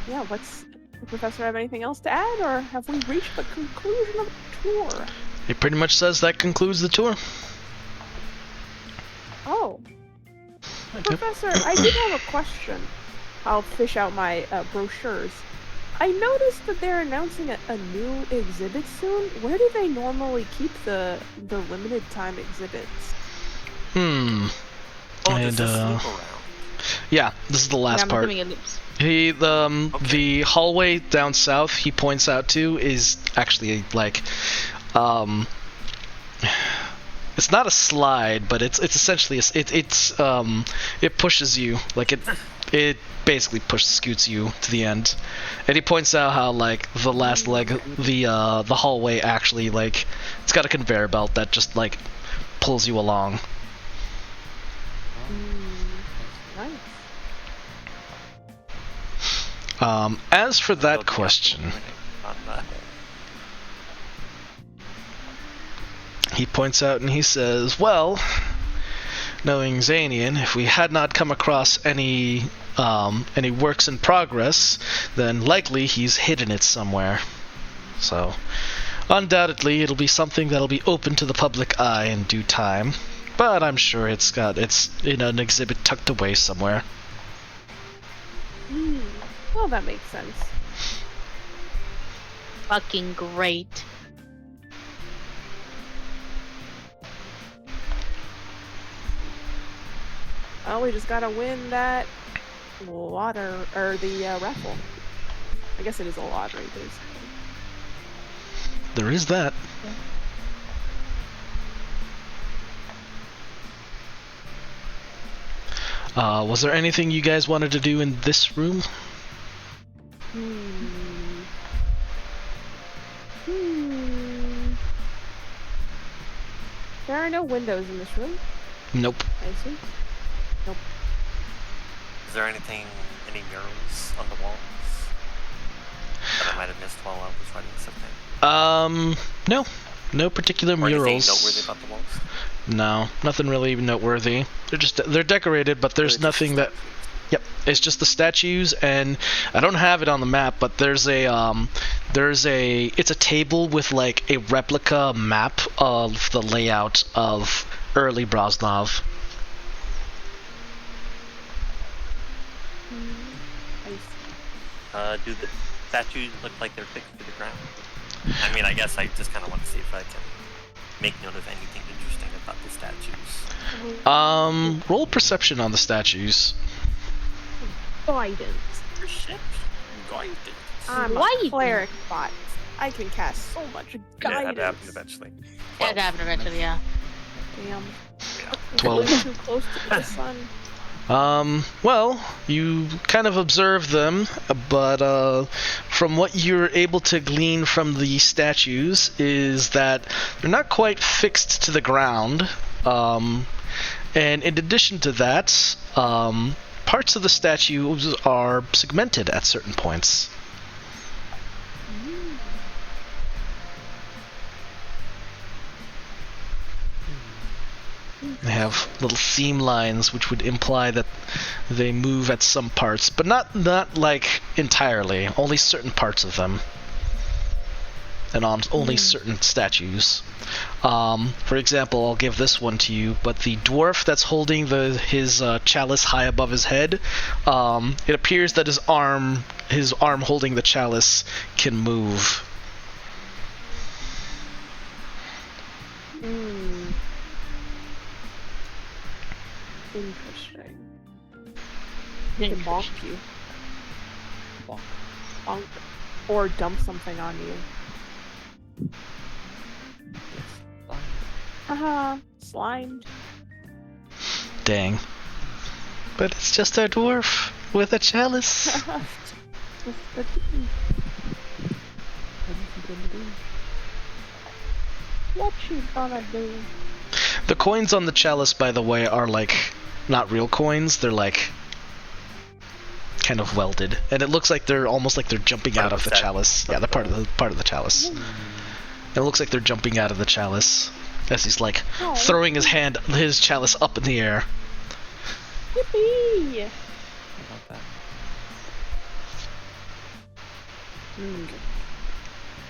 Yeah, what's the professor have anything else to add, or have we reached the conclusion of the tour? It pretty much says that concludes the tour. Oh, Yep. Professor, I did have a question. I'll fish out my brochures. I noticed that they're announcing a new exhibit soon. Where do they normally keep the limited time exhibits? Hmm. oh, And, there's a uh, snoop around. Yeah, this is the Yeah, last I'm part. assuming it loops. The hallway down south he points out to is actually like it's not a slide, but it's essentially it pushes you, like it basically scoots you to the end. And he points out how like the last leg, the hallway actually, like, it's got a conveyor belt that just like pulls you along. Nice. As for There'll that be question, on the- he points out and he says, well, knowing Xanian, if we had not come across any works in progress, then likely he's hidden it somewhere. So, undoubtedly, it'll be something that'll be open to the public eye in due time. But I'm sure it's in an exhibit tucked away somewhere. Well, that makes sense. Fucking great. Oh, we just gotta win that water or the raffle. I guess it is a lottery, basically. There is that. Was there anything you guys wanted to do in this room? There are no windows in this room, Nope. I assume. Is there any murals on the walls that I might have missed while I was writing something? No. No particular Or anything murals. noteworthy about the walls? No, nothing really noteworthy. They're decorated, but there's Or just nothing that. statues? Yep, it's just the statues, and I don't have it on the map, but it's a table with like a replica map of the layout of early Broznov. I see. Do the statues look like they're fixed to the ground? I mean, I guess I just kind of want to see if I can make note of anything interesting about the statues. Roll perception on the statues. Guidance. Perception. Guidance. I'm Why a you- cleric bot. I can cast so much Yeah, guidance. that happened eventually. Yeah, it happened eventually, yeah. Damn. 12. Flew too close to the sun. Well, you kind of observe them, but from what you're able to glean from the statues is that they're not quite fixed to the ground. And in addition to that, parts of the statues are segmented at certain points. They have little seam lines, which would imply that they move at some parts, but not like entirely. Only certain parts of them, and on only certain statues. For example, I'll give this one to you. But the dwarf that's holding his chalice high above his head, it appears that his arm holding the chalice can move. Interesting. It can bonk you. Bonk. Or dump something on you. Haha, slimed. Dang. But it's just a dwarf with a chalice. What you gonna do? The coins on the chalice, by the way, are like not real coins. They're like kind of welded, and it looks like they're almost like they're jumping out of the chalice. Yeah, the part of the chalice. And it looks like they're jumping out of the chalice as he's like throwing his chalice up in the air. Yippee! How about that?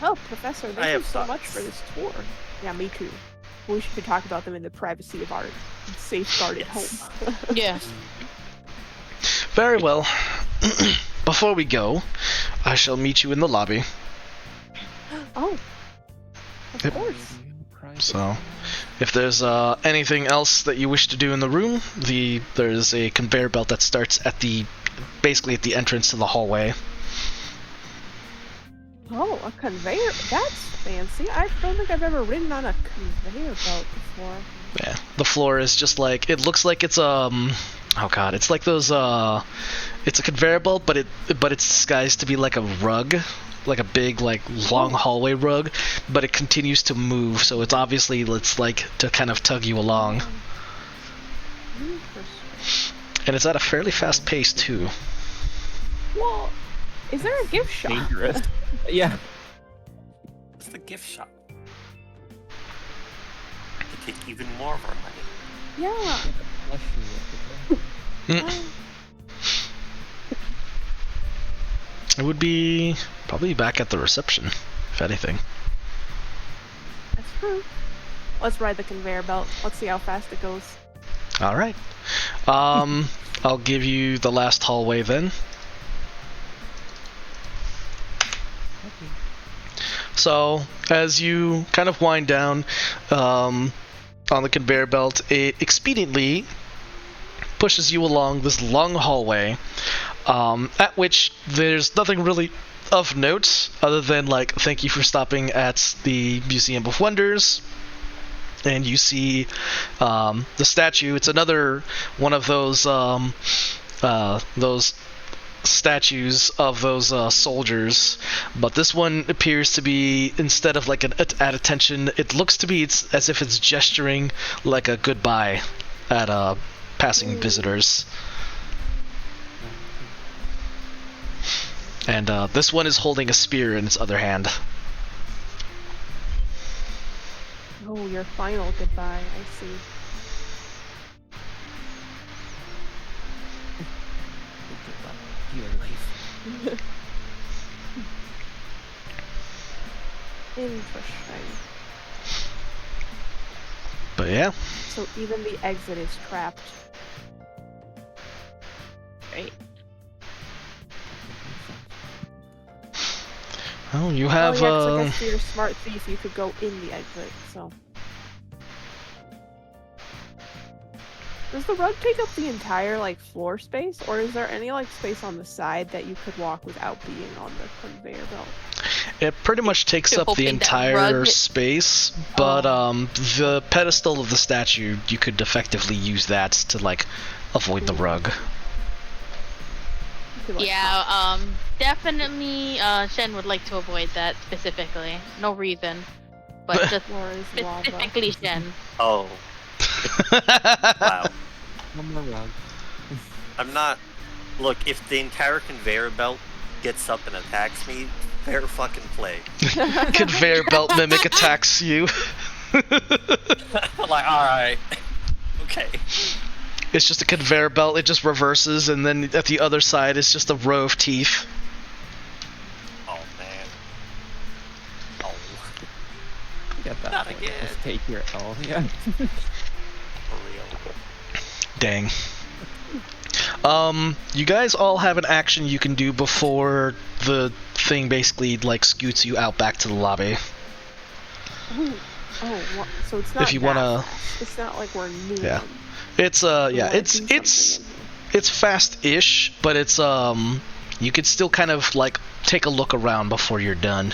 Oh, Professor, I thank you have so much thoughts. for this tour. Yeah, me too. We should talk about them in the privacy of our safeguarded Yes. home. Yeah. Very well. Before we go, I shall meet you in the lobby. Oh, of Yep. course. So, if there's anything else that you wish to do in the room, there's a conveyor belt that starts basically at the entrance to the hallway. Oh, a conveyor. That's fancy. I don't think I've ever ridden on a conveyor belt before. Yeah, the floor is just like, it looks like it's oh god, it's like those it's a conveyor belt, but it's disguised to be like a rug, like a big like long hallway rug, but it continues to move, so it's like to kind of tug you along, Interesting. and it's at a fairly fast pace too. Well, is there a gift shop? Dangerous. Yeah. It's the gift shop. They take even more of our money. Yeah. It would be probably back at the reception, if anything. That's true. Let's ride the conveyor belt. Let's see how fast it goes. All right. I'll give you the last hallway then. So, as you kind of wind down on the conveyor belt, it expediently pushes you along this long hallway, at which there's nothing really of note other than like, thank you for stopping at the Museum of Wonders. And you see the statue. It's another one of those statues of those soldiers, but this one appears to be, instead of like at attention, it looks to be as if it's gesturing like a goodbye at passing visitors. And this one is holding a spear in its other hand. Oh, your final goodbye. I see. Your life. Interesting. But yeah, So even the exit is trapped. Great. well, you have oh, yeah, 'cause I guess if you're a smart thief, you could go in the exit, so. Does the rug take up the entire, like, floor space? Or is there any, like, space on the side that you could walk without being on the conveyor belt? It pretty much takes You're up the hoping that entire rug- space, but the pedestal of the statue, you could effectively use that to like avoid the rug. You could, like, Yeah, definitely, Shen would like to avoid that specifically. No reason. But just Laura's lava. specifically Shen. Oh, wow. One more rug. I'm not. Look, if the entire conveyor belt gets up and attacks me, fair fucking play. Conveyor belt mimic attacks you. I'm like, alright. Okay. It's just a conveyor belt, it just reverses, and then at the other side it's just a row of teeth. Oh, man. Oh. Get that. Not point. again. Just take your L. Yeah. For real. Dang. You guys all have an action you can do before the thing basically like scoots you out back to the lobby. So it's not. If you that wanna- fast. It's not like we're new. Yeah. It's it's fast-ish, but it's you could still kind of like take a look around before you're done.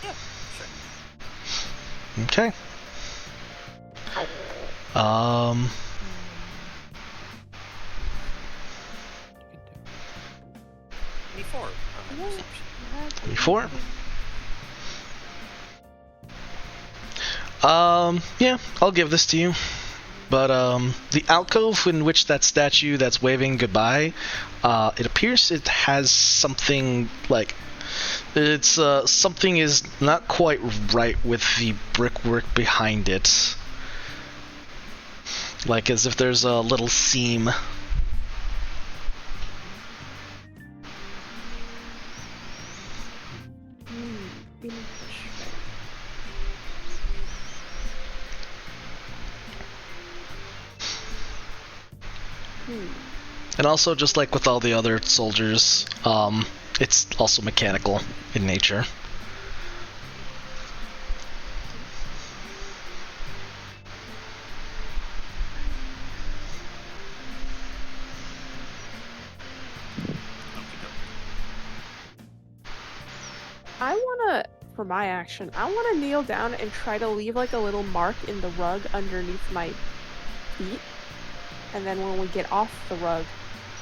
Yeah, sure. Okay. Me4 on the perception. Before. Yeah, I'll give this to you. But the alcove in which that statue that's waving goodbye, it appears it has something like it's something is not quite right with the brickwork behind it. Like as if there's a little seam. And also, just like with all the other soldiers, it's also mechanical in nature. I wanna, for my action, I wanna kneel down and try to leave like a little mark in the rug underneath my feet. And then when we get off the rug,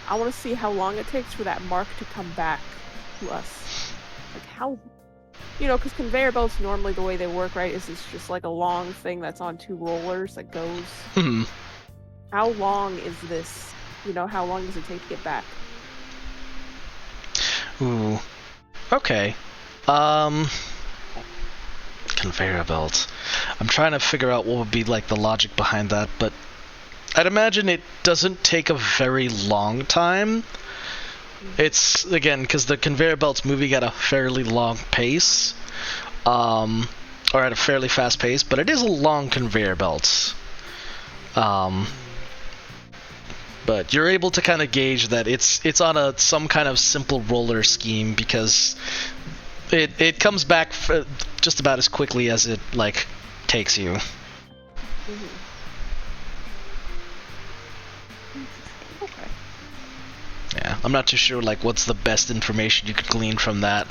I want to see how long it takes for that mark to come back to us. Like how, because conveyor belts normally the way they work, right, is it's just like a long thing that's on two rollers that goes. Hmm. How long is this? How long does it take to get back? Ooh. Okay. Conveyor belt. I'm trying to figure out what would be like the logic behind that, but I'd imagine it doesn't take a very long time. It's, again, because the conveyor belt's moving at a fairly long pace, or at a fairly fast pace, but it is a long conveyor belt. But you're able to kind of gauge that it's on some kind of simple roller scheme because it comes back just about as quickly as it like takes you. Okay. Yeah, I'm not too sure like what's the best information you could glean from that.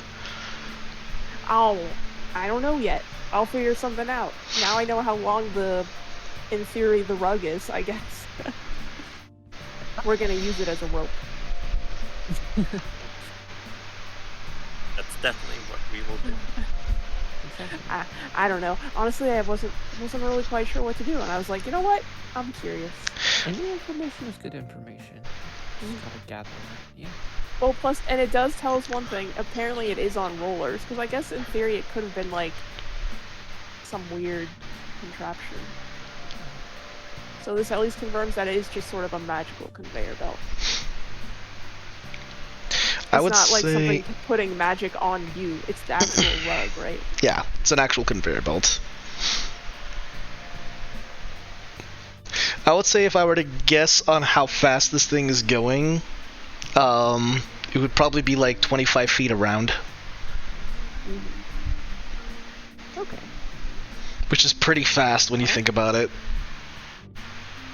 I don't know yet. I'll figure something out. Now I know how long in theory, the rug is, I guess. We're gonna use it as a rope. That's definitely what we will do. I don't know. Honestly, I wasn't really quite sure what to do, and I was like, you know what? I'm curious. Any information is good information. Just gotta gather it. Yeah. Well, plus, and it does tell us one thing. Apparently, it is on rollers, because I guess in theory it could have been like some weird contraption. So this at least confirms that it is just sort of a magical conveyor belt. I It's would not like say, something putting magic on you. It's the actual rug, right? yeah, it's an actual conveyor belt. I would say if I were to guess on how fast this thing is going, it would probably be like 25 feet around. Okay. Which is pretty fast when you think about it.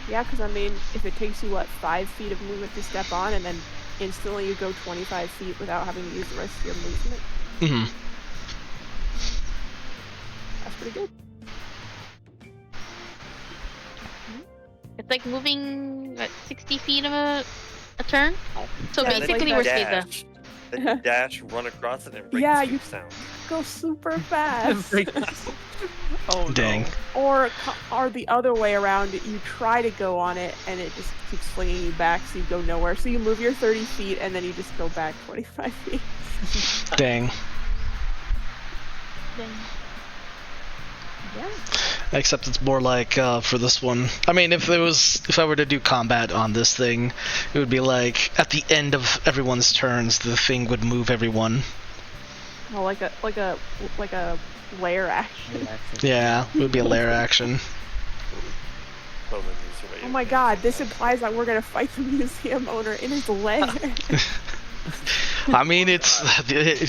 Yeah, because I mean, if it takes you, 5 feet of movement to step on, and then instantly you go 25 feet without having to use the rest of your movement. Mm-hmm. That's pretty good. It's like moving 60 feet of a turn. So Yeah, it's basically, like we're that. Caesar. Then you dash, run across it, and break Yeah, the you- scoop sound. Go super fast. Oh Dang. no. Or the other way around, you try to go on it and it just keeps flinging you back, so you go nowhere. So you move your 30 feet and then you just go back 25 feet. Dang. Then- Yeah. Except it's more like for this one. I mean, if I were to do combat on this thing, it would be like at the end of everyone's turns, the thing would move everyone. Well, like a lair action. Yeah, it would be a lair action. Well, then use your way Oh of my game. god, this implies that we're gonna fight the museum owner in his lair. I mean, it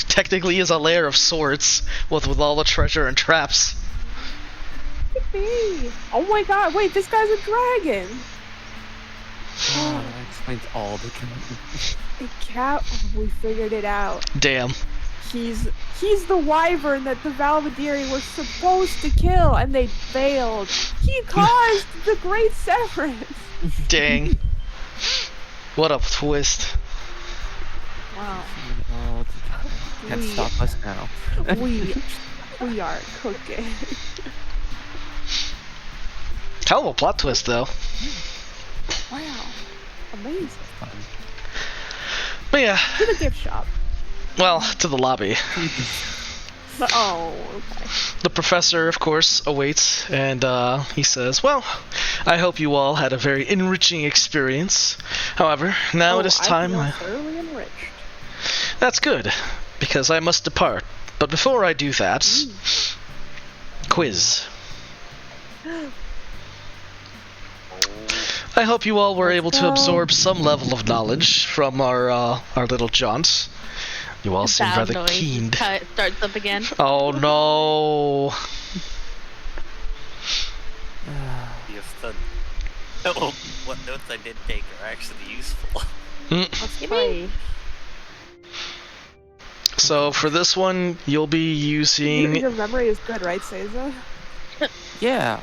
technically is a lair of sorts with all the treasure and traps. Oh my god, wait, this guy's a dragon! Oh, that explains all the A cat, we figured it out. Damn. He's the wyvern that the Valvadiri were supposed to kill, and they failed. He caused the Great Severance! Dang. What a twist. Wow. Oh, can't We- stop us now. We are cooking. Hell of a plot twist, though. Wow. Amazing. But yeah, To the gift shop. well, to the lobby. Oh, okay. The professor, of course, awaits, and he says, well, I hope you all had a very enriching experience. However, now it is time... I feel thoroughly enriched. That's good, because I must depart. But before I do that... Quiz. I hope you all were able to absorb some level of knowledge from our little jaunt. You all seem Sound rather noise keen. starts up again. Oh no! Yes, oh, what notes I did take are actually useful. That's Yippee. fine. So for this one, you'll be using... Your memory is good, right, Seiza? Yeah.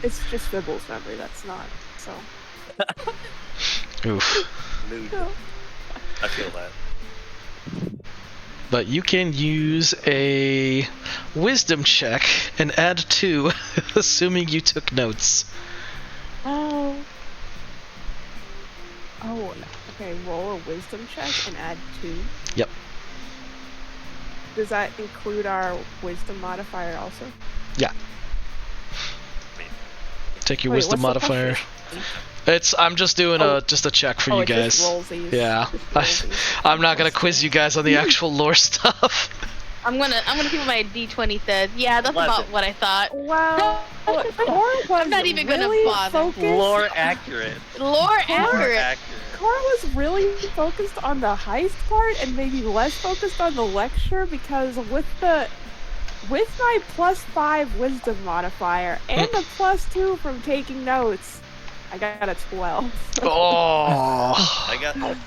It's just Fibble's memory, that's not, so. Oof. Mood. No. I feel that. But you can use a wisdom check and add 2, assuming you took notes. Oh. Oh, okay, roll a wisdom check and add 2. Yep. Does that include our wisdom modifier also? Yeah. Take your Wait, wisdom what's the modifier. plus? I'm just doing just a check for you It guys. just rolls these. Yeah. Just rolls these. I'm not gonna quiz you guys on the actual lore stuff. I'm gonna see what my D20 says. Yeah, that's 11. about what I thought. Wow. Cora was I'm not even gonna really bother. focused. Lore accurate. Lore Lore accurate. accurate. Cora was really focused on the heist part and maybe less focused on the lecture, because with my +5 wisdom modifier and the +2 from taking notes, I got a 12. Oh. I got 11.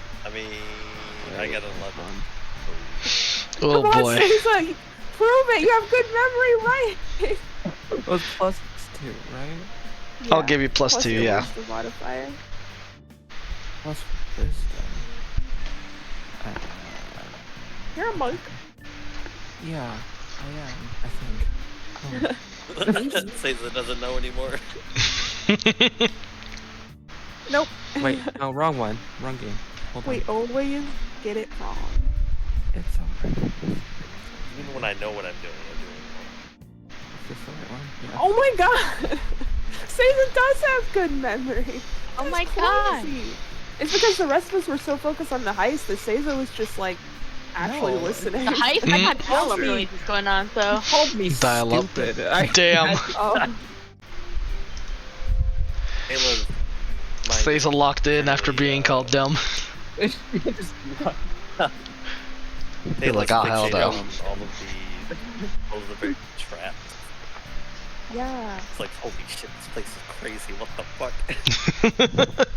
Oh Come on, boy. Seiza, prove it. You have good memory, right? It was +2, right? I'll give you +2, your yeah. Wisdom modifier. Plus wisdom. You're a monk. Yeah, I am, I think. Caesar doesn't know anymore. Nope. Wait, no, wrong one. Wrong game. Hold We always get it wrong. on. It's alright. Even when I know what I'm doing, Is this the right one? Yeah. Oh my god! Seiza does have good memory. Oh That's my god. crazy. It's because the rest of us were so focused on the heist that Seiza was just like actually No. listening. The heist, I got all of noises going on, so. Called me Dial up. stupid. Damn. Oh, Halo's my Stays locked in after being called dumb. Just- You're like, oh hell fixated no. on all of the very trapped. Yeah. It's like, holy shit, this place is crazy. What the fuck?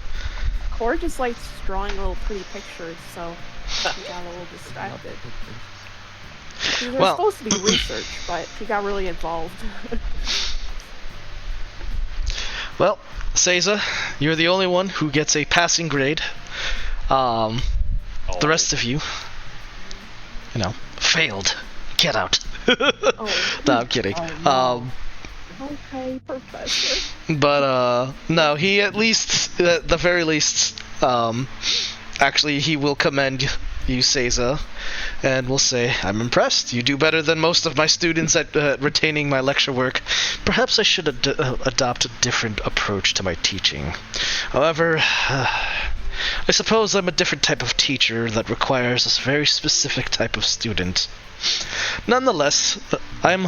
Core just likes drawing little pretty pictures, so he got a little distracted. These were Well- supposed to be research, but he got really involved. Well, Seiza, you're the only one who gets a passing grade. The rest of you, failed. Get out. Oh. No, I'm kidding. Oh, no. Okay, Professor. But no, he at least, at the very least, actually he will commend you, Seiza, and will say, I'm impressed. You do better than most of my students at retaining my lecture work. Perhaps I should adopt a different approach to my teaching. However, I suppose I'm a different type of teacher that requires a very specific type of student. Nonetheless, I'm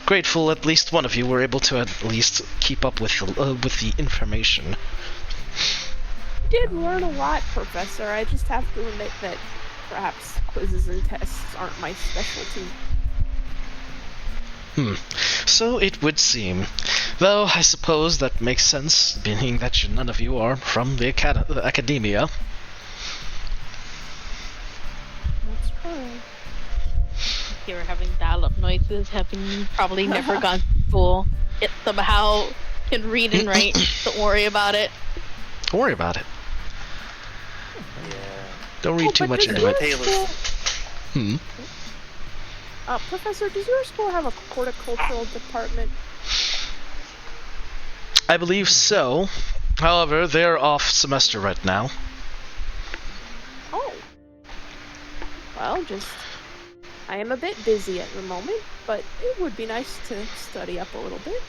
grateful at least one of you were able to at least keep up with the information. You did learn a lot, Professor. I just have to admit that perhaps quizzes and tests aren't my specialty. So it would seem. Though I suppose that makes sense, being that none of you are from the academia. That's true. Here we're having dial-up noises, having probably never gone to school. It somehow can read and write. Don't worry about it. Don't worry about it. Yeah. Don't read too but much does into your it. Taylor. school- Professor, does your school have a horticultural department? I believe so. However, they're off semester right now. Oh. Well, I am a bit busy at the moment, but it would be nice to study up a little bit.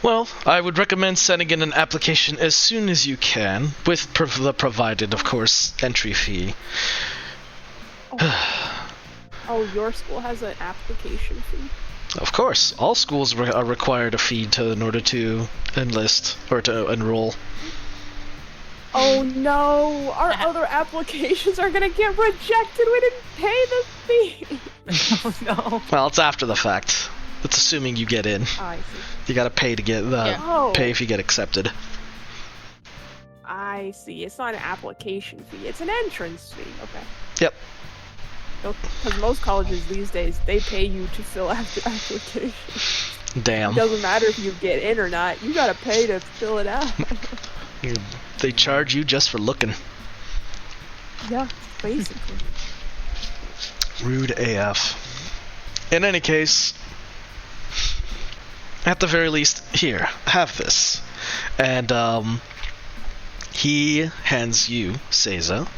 Well, I would recommend sending in an application as soon as you can, with the provided, of course, entry fee. Oh, your school has an application fee? Of course, all schools are required a fee in order to enlist or to enroll. Oh no, our other applications are gonna get rejected. We didn't pay the fee. Oh no. Well, it's after the fact. It's assuming you get in. I see. You gotta pay to get Oh, pay if you get accepted. I see. It's not an application fee. It's an entrance fee. Okay. Yep. Because most colleges these days, they pay you to fill out the application. Damn. It doesn't matter if you get in or not. You gotta pay to fill it out. They charge you just for looking. Yeah, basically. Rude AF. In any case, at the very least, here, have this. And, he hands you, Seiza,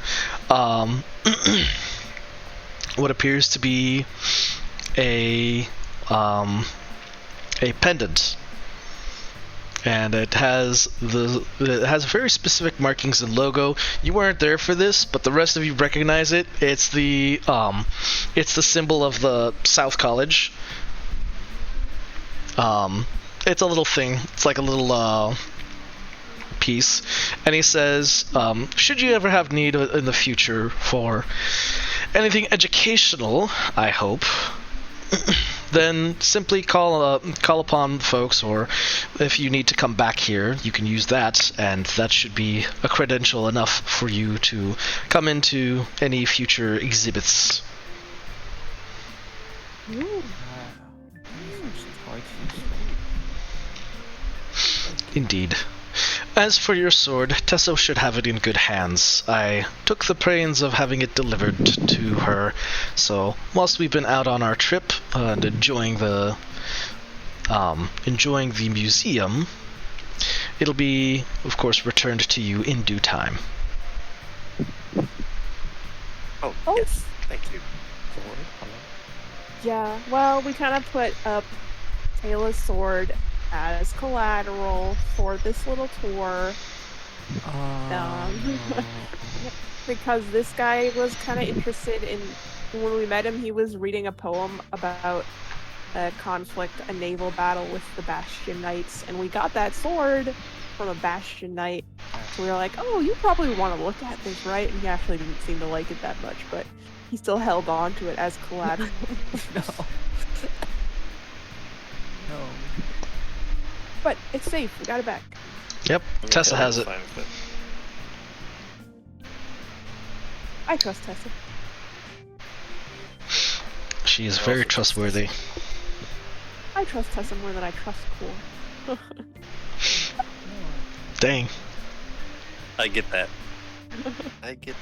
what appears to be a pendant. And it has very specific markings and logo. You weren't there for this, but the rest of you recognize it. It's the symbol of the South College. It's a little thing. It's like a little piece. And he says, should you ever have need in the future for anything educational, I hope, then simply call upon folks, or if you need to come back here, you can use that, and that should be a credential enough for you to come into any future exhibits. Ooh. Indeed. As for your sword, Tesso should have it in good hands. I took the pains of having it delivered to her, so whilst we've been out on our trip and enjoying the museum, it'll be, of course, returned to you in due time. Oh, Oh. yes. Thank you. Yeah, well, we kind of put up Taylor's sword as collateral for this little tour. Because this guy was kind of interested in, when we met him, he was reading a poem about a conflict, a naval battle with the Bastion Knights, and we got that sword from a Bastion Knight. So we were like, oh, you probably want to look at this, right? And he actually didn't seem to like it that much, but he still held on to it as collateral. No. But it's safe. We got it back. Yep, I'm Tessa okay, has I'm it. fine with it. I trust Tessa. She is I very also trust trustworthy. I trust Tessa more than I trust Cool. Dang. I get that. I get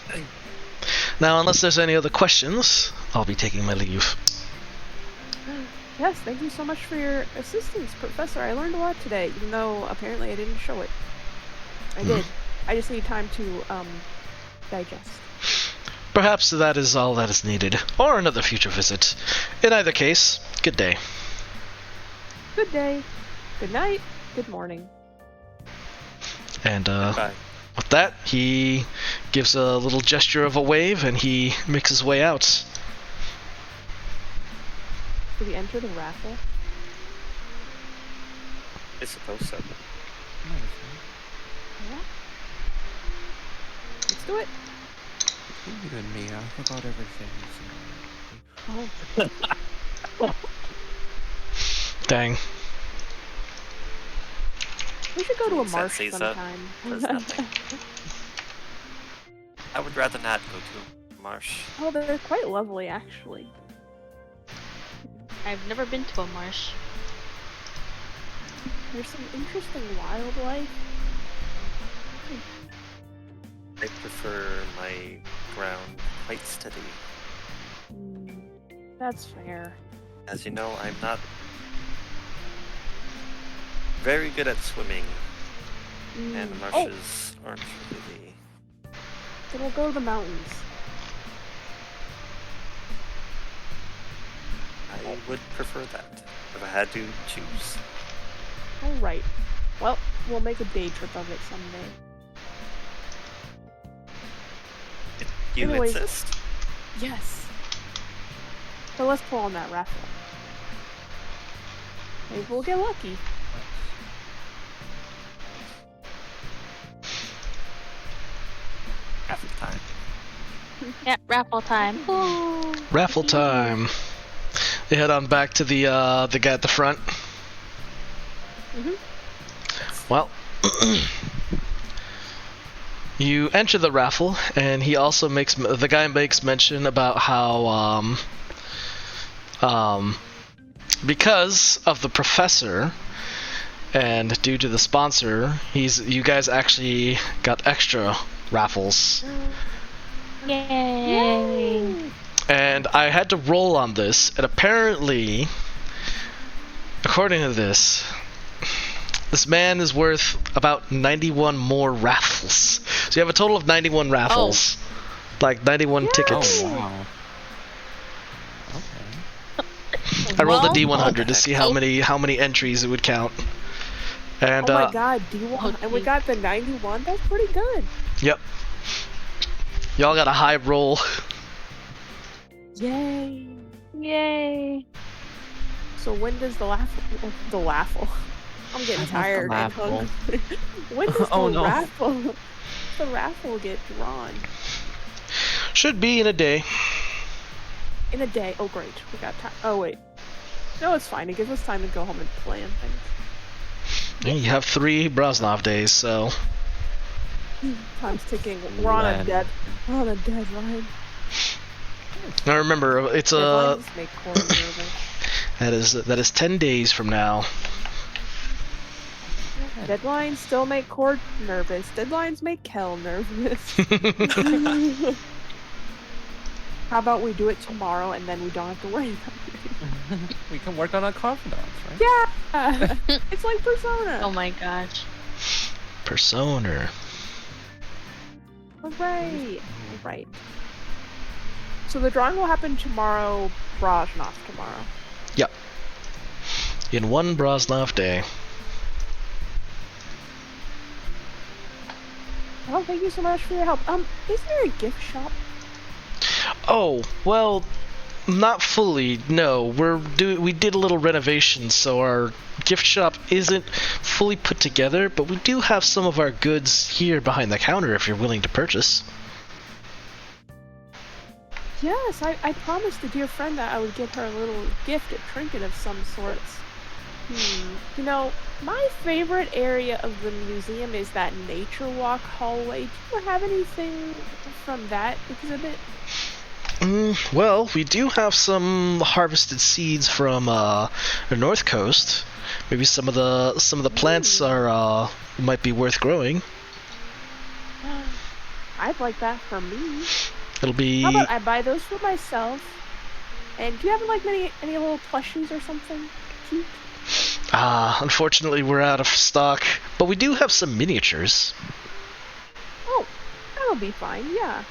that. Now, unless there's any other questions, I'll be taking my leave. Yes, thank you so much for your assistance, Professor. I learned a lot today, even though apparently I didn't show it. I did. I just need time to digest. Perhaps that is all that is needed, or another future visit. In either case, good day. Good day. Good night. Good morning. And Bye. with that, he gives a little gesture of a wave, and he makes his way out. Did we enter the raffle? I suppose so. Yeah. Let's do it. You and me, I forgot everything. Oh, Dang. we should go to a That marsh says that. sometime. Does nothing. I would rather not go to a marsh. Oh, they're quite lovely, actually. I've never been to a marsh. There's some interesting wildlife. I prefer my ground quite steady. That's fair. As you know, I'm not very good at swimming, and the Oh, marshes aren't really. then we'll go to the mountains. I would prefer that if I had to choose. Alright. Well, we'll make a day trip of it someday. You Anyways, insist. Yes. So let's pull on that raffle. Maybe we'll get lucky. Half the time. Yeah, raffle time. Ooh. Raffle time. They head on back to the guy at the front. Well, you enter the raffle, and he also the guy makes mention about how because of the professor and due to the sponsor, you guys actually got extra raffles. Yay! And I had to roll on this, and apparently, according to this man is worth about 91 more raffles. So you have a total of 91 raffles. Like 91 tickets. Oh, wow. Okay. I rolled a Well, D100 to see how many entries it would count. And Oh my god, D1. And we got the 91? That's pretty good. Yep. Y'all got a high roll. Yay. Yay! So when does the raffle? I'm getting I tired and love the raffle. hungry. When does Oh, the no. raffle get drawn? Should be in a day. In a day. Oh great. We got time. Oh wait. No, it's fine. It gives us time to go home and plan things. And you have 3 Broznov days, so Time's ticking. We're on a deadline. now remember it's Deadlines make Corey nervous. that is 10 days from now. Deadlines still make Cord nervous. Deadlines make Kel nervous. How about we do it tomorrow and then we don't have to worry about it? We can work on our confidants, right? Yeah! It's like Persona. Oh my gosh. Persona. Alright. Alright. So the drawing will happen tomorrow, Broznov tomorrow. Yep. In 1 Broznov day. Well, thank you so much for your help. Is there a gift shop? Oh, well, not fully. No, we did a little renovation, so our gift shop isn't fully put together, but we do have some of our goods here behind the counter if you're willing to purchase. Yes, I promised the dear friend that I would get her a little gift, a trinket of some sorts. You know, my favorite area of the museum is that nature walk hallway. Do you have anything from that exhibit? Well, we do have some harvested seeds from the north coast. Maybe some of the plants are might be worth growing. I'd like that for me. It'll be. How about I buy those for myself? And do you have like any little plushies or something cute? Unfortunately, we're out of stock, but we do have some miniatures. Oh, that'll be fine. Yeah.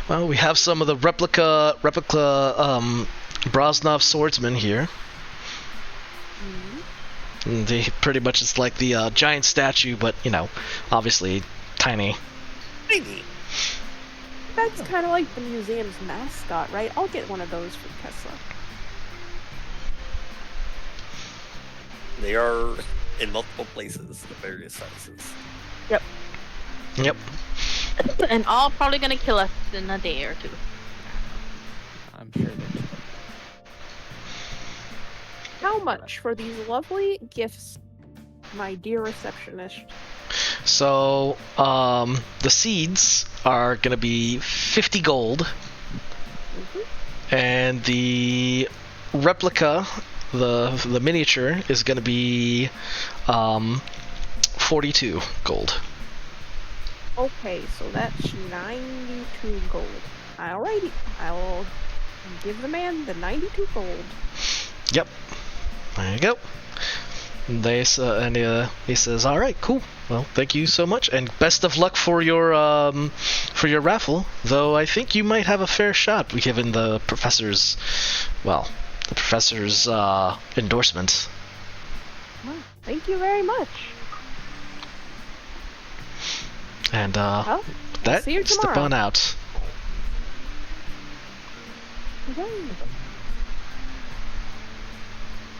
Well, we have some of the replica Broznov swordsmen here. And they pretty much it's like the giant statue, but obviously tiny. Tiny. That's kind of like the museum's mascot, right? I'll get one of those for Tesla. They are in multiple places, of various sizes. Yep. And all probably gonna kill us in a day or two. I'm sure that. How much for these lovely gifts, my dear receptionist? So, the seeds are gonna be 50 gold, and the replica, the miniature, is gonna be 42 gold. Okay, so that's 92 gold. Alrighty, I will give the man the 92 gold. Yep. There you go. He says, "All right, cool. Well, thank you so much, and best of luck for your raffle. Though I think you might have a fair shot, given the professor's endorsement." Well, thank you very much. And Well, that see you step tomorrow. on out. Okay.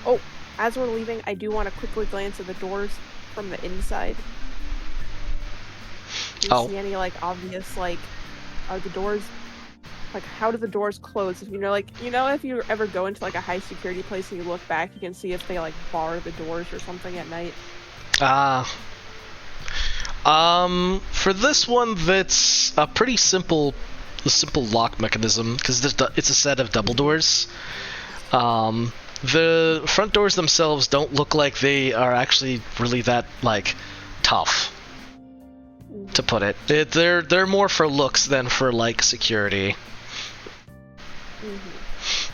Oh, as we're leaving, I do want to quickly glance at the doors from the inside. Do you see any obvious are the doors how do the doors close? If if you ever go into a high security place and you look back, you can see if they bar the doors or something at night. For this one, that's a pretty simple lock mechanism because it's a set of double doors. The front doors themselves don't look like they are actually really that tough, to put it. They're more for looks than for security.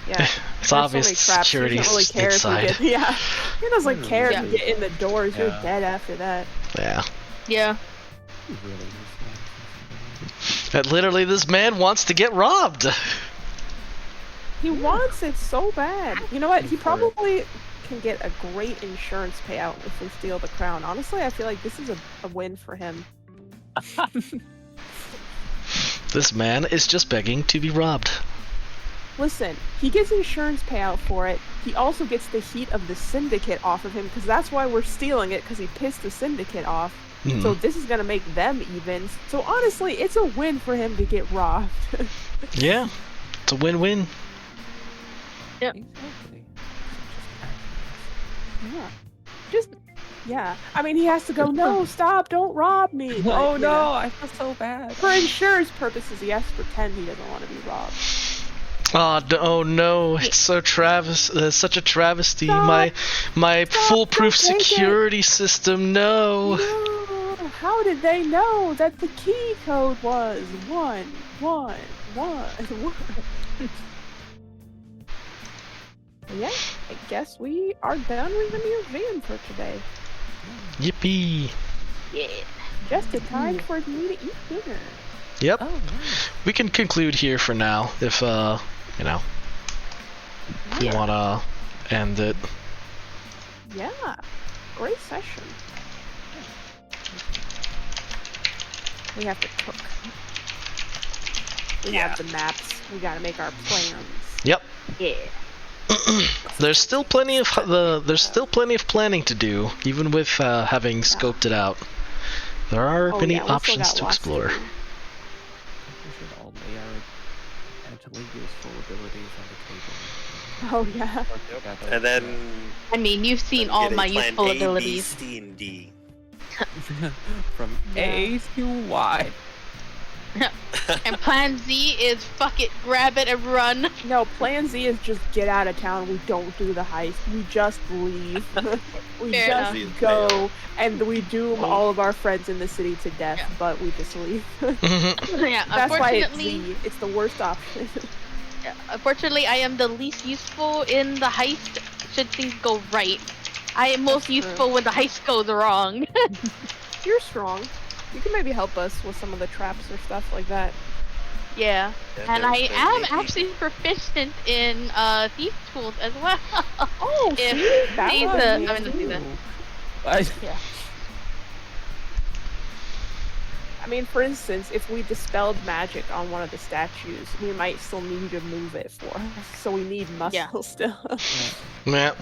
Yeah, It's obvious security really is care inside. if you get, he doesn't care Yeah. if you get in the doors. You're Yeah. dead after that. Yeah. Yeah. And literally, this man wants to get robbed. He wants it so bad. You know what? He probably can get a great insurance payout if we steal the crown. Honestly, I feel like this is a win for him. This man is just begging to be robbed. Listen, he gets insurance payout for it. He also gets the heat of the syndicate off of him because that's why we're stealing it, because he pissed the syndicate off. So this is gonna make them even. So honestly, it's a win for him to get robbed. Yeah, it's a win-win. Exactly. Yeah. I mean, he has to go, no, stop, don't rob me. But, Oh you no, know, I feel so bad. for insurance purposes, he has to pretend he doesn't want to be robbed. Oh no, it's so such a travesty. Stop. My foolproof don't take it. security system, no. No, how did they know that the key code was 11111? Yeah, I guess we are done with the museum for today. Yippee. Yeah. Just in time for me to eat dinner. Yep. Oh, nice. We can conclude here for now if you wanna end it. Yeah, great session. We have to cook. We have the maps. We gotta make our plans. Yep. Yeah. There's still plenty of planning to do, even with having scoped it out. There are many we still options got to lots explore. do. We should all lay our incrementally useful abilities on the table. Oh yeah. Together, And then I mean, you've seen then all getting my plan useful A, B, abilities. C, and D. from Yeah. A to Y. And Plan Z is fuck it, grab it and run. No, Plan Z is just get out of town. We don't do the heist. We just leave. We Fair just enough. go and we doom all of our friends in the city to death, Yeah. but we just leave. Yeah, That's why it's unfortunately, Z. It's the worst option. yeah, unfortunately, I am the least useful in the heist. Should things go right, I am most That's true. useful when the heist goes wrong. You're strong. You can maybe help us with some of the traps or stuff like that. Yeah, Yeah, and there- I there am may be- actually proficient in thief tools as well. Oh, If see? That these, was I'm me gonna do that. Yeah. I mean, for instance, if we dispelled magic on one of the statues, we might still need to move it for us. So we need muscle Yeah. still. Yeah.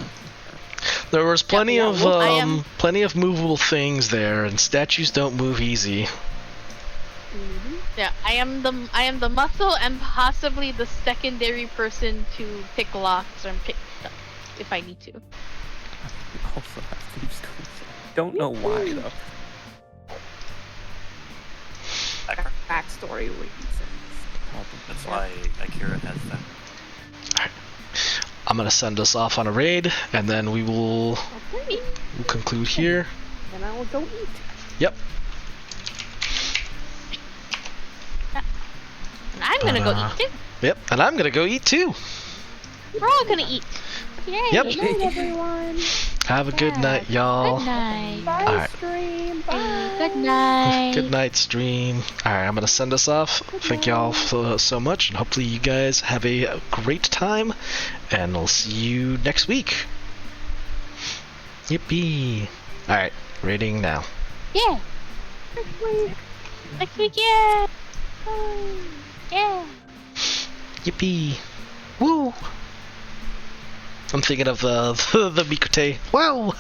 There was plenty yeah, of well, I am- plenty of movable things there, and statues don't move easy. Mhm. Yeah, I am the muscle and possibly the secondary person to pick locks and pick stuff if I need to. Also have thieves' tools. Don't know why though. Background. Backstory reasons. That's why Akira has that. I'm gonna send us off on a raid, and then we'll Okay. conclude here. Then I will go eat. Yep. And I'm gonna go eat too. Yep. And I'm gonna go eat too. We're all gonna eat. Yay! Yep. Good night, everyone. Have a good Yeah. night, y'all. Good night. Bye, Alright. stream. Bye. Good night. Good night, stream. Alright, I'm gonna send us off. Thank y'all so much, and hopefully you guys have a great time, and we'll see you next week. Yippee. Alright, rating now. Yeah. Next week, yeah. Yeah. Yippee. Woo. I'm thinking of the Mikute. Wow.